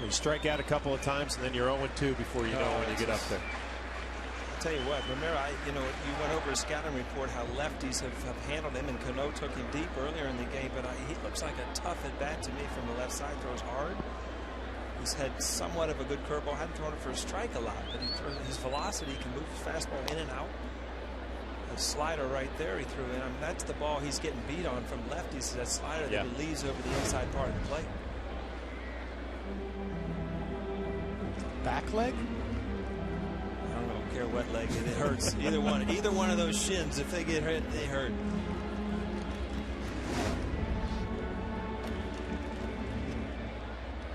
You strike out a couple of times, and then you're 0-2 before you know when you get up there. I'll tell you what, remember, you went over a scouting report how lefties have handled him, and Cano took him deep earlier in the game, but he looks like a tough at bat to me from the left side, throws hard. He's had somewhat of a good curveball. Hadn't thrown it for a strike a lot, but his velocity can move his fastball in and out. The slider right there he threw in. I mean, that's the ball he's getting beat on from lefties. That slider that he leaves over the inside part of the plate. Back leg? I don't care what leg. It hurts. Either one of those shins, if they get hit, they hurt.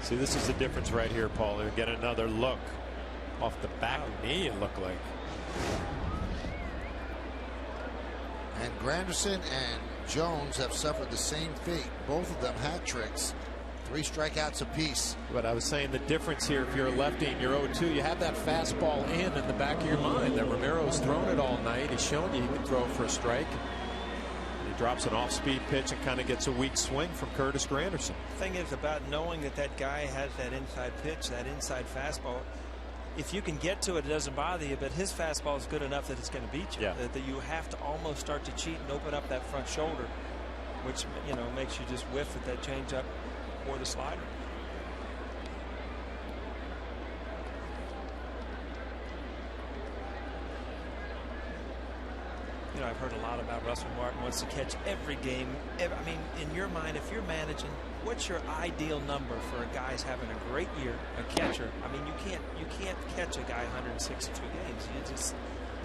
See, this is the difference right here, Paul. You get another look off the back knee, it looked like. And Granderson and Jones have suffered the same fate. Both of them hat tricks. 3 strikeouts apiece. But I was saying the difference here, if you're a lefty and you're 0-2, you have that fastball in the back of your mind that Romero's thrown it all night. He's shown you he can throw for a strike. He drops an off-speed pitch and kind of gets a weak swing from Curtis Granderson. The thing is about knowing that guy has that inside pitch, that inside fastball. If you can get to it, it doesn't bother you, but his fastball is good enough that it's going to beat you. That you have to almost start to cheat and open up that front shoulder, which, you know, makes you just whiff at that changeup or the slider. You know, I've heard a lot about Russell Martin wants to catch every game. I mean, in your mind, if you're managing, what's your ideal number for a guy's having a great year, a catcher? I mean, you can't catch a guy 162 games.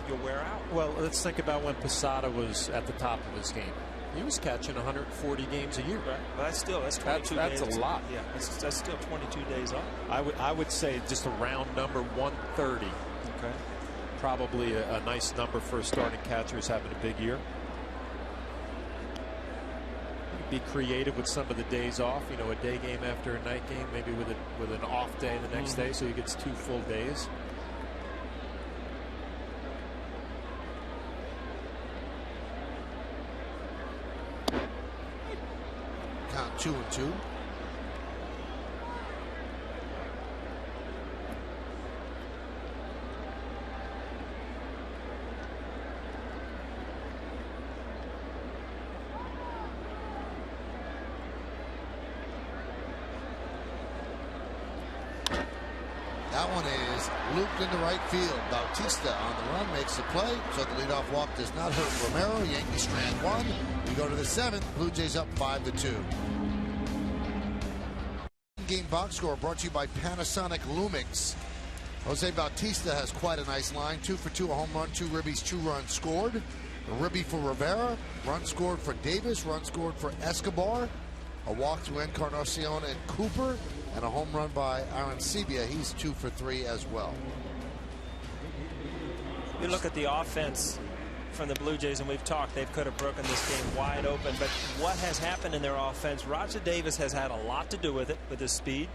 You'll wear out. Well, let's think about when Posada was at the top of his game. He was catching 140 games a year. Right. Well, that's 22 days. That's a lot. Yeah, that's still 22 days off. I would say just a round number 130. Okay. Probably a nice number for a starting catcher who's having a big year. Be creative with some of the days off. You know, a day game after a night game, maybe with an off day the next day, so he gets 2 full days. Count 2-2. That one is looped into right field. Bautista on the run makes the play. So the leadoff walk does not hurt Romero. Yankees strand 1. We go to the 7th. Blue Jays up 5-2. Game box score brought to you by Panasonic Lumix. Jose Bautista has quite a nice line. 2 for 2, a home run, 2 ribbies, 2 runs scored. A ribby for Rivera. Run scored for Davis. Run scored for Escobar. A walk to Encarnacion and Cooper. And a home run by Arancibia. He's 2 for 3 as well. You look at the offense from the Blue Jays, and we've talked, they could have broken this game wide open. But what has happened in their offense, Roger Davis has had a lot to do with it, with his speed.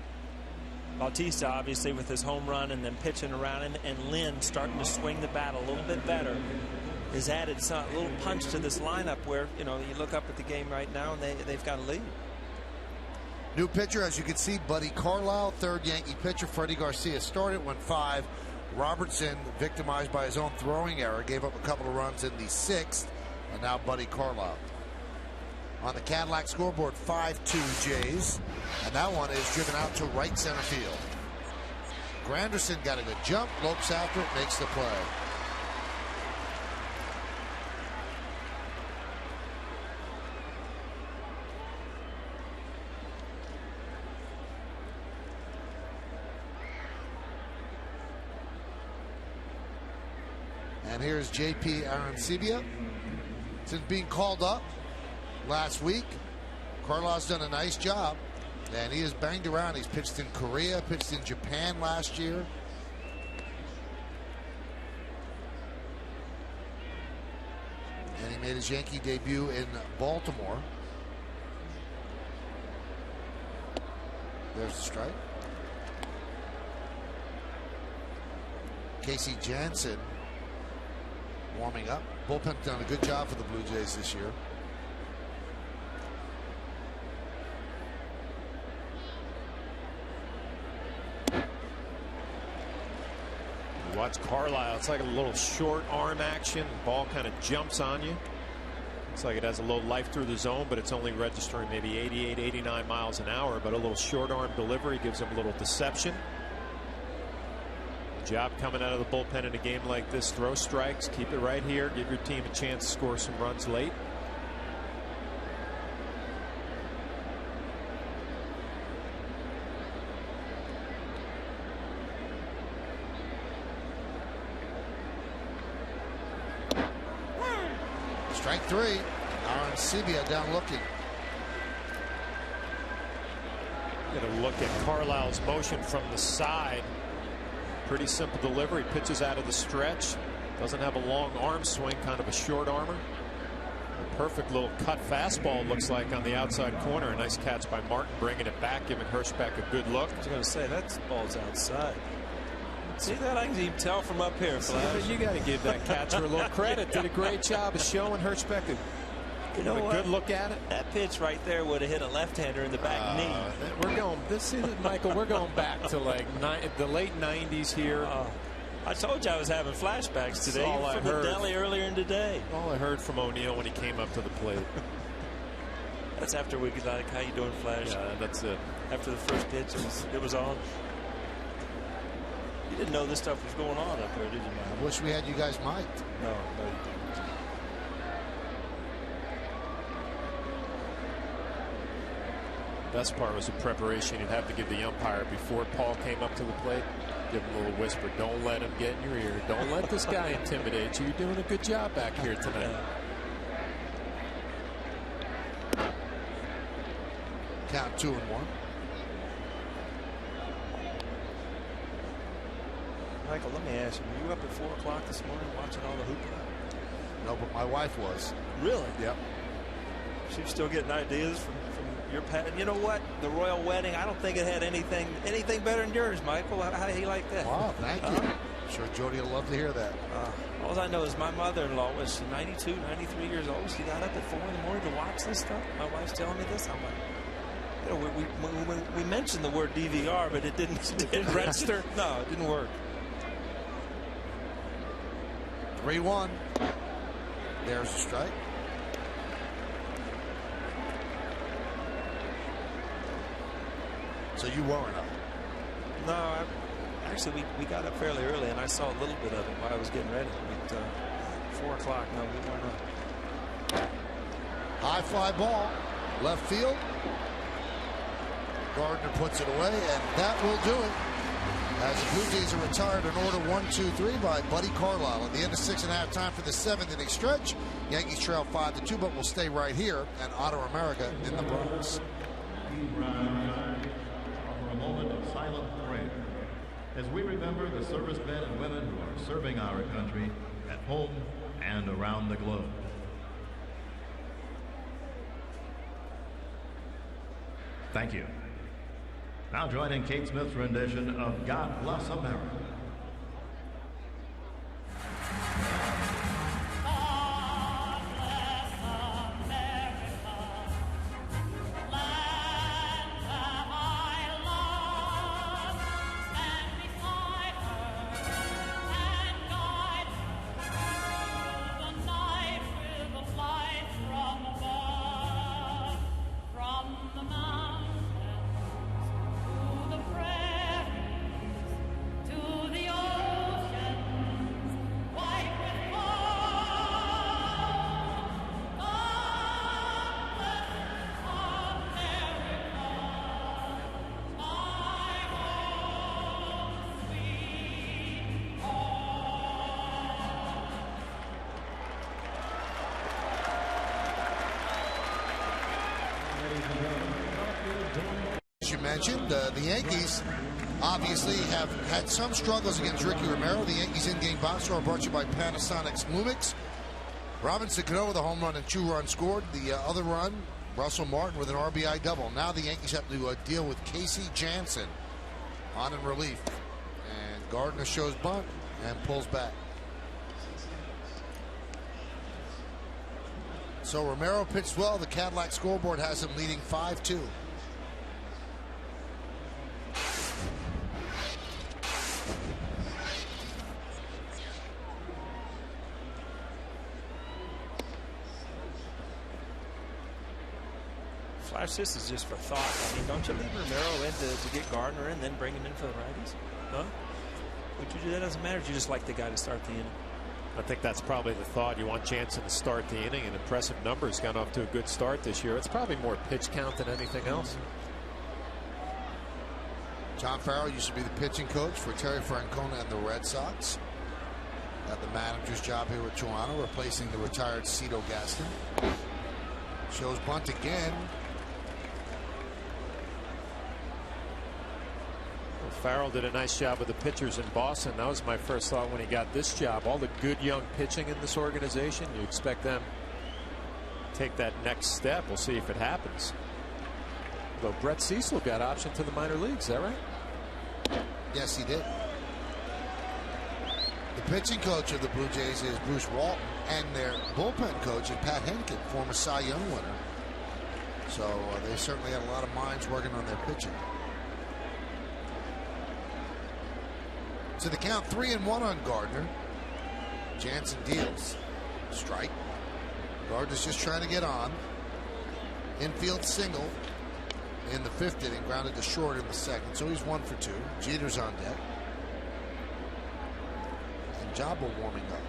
Bautista, obviously, with his home run and then pitching around him. And Lynn starting to swing the bat a little bit better. Has added a little punch to this lineup where, you know, you look up at the game right now and they've got a lead. New pitcher, as you can see, Buddy Carlisle, 3rd Yankee pitcher. Freddie Garcia started, went 5. Robertson, victimized by his own throwing error, gave up a couple of runs in the 6th. And now Buddy Carlisle. On the Cadillac scoreboard, 5-2 Jays. And that one is driven out to right center field. Granderson got a good jump, lopes after it, makes the play. And here's J.P. Arancibia. Since being called up last week, Carlisle's done a nice job. And he has banged around. He's pitched in Korea, pitched in Japan last year. And he made his Yankee debut in Baltimore. There's the strike. Casey Jansen warming up. Bullpen's done a good job for the Blue Jays this year. Watch Carlisle. It's like a little short arm action. The ball kind of jumps on you. Looks like it has a little life through the zone, but it's only registering maybe 88, 89 miles an hour. But a little short arm delivery gives him a little deception. Job coming out of the bullpen in a game like this: throw strikes, keep it right here, give your team a chance to score some runs late. Strike 3. Arancibia down looking. Going to look at Carlisle's motion from the side. Pretty simple delivery. Pitches out of the stretch. Doesn't have a long arm swing, kind of a short armor. A perfect little cut fastball looks like on the outside corner. A nice catch by Martin, bringing it back, giving Hirschbeck a good look. I was going to say, that ball's outside. See that? I can even tell from up here, Flash. You got to give that catcher a little credit. Did a great job of showing Hirschbeck you know a good look at it. That pitch right there would have hit a left-hander in the back knee. We're going. This is Michael. We're going back to like the late '90s here. I told you I was having flashbacks today from the deli earlier in the day. All I heard from O'Neill when he came up to the plate. That's after we like, how you doing, Flash? Yeah, that's it. After the first pitch, it was on. You didn't know this stuff was going on up there, did you, man? I wish we had you guys mic'd. No, you didn't. Best part was the preparation. You'd have to give the umpire before Paul came up to the plate. Give him a little whisper. Don't let him get in your ear. Don't let this guy intimidate you. You're doing a good job back here tonight. Count 2-1. Michael, let me ask you, were you up at 4 o'clock this morning watching all the hoopla? No, but my wife was. Really? Yep. She's still getting ideas from your pet. And you know what? The royal wedding, I don't think it had anything better than yours, Michael. How do you like that? Wow, thank you. I'm sure Jody will love to hear that. All I know is my mother-in-law was 92, 93 years old. She got up at 4 in the morning to watch this stuff. My wife's telling me this. I'm like, you know, we mentioned the word DVR, but it didn't register. No, it didn't work. 3-1. There's a strike. So you weren't up? No, actually we got up fairly early, and I saw a little bit of it while I was getting ready. But 4 o'clock, no, we weren't up. High fly ball, left field. Gardner puts it away, and that will do it. As the Blue Jays are retired in order 1-2-3 by Buddy Carlisle. At the end of 6.5 time for the 7th inning stretch, Yankees trail 5-2, but will stay right here at Honor America in the Bronx. For a moment of silent prayer as we remember the servicemen and women who are serving our country at home and around the globe. Thank you. Now joining Kate Smith's rendition of God Bless America. As you mentioned, the Yankees obviously have had some struggles against Ricky Romero. The Yankees in-game box score brought to you by Panasonic's Lumix. Robinson Cano with a home run and 2 runs scored. The other run, Russell Martin with an RBI double. Now the Yankees have to deal with Casey Jansen on in relief. And Gardner shows bunt and pulls back. So Romero pitched well. The Cadillac scoreboard has him leading 5-2. 5 assists is just for thought. I mean, don't you leave Romero in to get Gardner and then bring him in for the righties? Huh? Would you do that? Doesn't matter. You just like the guy to start the inning. I think that's probably the thought. You want Jansen to start the inning, and impressive numbers. Got off to a good start this year. It's probably more pitch count than anything else. John Farrell used to be the pitching coach for Terry Francona and the Red Sox. Got the manager's job here with Toronto, replacing the retired Cito Gaston. Shows bunt again. Well, Farrell did a nice job with the pitchers in Boston. That was my first thought when he got this job. All the good young pitching in this organization, you expect them to take that next step. We'll see if it happens. Though Brett Cecil got option to the minor leagues, is that right? Yes, he did. The pitching coach of the Blue Jays is Bruce Walton, and their bullpen coach is Pat Henkin, former Cy Young winner. So they certainly had a lot of minds working on their pitching. So the count 3-1 on Gardner. Jansen deals. Strike. Gardner's just trying to get on. Infield single in the 5th inning, grounded to short in the 2nd. So he's 1 for 2. Jeter's on deck. And Jabba warming up.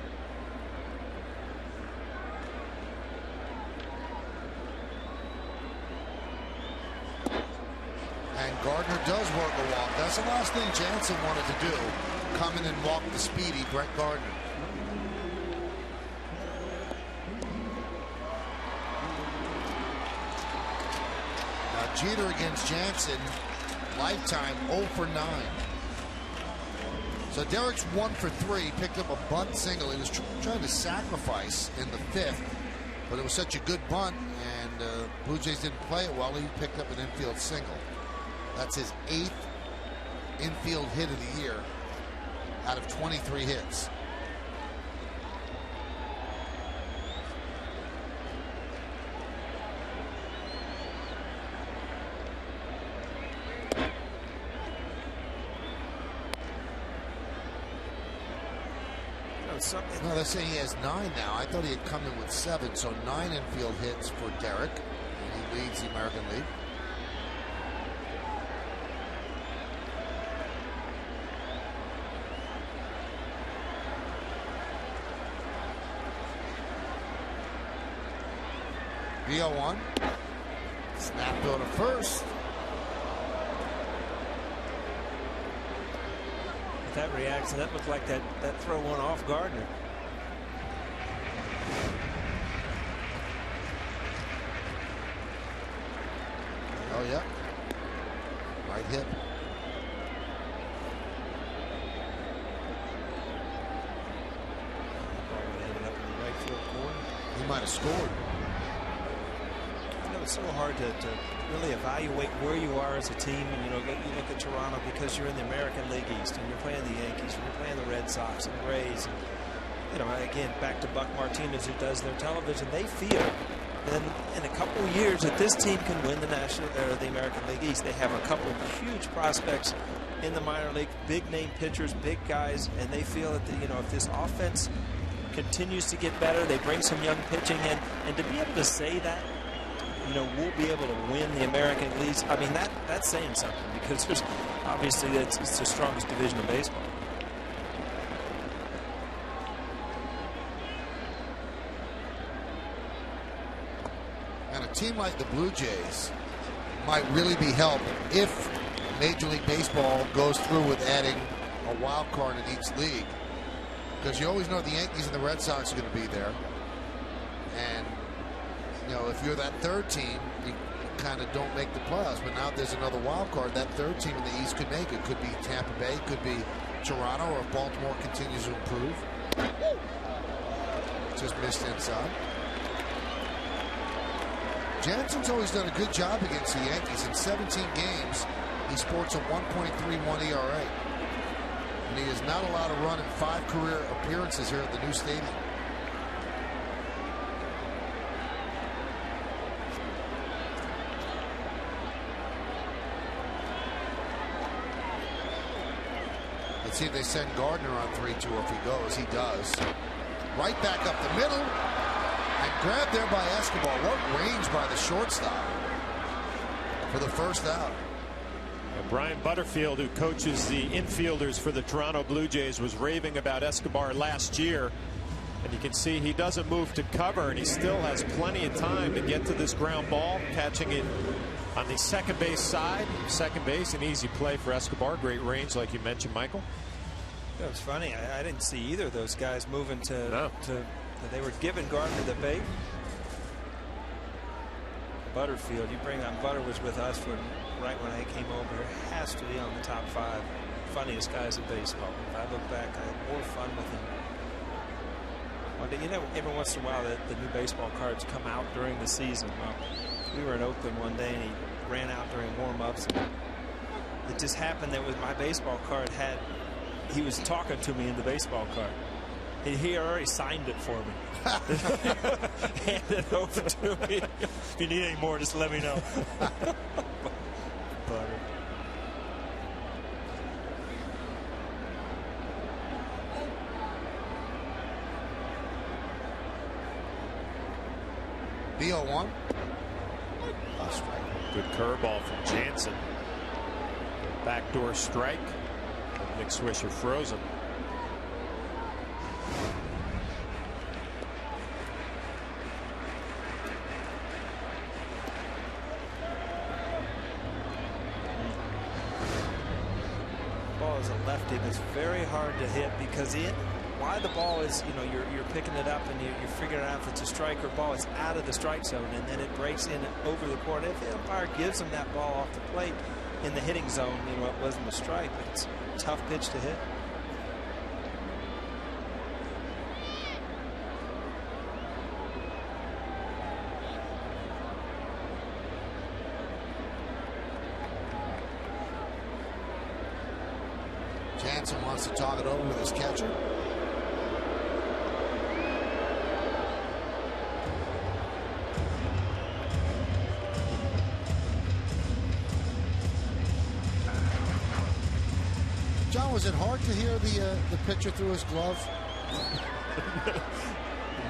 And Gardner does work a walk. That's the last thing Jansen wanted to do. Come in and walk the speedy Brett Gardner. Now Jeter against Jansen, lifetime 0 for 9. So Derek's 1 for 3, picked up a bunt single. He was trying to sacrifice in the 5th, but it was such a good bunt, and Blue Jays didn't play it well. He picked up an infield single. That's his 8th infield hit of the year out of 23 hits. No, they're saying he has 9 now. I thought he had come in with 7, so 9 infield hits for Derek, and he leads the American League. VO1. Snap go to first. That reaction, that looked like that throw went off Gardner. Oh yeah, right hip. Probably ended up in the right field corner. He might have scored. You know, it's so hard to really evaluate where you are as a team. And you look at Toronto because you're in the American League East and you're playing the Yankees and you're playing the Red Sox and the Rays. And, again, back to Buck Martinez, who does their television. They feel that in a couple of years that this team can win the American League East. They have a couple of huge prospects in the minor league, big name pitchers, big guys, and they feel that if this offense continues to get better, they bring some young pitching in, and to be able to say that, we'll be able to win the American League. I mean, that's saying something, because obviously it's the strongest division of baseball. And a team like the Blue Jays might really be helped if Major League Baseball goes through with adding a wild card in each league, because you always know the Yankees and the Red Sox are going to be there, and if you're that third team, you kind of don't make the playoffs. But now there's another wild card. That third team in the East could make it. Could be Tampa Bay, could be Toronto, or if Baltimore continues to improve. Just missed inside. Jansen's always done a good job against the Yankees. In 17 games, he sports a 1.31 ERA. And he has not allowed a run in 5 career appearances here at the new stadium. Let's see if they send Gardner on 3-2, or if he goes. He does. Right back up the middle. And grabbed there by Escobar. What range by the shortstop. for the first out. Brian Butterfield, who coaches the infielders for the Toronto Blue Jays, was raving about Escobar last year. And you can see he doesn't move to cover, and he still has plenty of time to get to this ground ball, catching it on the second base side. Second base, an easy play for Escobar. Great range, like you mentioned, Michael. That was funny. I didn't see either of those guys moving to they were giving Gardner the bait. Butterfield, you bring on Butter was with us for right when I came over here. Has to be on the top 5 funniest guys in baseball. If I look back, I had more fun with him. Well, you know, every once in a while the new baseball cards come out during the season. Well, we were in Oakland one day and he ran out during warm-ups. It just happened that with my baseball card he was talking to me in the baseball card. He already signed it for me. Handed it over to me. If you need any more, just let me know. The 0-1. Good curveball from Jansen. Backdoor strike. Nick Swisher frozen. Ball is a lefty that's very hard to hit because why the ball is, you know, you're picking it up and you're figuring out if it's a strike or ball. It's out of the strike zone and then it breaks in over the court. If the umpire gives him that ball off the plate in the hitting zone, you know, it wasn't a strike, but it's a tough pitch to hit. Jansen wants to talk it over with his catcher. John, was it hard to hear the pitcher through his glove?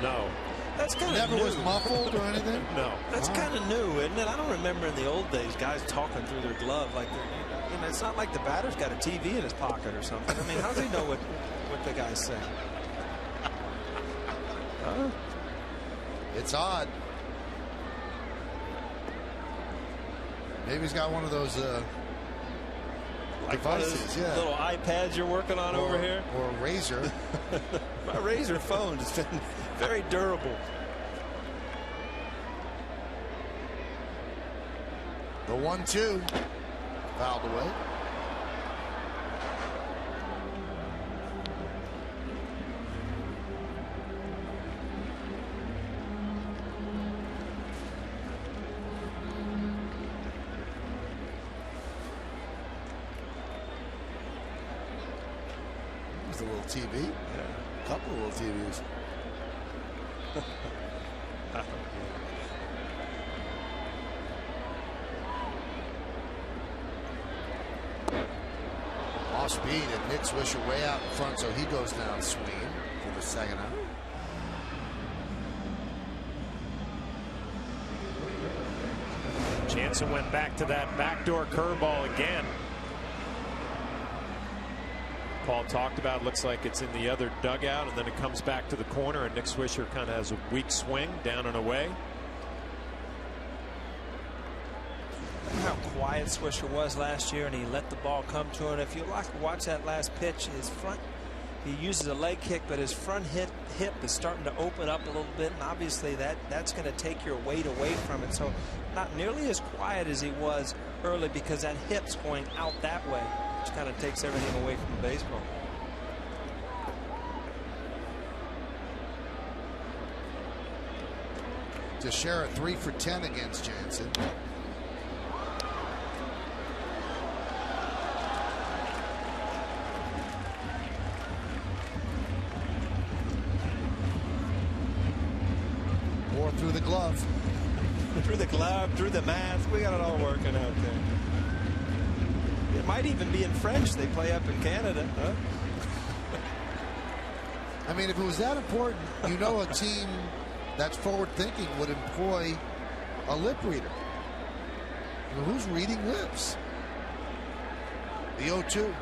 No. That's kind of never new. Was muffled or anything? No. That's kind of new, isn't it? I don't remember in the old days guys talking through their glove like they're, you know, it's not like the batter's got a TV in his pocket or something. I mean, how does he know what the guy's saying? It's odd. Maybe he's got one of those devices, yeah. Little iPads you're working on over here, or a Razor. My Razor phone has been very durable. The 1-2 fouled away. There's a little TV. Yeah. A couple of little TVs. Off speed and Nick Swisher way out in front, so he goes down swinging for the second out. Jansen went back to that backdoor curveball again. Paul talked about, looks like it's in the other dugout, and then it comes back to the corner, and Nick Swisher kind of has a weak swing down and away. How quiet Swisher was last year, and he let the ball come to him. If you watch that last pitch, his front, he uses a leg kick, but his front hip is starting to open up a little bit, and obviously that's going to take your weight away from it. So not nearly as quiet as he was early because that hip's going out that way, which kind of takes everything away from the baseball. Teixeira 3 for 10 against Jansen. More through the glove. Through the glove, through the mask. We got it all working out there. It might even be in French. They play up in Canada. Huh? I mean, if it was that important, you know, a team that's forward thinking would employ a lip reader. Well, who's reading lips? The 0-2.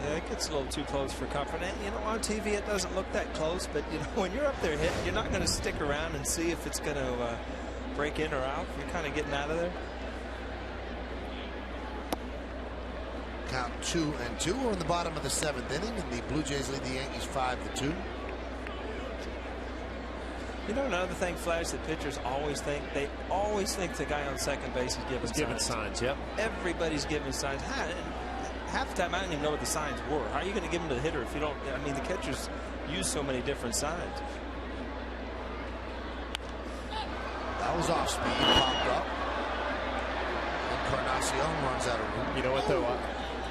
Yeah, it gets a little too close for comfort. And, you know, on TV it doesn't look that close, but you know, when you're up there hitting, you're not going to stick around and see if it's going to break in or out. You're kind of getting out of there. Count 2-2. We're in the bottom of the 7th inning, and the Blue Jays lead the Yankees 5-2. You know, another thing, Flash, that pitchers always think, they always think the guy on second base is giving signs. Yep. Everybody's giving signs. Half the time, I don't even know what the signs were. How are you going to give them to the hitter if you don't? I mean, the catchers use so many different signs. That was off speed, popped up. Encarnacion runs out of room. You know what, though?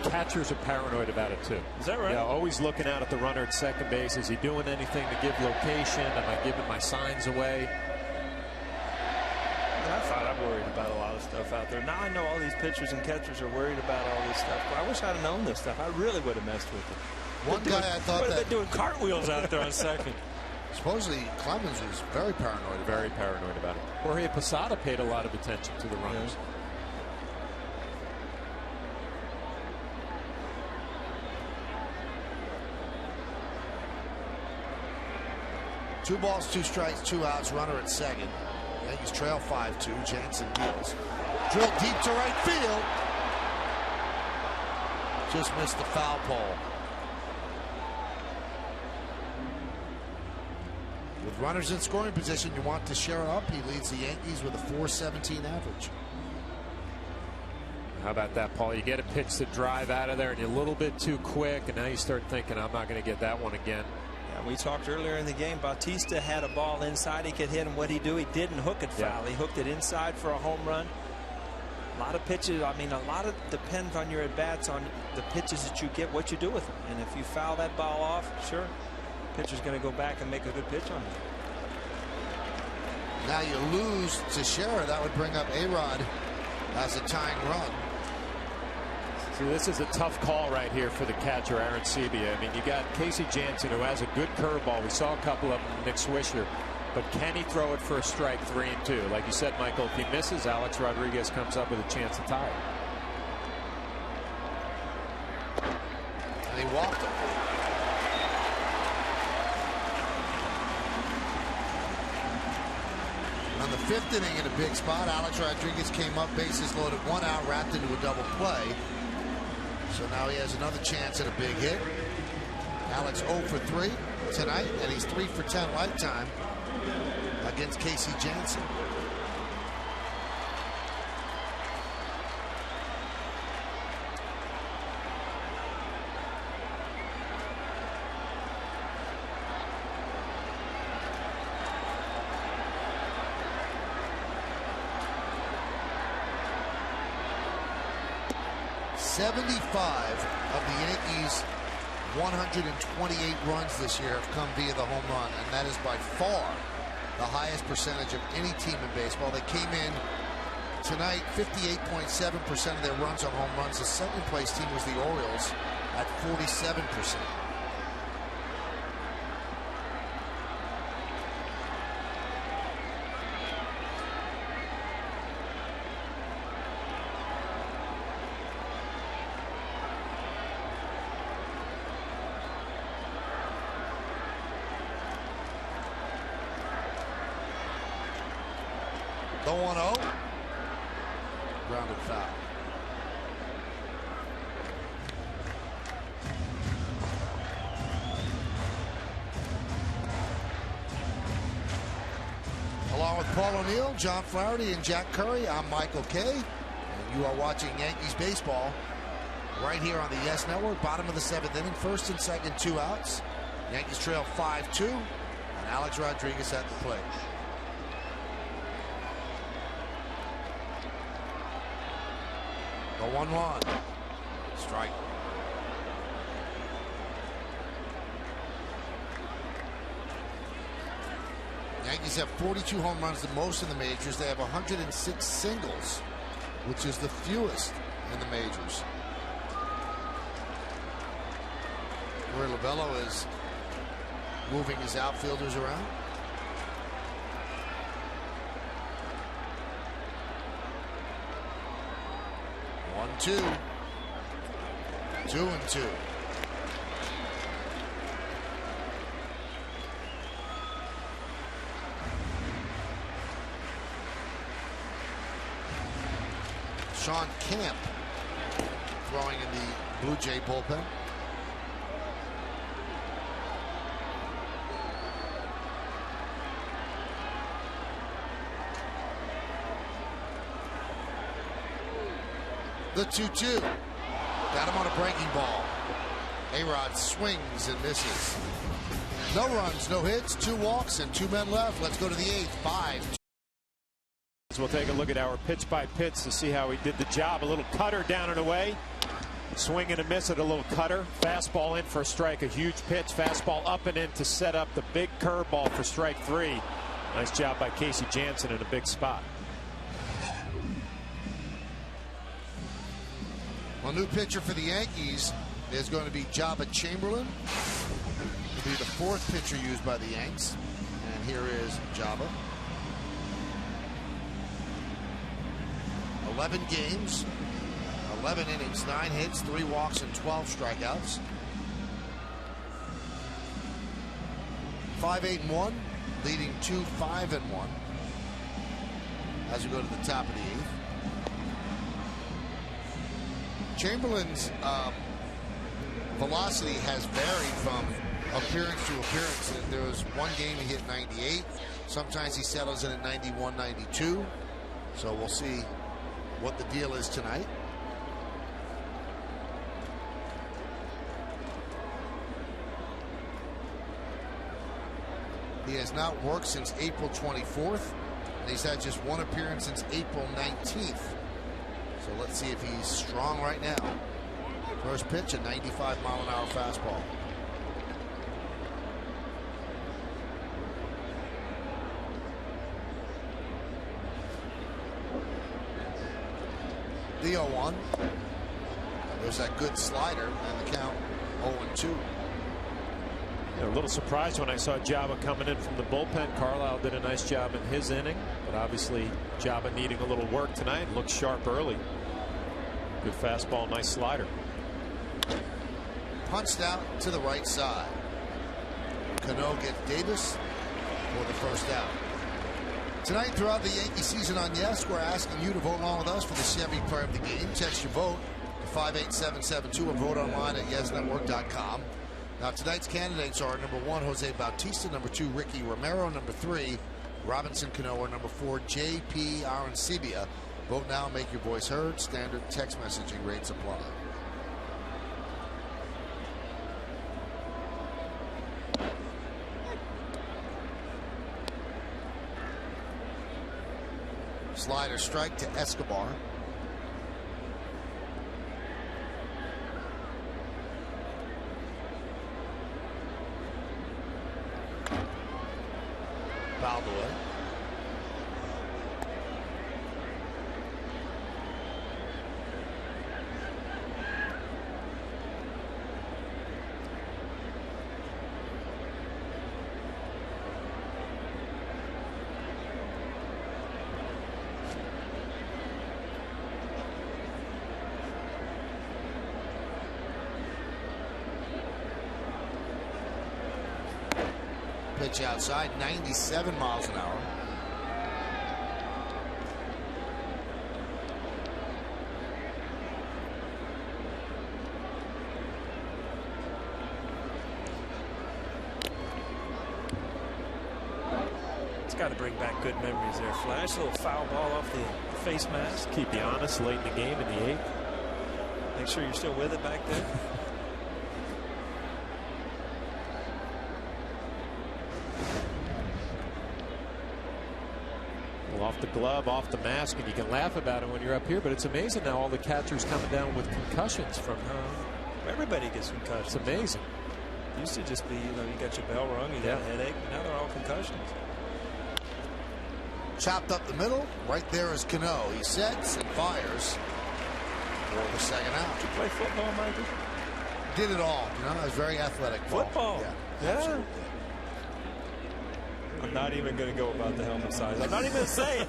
Catchers are paranoid about it, too. Is that right? Yeah, always looking out at the runner at second base. Is he doing anything to give location? Am I giving my signs away? I thought I'm worried about a lot of stuff out there. Now I know all these pitchers and catchers are worried about all this stuff. But I wish I'd have known this stuff. I really would have messed with it. One guy I thought that doing cartwheels out there on second. Supposedly Clemens was very paranoid. Very paranoid about it. Jorge Posada paid a lot of attention to the runners. Yeah. 2 balls, 2 strikes, 2 outs. Runner at second. Yankees trail 5-2. Jansen deals. Drill deep to right field. Just missed the foul pole. With runners in scoring position, you want Teixeira up. He leads the Yankees with a .417 average. How about that, Paul? You get a pitch to drive out of there, and you're a little bit too quick, and now you start thinking, I'm not going to get that one again. Yeah, we talked earlier in the game. Bautista had a ball inside he could hit, and what he do? He didn't hook it foul. Yeah. He hooked it inside for a home run. A lot of pitches. I mean, a lot of depends on your at bats, on the pitches that you get, what you do with them. And if you foul that ball off, sure, pitcher's going to go back and make a good pitch on it. Now you lose Teixeira. That would bring up A-Rod as a tying run. See, this is a tough call right here for the catcher, Aaron Sebia. I mean, you got Casey Jansen, who has a good curveball. We saw a couple of them, Nick Swisher. But can he throw it for a strike 3-2? Like you said, Michael, if he misses, Alex Rodriguez comes up with a chance to tie it. And he walked him. On the 5th inning in a big spot, Alex Rodriguez came up, bases loaded, 1 out, wrapped into a double play. So now he has another chance at a big hit. Alex 0 for 3 tonight, and he's 3 for 10 lifetime against Casey Jansen. Of the Yankees' 128 runs this year have come via the home run, and that is by far the highest percentage of any team in baseball. They came in tonight 58.7% of their runs on home runs. The second place team was the Orioles at 47%. The 1-0. Grounded foul. Along with Paul O'Neill, John Flaherty, and Jack Curry, I'm Michael Kay. And you are watching Yankees baseball right here on the Yes Network. Bottom of the 7th inning. First and second, 2 outs. Yankees trail 5-2. And Alex Rodriguez at the plate. The 1-1. Strike. Yankees have 42 home runs, the most in the majors. They have 106 singles, which is the fewest in the majors. Roy Lavello is moving his outfielders around. One, two. 2-2. Sean Camp throwing in the Blue Jay bullpen. The 2-2. Got him on a breaking ball. A-Rod swings and misses. No runs, no hits, 2 walks, and 2 men left. Let's go to the 8th. 5. We'll take a look at our pitch by pitch to see how he did the job. A little cutter down and away. Swing and a miss at a little cutter. Fastball in for a strike. A huge pitch. Fastball up and in to set up the big curveball for strike 3. Nice job by Casey Jansen in a big spot. Well, new pitcher for the Yankees is going to be Jabba Chamberlain. He'll be the 4th pitcher used by the Yanks. And here is Jabba. 11 games, 11 innings, 9 hits, 3 walks, and 12 strikeouts. 5-8-1, leading 2-5-1 as we go to the top of the 8th. Chamberlain's velocity has varied from appearance to appearance. There was one game he hit 98. Sometimes he settles in at 91, 92. So we'll see what the deal is tonight. He has not worked since April 24th, and he's had just one appearance since April 19th. So let's see if he's strong right now. First pitch, a 95-mile-an-hour fastball. The 0-1. There's that good slider, and the count 0-2. A little surprised when I saw Jabba coming in from the bullpen. Carlisle did a nice job in his inning, but obviously Jabba needing a little work tonight. Looked sharp early. Good fastball, nice slider. Punched out to the right side. Cano gets Davis for the first out. Tonight, throughout the Yankee season on Yes, we're asking you to vote along with us for the Chevy Player of the Game. Text your vote to 58772 or vote online at yesnetwork.com. Now, tonight's candidates are number 1, Jose Bautista, number 2, Ricky Romero, number 3, Robinson Cano, or number 4, J.P. Arancibia. Vote now, make your voice heard. Standard text messaging rates apply. Slider strike to Escobar. Fouled away. Pitch outside, 97 miles an hour. It's got to bring back good memories there. Flash, a little foul ball off the face mask. Keep you honest late in the game in the 8th. Make sure you're still with it back there. Off the glove, off the mask, and you can laugh about it when you're up here, but it's amazing now all the catchers coming down with concussions from everybody gets concussions. It's amazing. Used to just be, you got your bell rung, you got a headache, now they're all concussions. Chopped up the middle. Right there is Cano. He sets and fires for the second out. Did you play football, Michael? did it all. You know, it was very athletic. Football. Yeah. Absolutely. I'm not even going to go about the helmet size. I'm not even going to say it.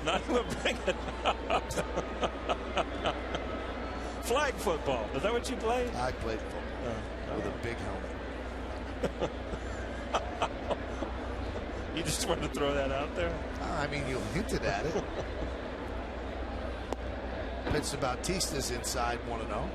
Not even going to bring it up. Flag football. Is that what you played? I played football with a big helmet. You just wanted to throw that out there? I mean, you hinted at it. Pitch to Bautista's inside, 1-0.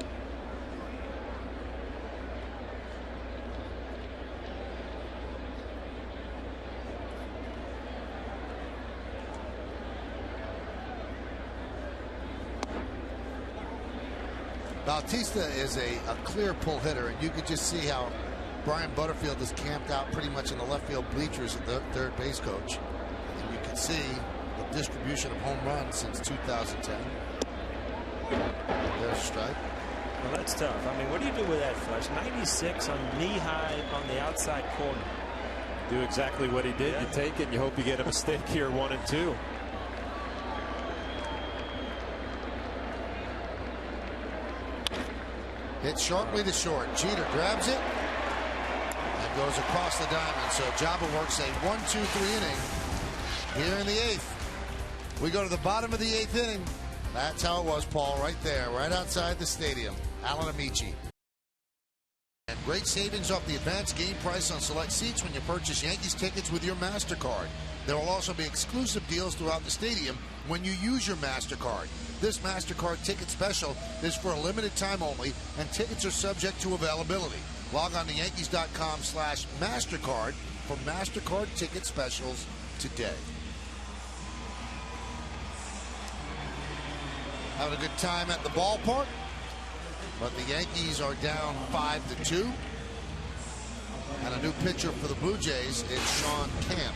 Bautista is a clear pull hitter, and you could just see how Brian Butterfield is camped out pretty much in the left field bleachers at the third base coach. And you can see the distribution of home runs since 2010. There's a strike. Well, that's tough. I mean, what do you do with that, Flesh? 96 on knee high on the outside corner. Do exactly what he did. Yeah. You take it, and you hope you get a mistake here, 1 and 2. Hit sharply to short. Jeter grabs it and goes across the diamond. So Jabba works a 1-2-3 inning here in the 8th. We go to the bottom of the 8th inning. That's how it was, Paul, right there, right outside the stadium. Alan Amici. And great savings off the advanced game price on select seats when you purchase Yankees tickets with your MasterCard. There will also be exclusive deals throughout the stadium when you use your MasterCard. This MasterCard ticket special is for a limited time only, and tickets are subject to availability. Log on to Yankees.com/MasterCard for MasterCard ticket specials today. Having a good time at the ballpark, but the Yankees are down 5-2. And a new pitcher for the Blue Jays is Sean Camp.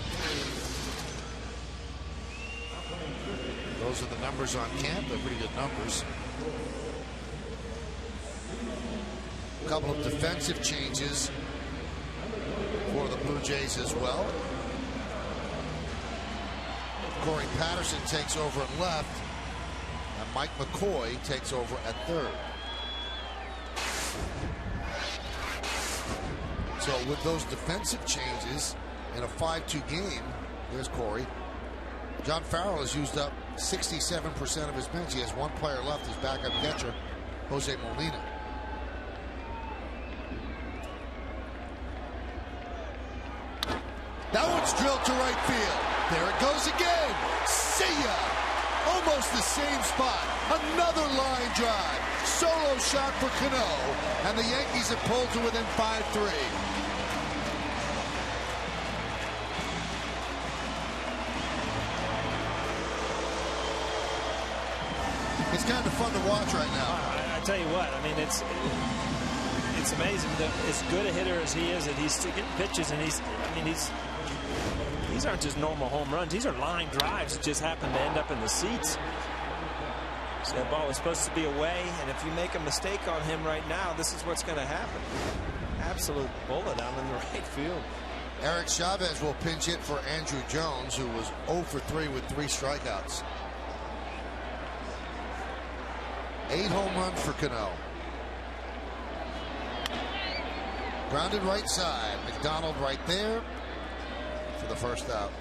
Those are the numbers on Camp. They're pretty good numbers. A couple of defensive changes for the Blue Jays as well. Corey Patterson takes over at left, and Mike McCoy takes over at third. So with those defensive changes in a 5-2 game, there's Corey. John Farrell has used up 67% of his bench. He has one player left, his backup catcher, Jose Molina. That one's drilled to right field. There it goes again. See ya. Almost the same spot. Another line drive. Solo shot for Cano. And the Yankees have pulled to within 5-3. It's kind of fun to watch right now. I tell you what, I mean, it's amazing that as good a hitter as he is, that he's getting pitches, and these aren't just normal home runs. These are line drives that just happen to end up in the seats. So that ball was supposed to be away, and if you make a mistake on him right now, this is what's going to happen. Absolute bullet down in the right field. Eric Chavez will pinch hit for Andrew Jones, who was 0 for 3 with 3 strikeouts. 8 home runs for Cano. Grounded right side. McDonald right there for the first out.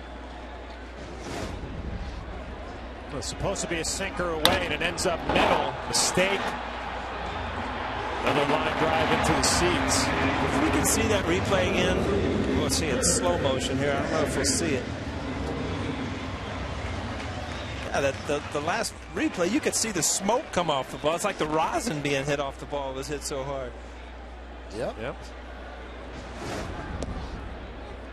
It was supposed to be a sinker away, and it ends up middle. Mistake. Another line drive into the seats. If we can see that replay again, we'll see it in slow motion here. I don't know if we'll see it. Yeah, the last replay, you could see the smoke come off the ball. It's like the rosin being hit off the ball. It was hit so hard. Yep.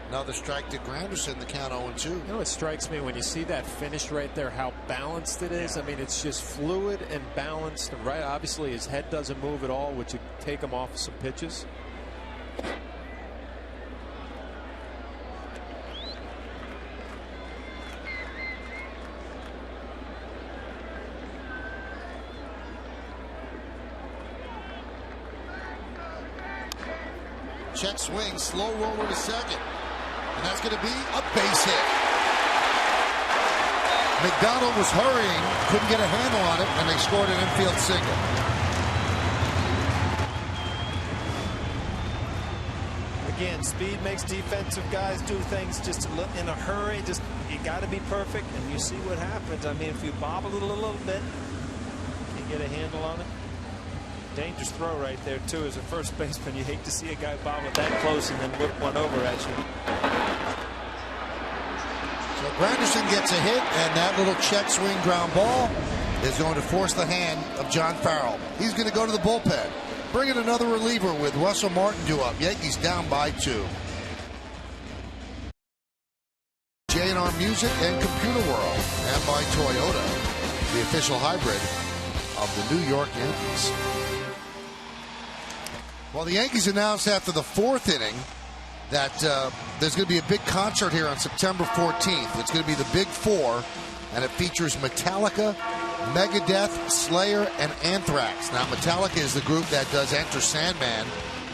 Another strike to Granderson, the count 0-2. You know, it strikes me when you see that finish right there, how balanced it is. I mean, it's just fluid and balanced. Right, obviously, his head doesn't move at all, which would take him off some pitches. Check swing, slow roller to second. And that's going to be a base hit. McDonald was hurrying, couldn't get a handle on it, and they scored an infield single. again, speed makes defensive guys do things just in a hurry. Just you got to be perfect, and you see what happens. I mean, if you bobble it a little bit, you get a handle on it. Dangerous throw right there too. As a first baseman, you hate to see a guy bobble that close and then whip one over at you. So Granderson gets a hit, and that little check swing ground ball is going to force the hand of John Farrell. He's going to go to the bullpen. Bring in another reliever with Russell Martin due up. Yankees down by 2. J&R Music and Computer World, and by Toyota, the official hybrid of the New York Yankees. Well, the Yankees announced after the 4th inning that there's going to be a big concert here on September 14th. It's going to be the Big Four, and it features Metallica, Megadeth, Slayer, and Anthrax. Now, Metallica is the group that does Enter Sandman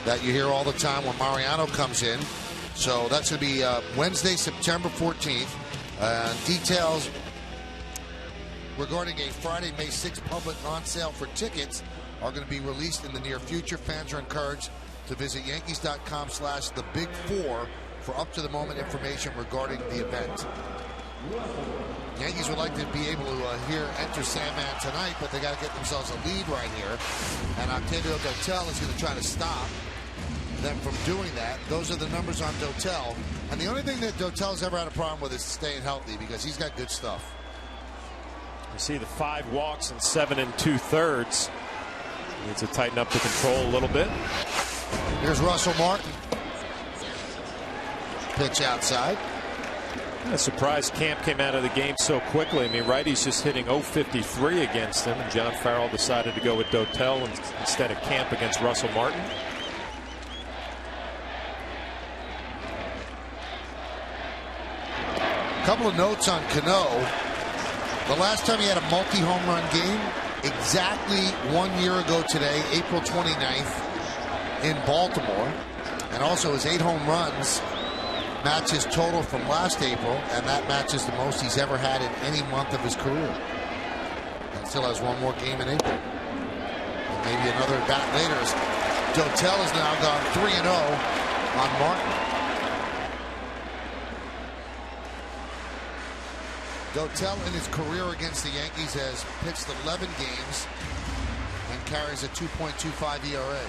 that you hear all the time when Mariano comes in. So that's going to be Wednesday, September 14th. Details regarding a Friday, May 6th public on sale for tickets are going to be released in the near future. Fans are encouraged to visit Yankees.com/thebig4 for up-to-the-moment information regarding the event. Yankees would like to be able to hear Enter Sandman tonight, but they got to get themselves a lead right here. And Octavio Dotel is going to try to stop them from doing that. Those are the numbers on Dotel. And the only thing that Dotel's ever had a problem with is staying healthy, because he's got good stuff. You see the 5 walks and 7 2/3. Needs to tighten up the control a little bit. Here's Russell Martin. Pitch outside. I'm surprised Camp came out of the game so quickly. I mean, righty's just hitting .053 against him, and John Farrell decided to go with Dotel instead of Camp against Russell Martin. A couple of notes on Cano. The last time he had a multi-home run game, exactly 1 year ago today, April 29th in Baltimore. And also his 8 home runs match his total from last April, and that matches the most he's ever had in any month of his career. And still has one more game in April. And maybe another at bat later. Dotel has now gone 3-0 on Martin. Dotel in his career against the Yankees has pitched 11 games and carries a 2.25 ERA.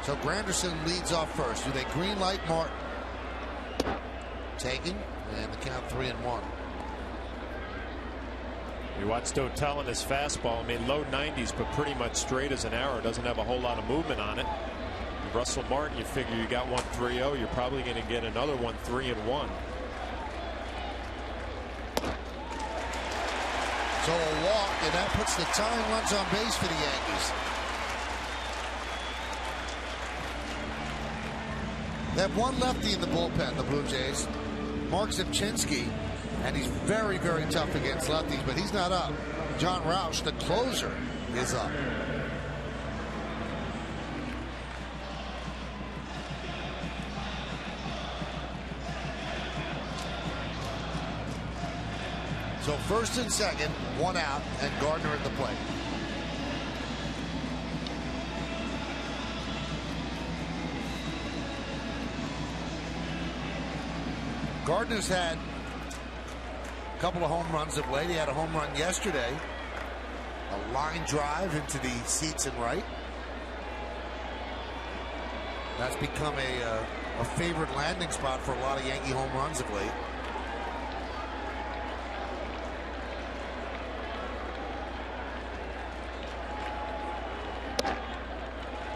So Granderson leads off first. Do they green light Martin? Taken, and the count 3-1. You watch Dotel and his fastball. I mean, low 90s, but pretty much straight as an arrow. Doesn't have a whole lot of movement on it. Russell Martin, you figure you got one 3-0. You're probably going to get another one 3-1. So a walk, and that puts the tying runs on base for the Yankees. They have one lefty in the bullpen, the Blue Jays, Mark Zipchinski, and he's very, very tough against lefties, but he's not up. John Roush, the closer, is up. So first and second, 1 out, and Gardner at the plate. Gardner's had a couple of home runs of late. He had a home run yesterday. A line drive into the seats and right. That's become a favorite landing spot for a lot of Yankee home runs of late.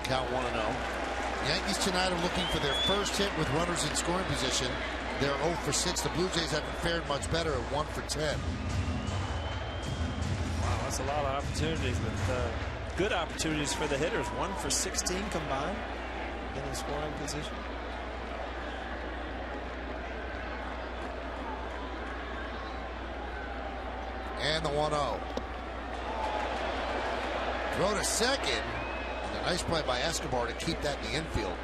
Count 1-0. Yankees tonight are looking for their first hit with runners in scoring position. They're 0 for 6. The Blue Jays haven't fared much better at 1 for 10. Wow, that's a lot of opportunities, with good opportunities for the hitters. 1 for 16 combined in the scoring position. And the 1-0. Throw to second. And a nice play by Escobar to keep that in the infield.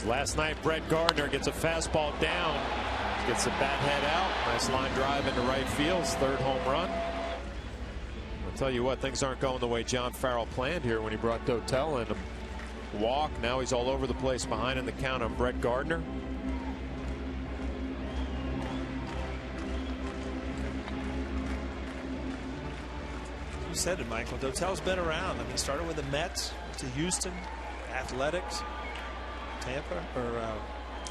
Last night, Brett Gardner gets a fastball down, gets the bat head out. Nice line drive into right field. Third home run. I'll tell you what, things aren't going the way John Farrell planned here when he brought Dotel in. A walk. Now he's all over the place behind in the count on Brett Gardner. You said it, Michael. Dotel's been around. I mean, started with the Mets, went to Houston, Athletics, Tampa, or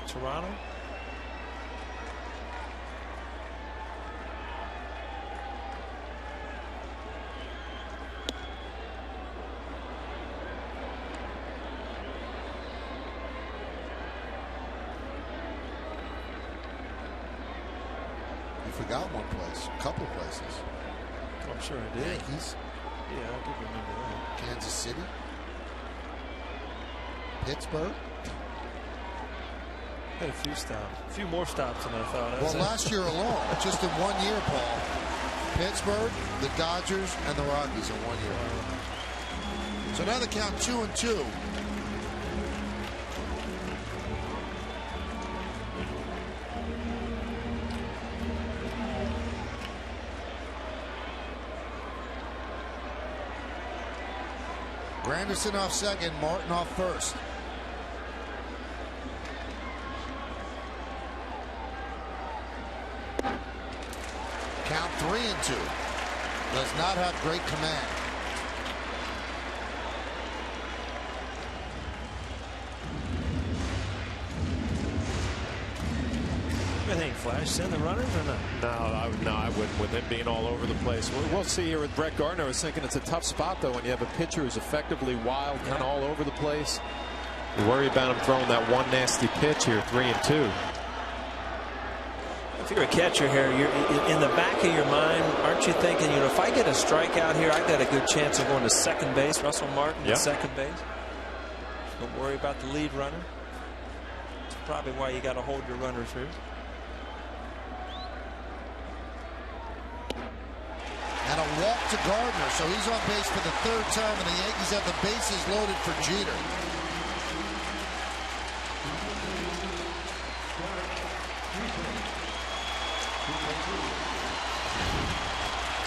Toronto. You forgot one place, a couple of places. I'm sure I did. Yankees. Yeah, I do remember that. Kansas City. Pittsburgh. Had a few stops. A few more stops than I thought. Well, last year alone, just in 1 year, Paul, Pittsburgh, the Dodgers, and the Rockies in 1 year. So now they count 2-2. Granderson off second, Martin off first. Count 3-2. Does not have great command. Anything Flash send the runners or not? No, I wouldn't with him being all over the place. We'll see here with Brett Gardner. I was thinking it's a tough spot though when you have a pitcher who's effectively wild, kind of all over the place. You worry about him throwing that one nasty pitch here, 3-2. If you're a catcher here, you're in the back of your mind, aren't you thinking, you know, if I get a strikeout here, I got a good chance of going to second base. Russell Martin at second base. Don't worry about the lead runner. That's probably why you got to hold your runners here. And a walk to Gardner, so he's on base for the third time, and the Yankees have the bases loaded for Jeter.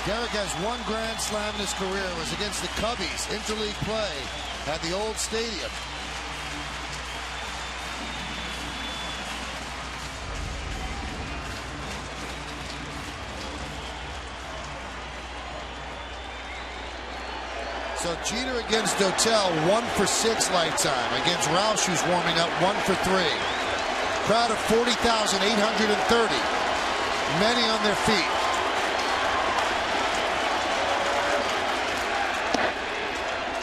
Derek has one grand slam in his career. It was against the Cubbies, interleague play at the old stadium. So Jeter against Dotel, 1 for 6 lifetime. Against Roush, who's warming up, 1 for 3. Crowd of 40,830. Many on their feet.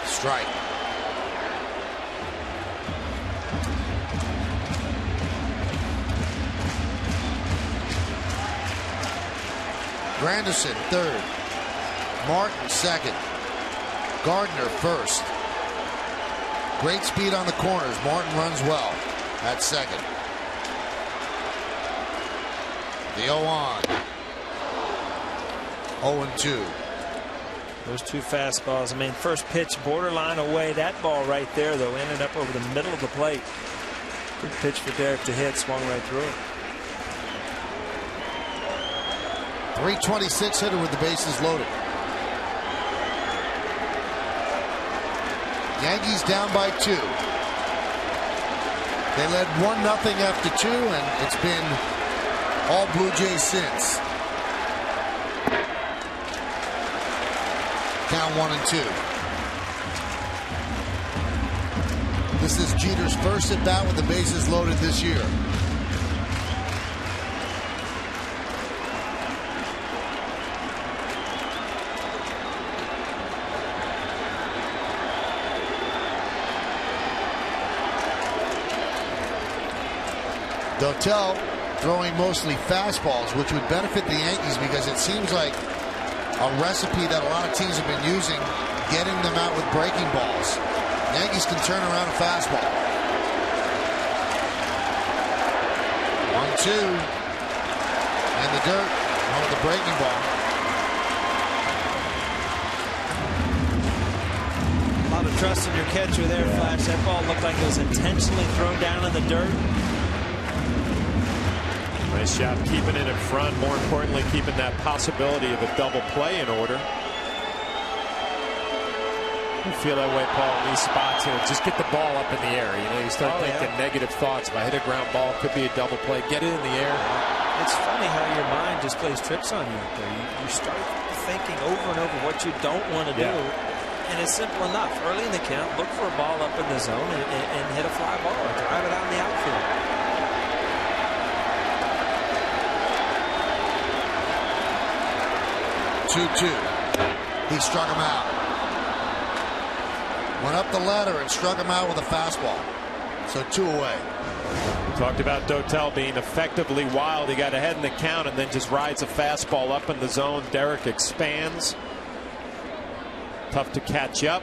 Strike. Granderson, third. Martin, second. Gardner first. Great speed on the corners. Martin runs well at second. The 0-on. 0-2. Those two fastballs. I mean, first pitch borderline away. That ball right there, though, ended up over the middle of the plate. Good pitch for Derek to hit. Swung right through it. .326 hitter with the bases loaded. Yankees down by 2. They led 1-0 after 2, and it's been all Blue Jays since. Count 1-2. This is Jeter's first at bat with the bases loaded this year. Dotel throwing mostly fastballs, which would benefit the Yankees because it seems like a recipe that a lot of teams have been using, getting them out with breaking balls. Yankees can turn around a fastball. 1-2. And the dirt on the breaking ball. A lot of trust in your catcher there, Flash. That ball looked like it was intentionally thrown down in the dirt. Nice job keeping it in front. More importantly, keeping that possibility of a double play in order. You feel that way, Paul, in these spots. Just get the ball up in the air. You start thinking negative thoughts. If I hit a ground ball, could be a double play. Get it in the air. It's funny how your mind just plays tricks on you up there. You start thinking over and over what you don't want to do. And it's simple enough. Early in the count, look for a ball up in the zone and hit a fly ball or drive it out in the outfield. He struck him out. Went up the ladder and struck him out with a fastball. So 2 away. We talked about Dotel being effectively wild. He got ahead in the count and then just rides a fastball up in the zone. Derek expands. Tough to catch up.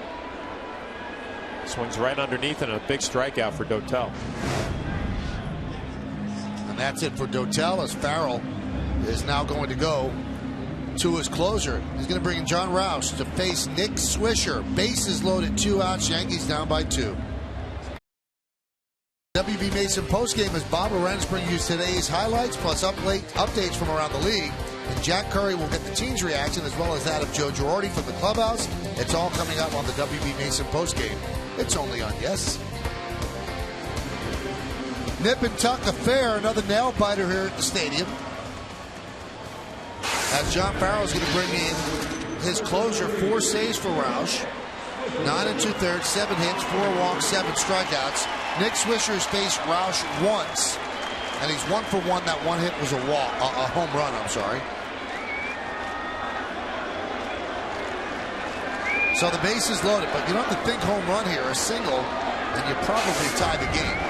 Swings right underneath and a big strikeout for Dotel. And that's it for Dotel, as Farrell is now going to go to his closer. He's going to bring in John Roush to face Nick Swisher. Bases loaded, 2 outs. Yankees down by 2. WB Mason postgame as Bob Lorenz brings you today's highlights plus updates from around the league. And Jack Curry will get the team's reaction as well as that of Joe Girardi from the clubhouse. It's all coming up on the WB Mason postgame. It's only on Yes. Nip and Tuck affair, another nail biter here at the stadium. As John Farrell is going to bring in his closer, 4 saves for Roush. 9 2/3, 7 hits, 4 walks, 7 strikeouts. Nick Swisher's faced Roush once, and he's 1 for 1. That 1 hit was a home run. I'm sorry. So the base is loaded, but you don't have to think home run here. A single, and you probably tie the game.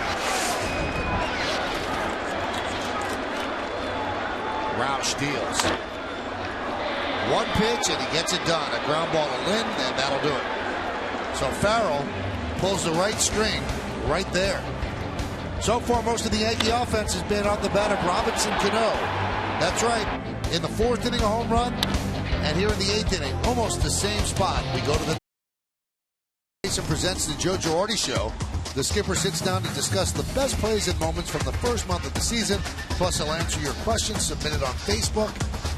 Roush deals. 1 pitch, and he gets it done. A ground ball to Lynn, and that'll do it. So Farrell pulls the right string right there. So far, most of the Yankee offense has been on the bat of Robinson Cano. That's right. In the 4th inning, a home run. And here in the 8th inning, almost the same spot. We go to the Mason presents the Joe Girardi Show. The skipper sits down to discuss the best plays and moments from the first month of the season. Plus, he'll answer your questions submitted on Facebook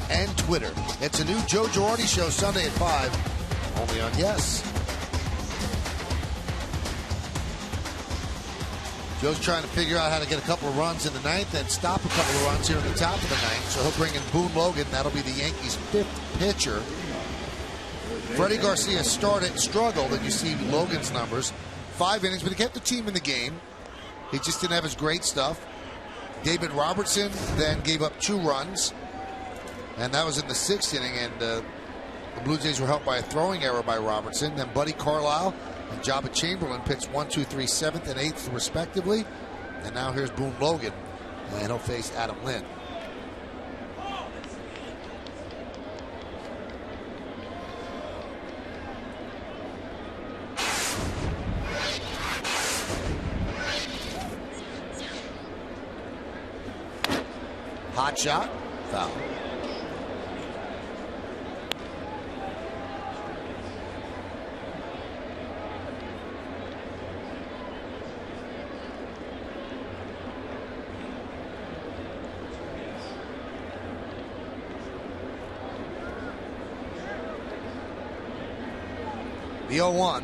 and Twitter. It's a new Joe Girardi Show Sunday at 5, only on Yes. Joe's trying to figure out how to get a couple of runs in the 9th and stop a couple of runs here in the top of the 9th. So he'll bring in Boone Logan. That'll be the Yankees' 5th pitcher. Freddie Garcia struggled, and you see Logan's numbers. 5 innings, but he kept the team in the game. He just didn't have his great stuff. David Robertson then gave up 2 runs, and that was in the 6th inning, and the Blue Jays were helped by a throwing error by Robertson. Then Buddy Carlisle and Jabba Chamberlain pitched 1, 2, 3, 7th, and 8th respectively. And now here's Boone Logan, and he'll face Adam Lynn. Hot shot, foul. The 0-1.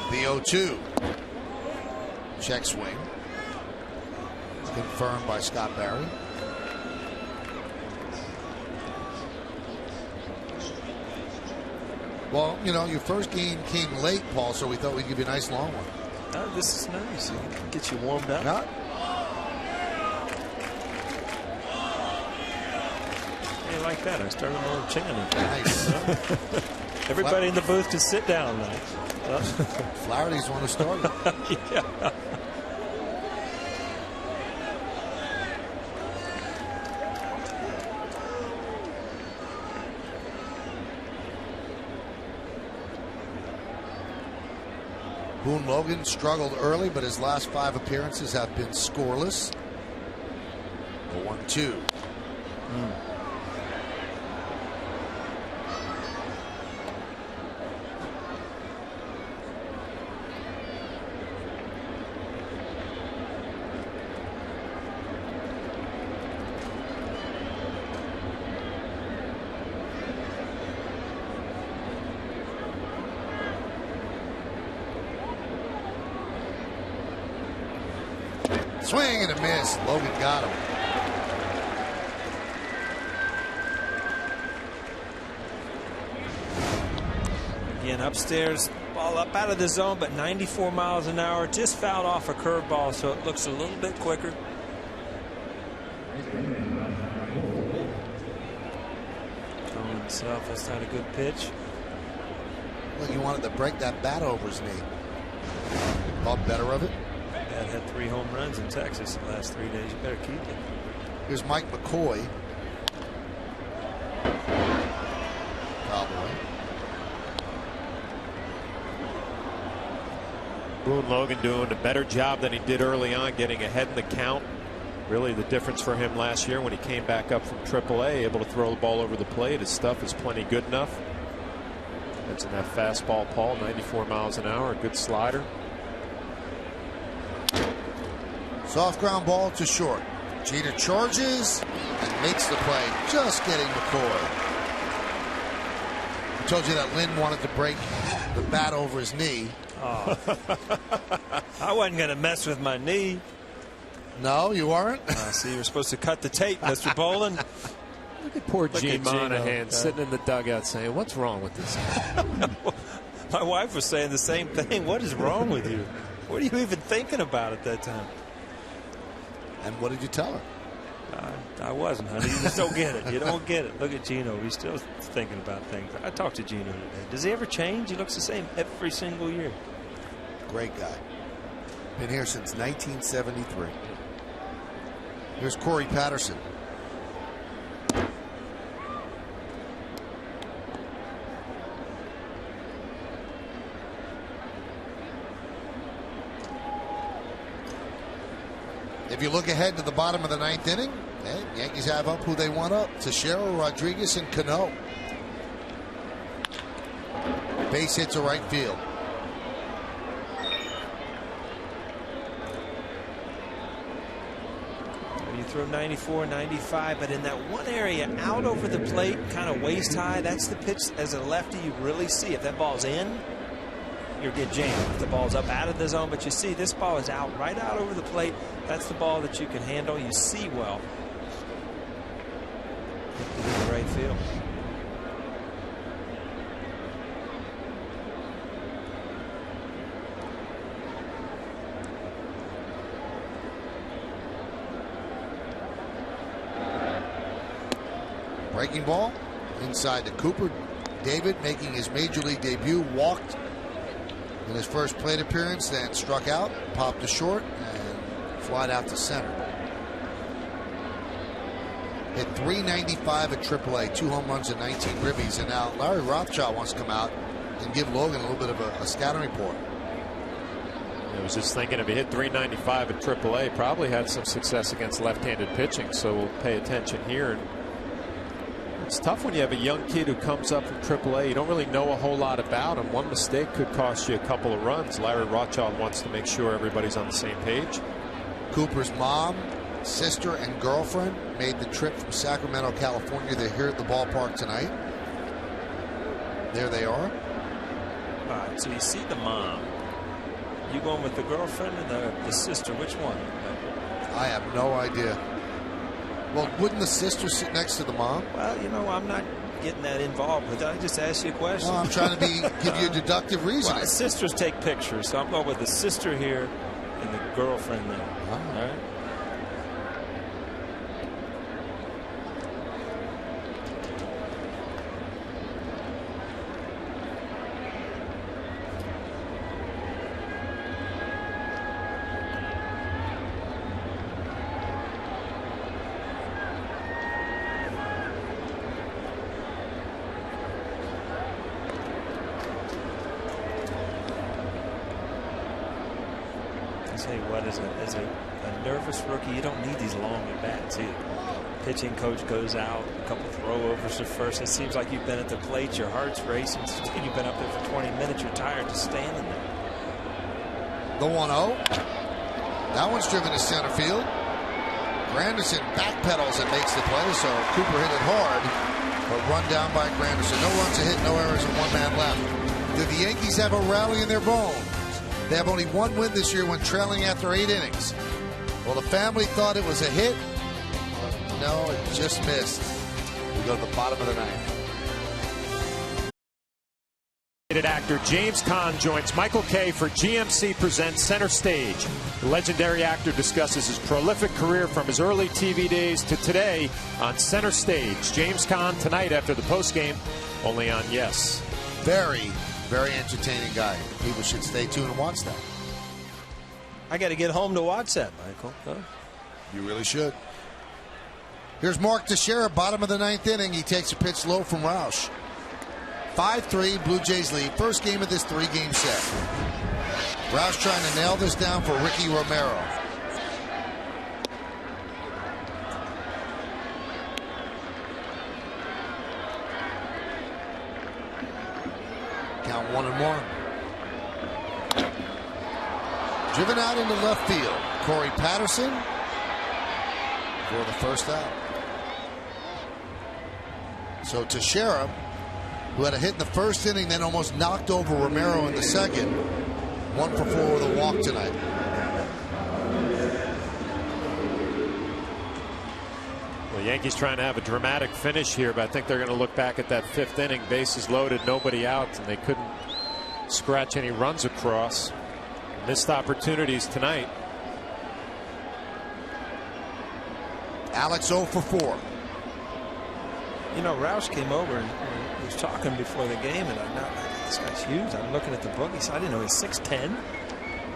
The 0-2. Check swing. Confirmed by Scott Barry. Well, you know, your first game came late, Paul, so we thought we'd give you a nice long one. Oh, this is nice. You can get you warmed up. Yeah. Hey, like that. I started a little chanting. Nice. Everybody in the booth to sit down. Flaherty's one who started. Yeah. Boone Logan struggled early, but his last 5 appearances have been scoreless. The 1-2. Swing and a miss. Logan got him. Again, upstairs, ball up out of the zone, but 94 miles an hour. Just fouled off a curveball, so it looks a little bit quicker. Telling himself that's not a good pitch. Look, he wanted to break that bat over his knee. Thought better of it. Dad had 3 home runs in Texas the last 3 days. You better keep it. Here's Mike McCoy. Cowboy. Boone Logan doing a better job than he did early on, getting ahead in the count. Really the difference for him last year when he came back up from AAA, able to throw the ball over the plate. His stuff is plenty good enough. That's in that fastball, Paul, 94 miles an hour, a good slider. Soft ground ball to short. Jeter charges and makes the play, just getting McCoy. I told you that Lynn wanted to break the bat over his knee. Oh. I wasn't going to mess with my knee. No, you aren't? See, you're supposed to cut the tape, Mr. Bolin. Look at poor Gene Monahan sitting in the dugout saying, what's wrong with this guy? My wife was saying the same thing. What is wrong with you? What are you even thinking about at that time? And what did you tell her? I wasn't, honey. You just don't get it. You don't get it. Look at Gino. He's still thinking about things. I talked to Gino today. Does he ever change? He looks the same every single year. Great guy. Been here since 1973. Here's Corey Patterson. If you look ahead to the bottom of the 9th inning, Yankees have up who they want up. Teixeira, Rodriguez, and Cano. Base hit to right field. You throw 94, 95, but in that one area out over the plate, kind of waist high, that's the pitch as a lefty you really see. If that ball's in, you'll get jammed. If the ball's up out of the zone, but you see this ball is out, right out over the plate. That's the ball that you can handle. You see well. In the right field. Breaking ball inside to Cooper. David making his major league debut, walked in his first plate appearance, then struck out, popped to short, and flied out to center. Hit .395 at AAA, 2 home runs and 19 ribbies, and now Larry Rothschild wants to come out and give Logan a little bit of a scouting report. I was just thinking if he hit .395 at AAA, probably had some success against left-handed pitching, so we'll pay attention here. It's tough when you have a young kid who comes up from AAA. You don't really know a whole lot about him. One mistake could cost you a couple of runs. Larry Rothschild wants to make sure everybody's on the same page. Cooper's mom, sister, and girlfriend made the trip from Sacramento, California. They're here at the ballpark tonight. There they are. All right, so you see the mom. You going with the girlfriend and the sister? Which one? I have no idea. Well, wouldn't the sister sit next to the mom? Well, you know, I'm not getting that involved with it. I just asked you a question. Well, I'm trying to give you a deductive reason. Well, sisters take pictures, so I'm going with the sister here and the girlfriend there. Oh. All right. tell you what, as a nervous rookie, you don't need these long at bats either. Pitching coach goes out, a couple throwovers to first. It seems like you've been at the plate, your heart's racing. You've been up there for 20 minutes, you're tired just standing there. The 1-0. That one's driven to center field. Granderson backpedals and makes the play, so Cooper hit it hard, but run down by Granderson. No runs a hit, no errors, and 1 man left. Do the Yankees have a rally in their bones? They have only 1 win this year when trailing after 8 innings. Well, the family thought it was a hit. No, it just missed. We go to the bottom of the 9th. Actor James Caan joins Michael Kay for GMC Presents Center Stage. The legendary actor discusses his prolific career from his early TV days to today on Center Stage. James Caan tonight after the postgame, only on Yes. Very, very entertaining guy. People should stay tuned and watch that. I got to get home to watch that, Michael. Huh? You really should. Here's Mark Teixeira, bottom of the 9th inning. He takes a pitch low from Roush. 5-3, Blue Jays lead. First game of this 3-game set. Roush trying to nail this down for Ricky Romero. Count 1-1. Driven out into left field. Corey Patterson for the first out. So Teixeira, who had a hit in the first inning, then almost knocked over Romero in the second. 1 for 4 with a walk tonight. Well, Yankees trying to have a dramatic finish here, but I think they're going to look back at that 5th inning, bases loaded, nobody out, and they couldn't scratch any runs across. Missed opportunities tonight. Alex 0 for 4. You know, Roush came over and he was talking before the game, and I know this guy's huge. I'm looking at the book. He said, I didn't know he's 6'10",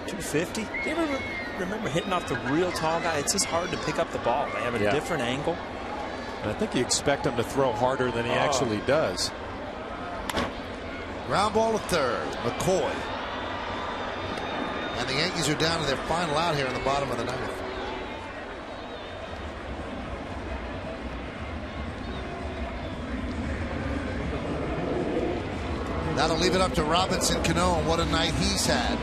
250. Do you ever remember hitting off the real tall guy? It's just hard to pick up the ball. They have a different angle. And I think you expect him to throw harder than he actually does. Ground ball to third. McCoy. And the Yankees are down to their final out here in the bottom of the 9th. That'll leave it up to Robinson Cano, and what a night he's had.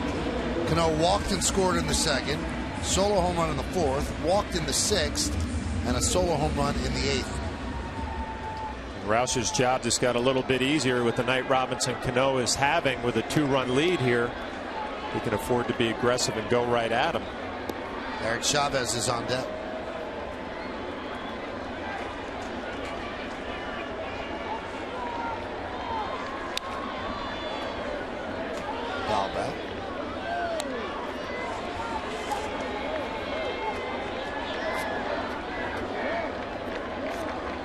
Cano walked and scored in the second, solo home run in the 4th, walked in the 6th, and a solo home run in the 8th. Roush's job just got a little bit easier with the night Robinson Cano is having with a 2-run lead here. He can afford to be aggressive and go right at him. Eric Chavez is on deck. Foul back.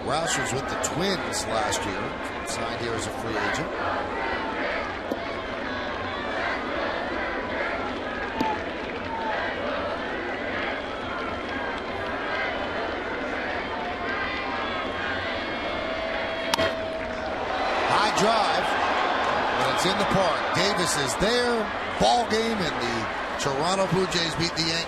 Roush was with the Twins last year. Signed here as a free agent. High drive. And it's in the park. Davis is there. Ball game, and the Toronto Blue Jays beat the Yankees.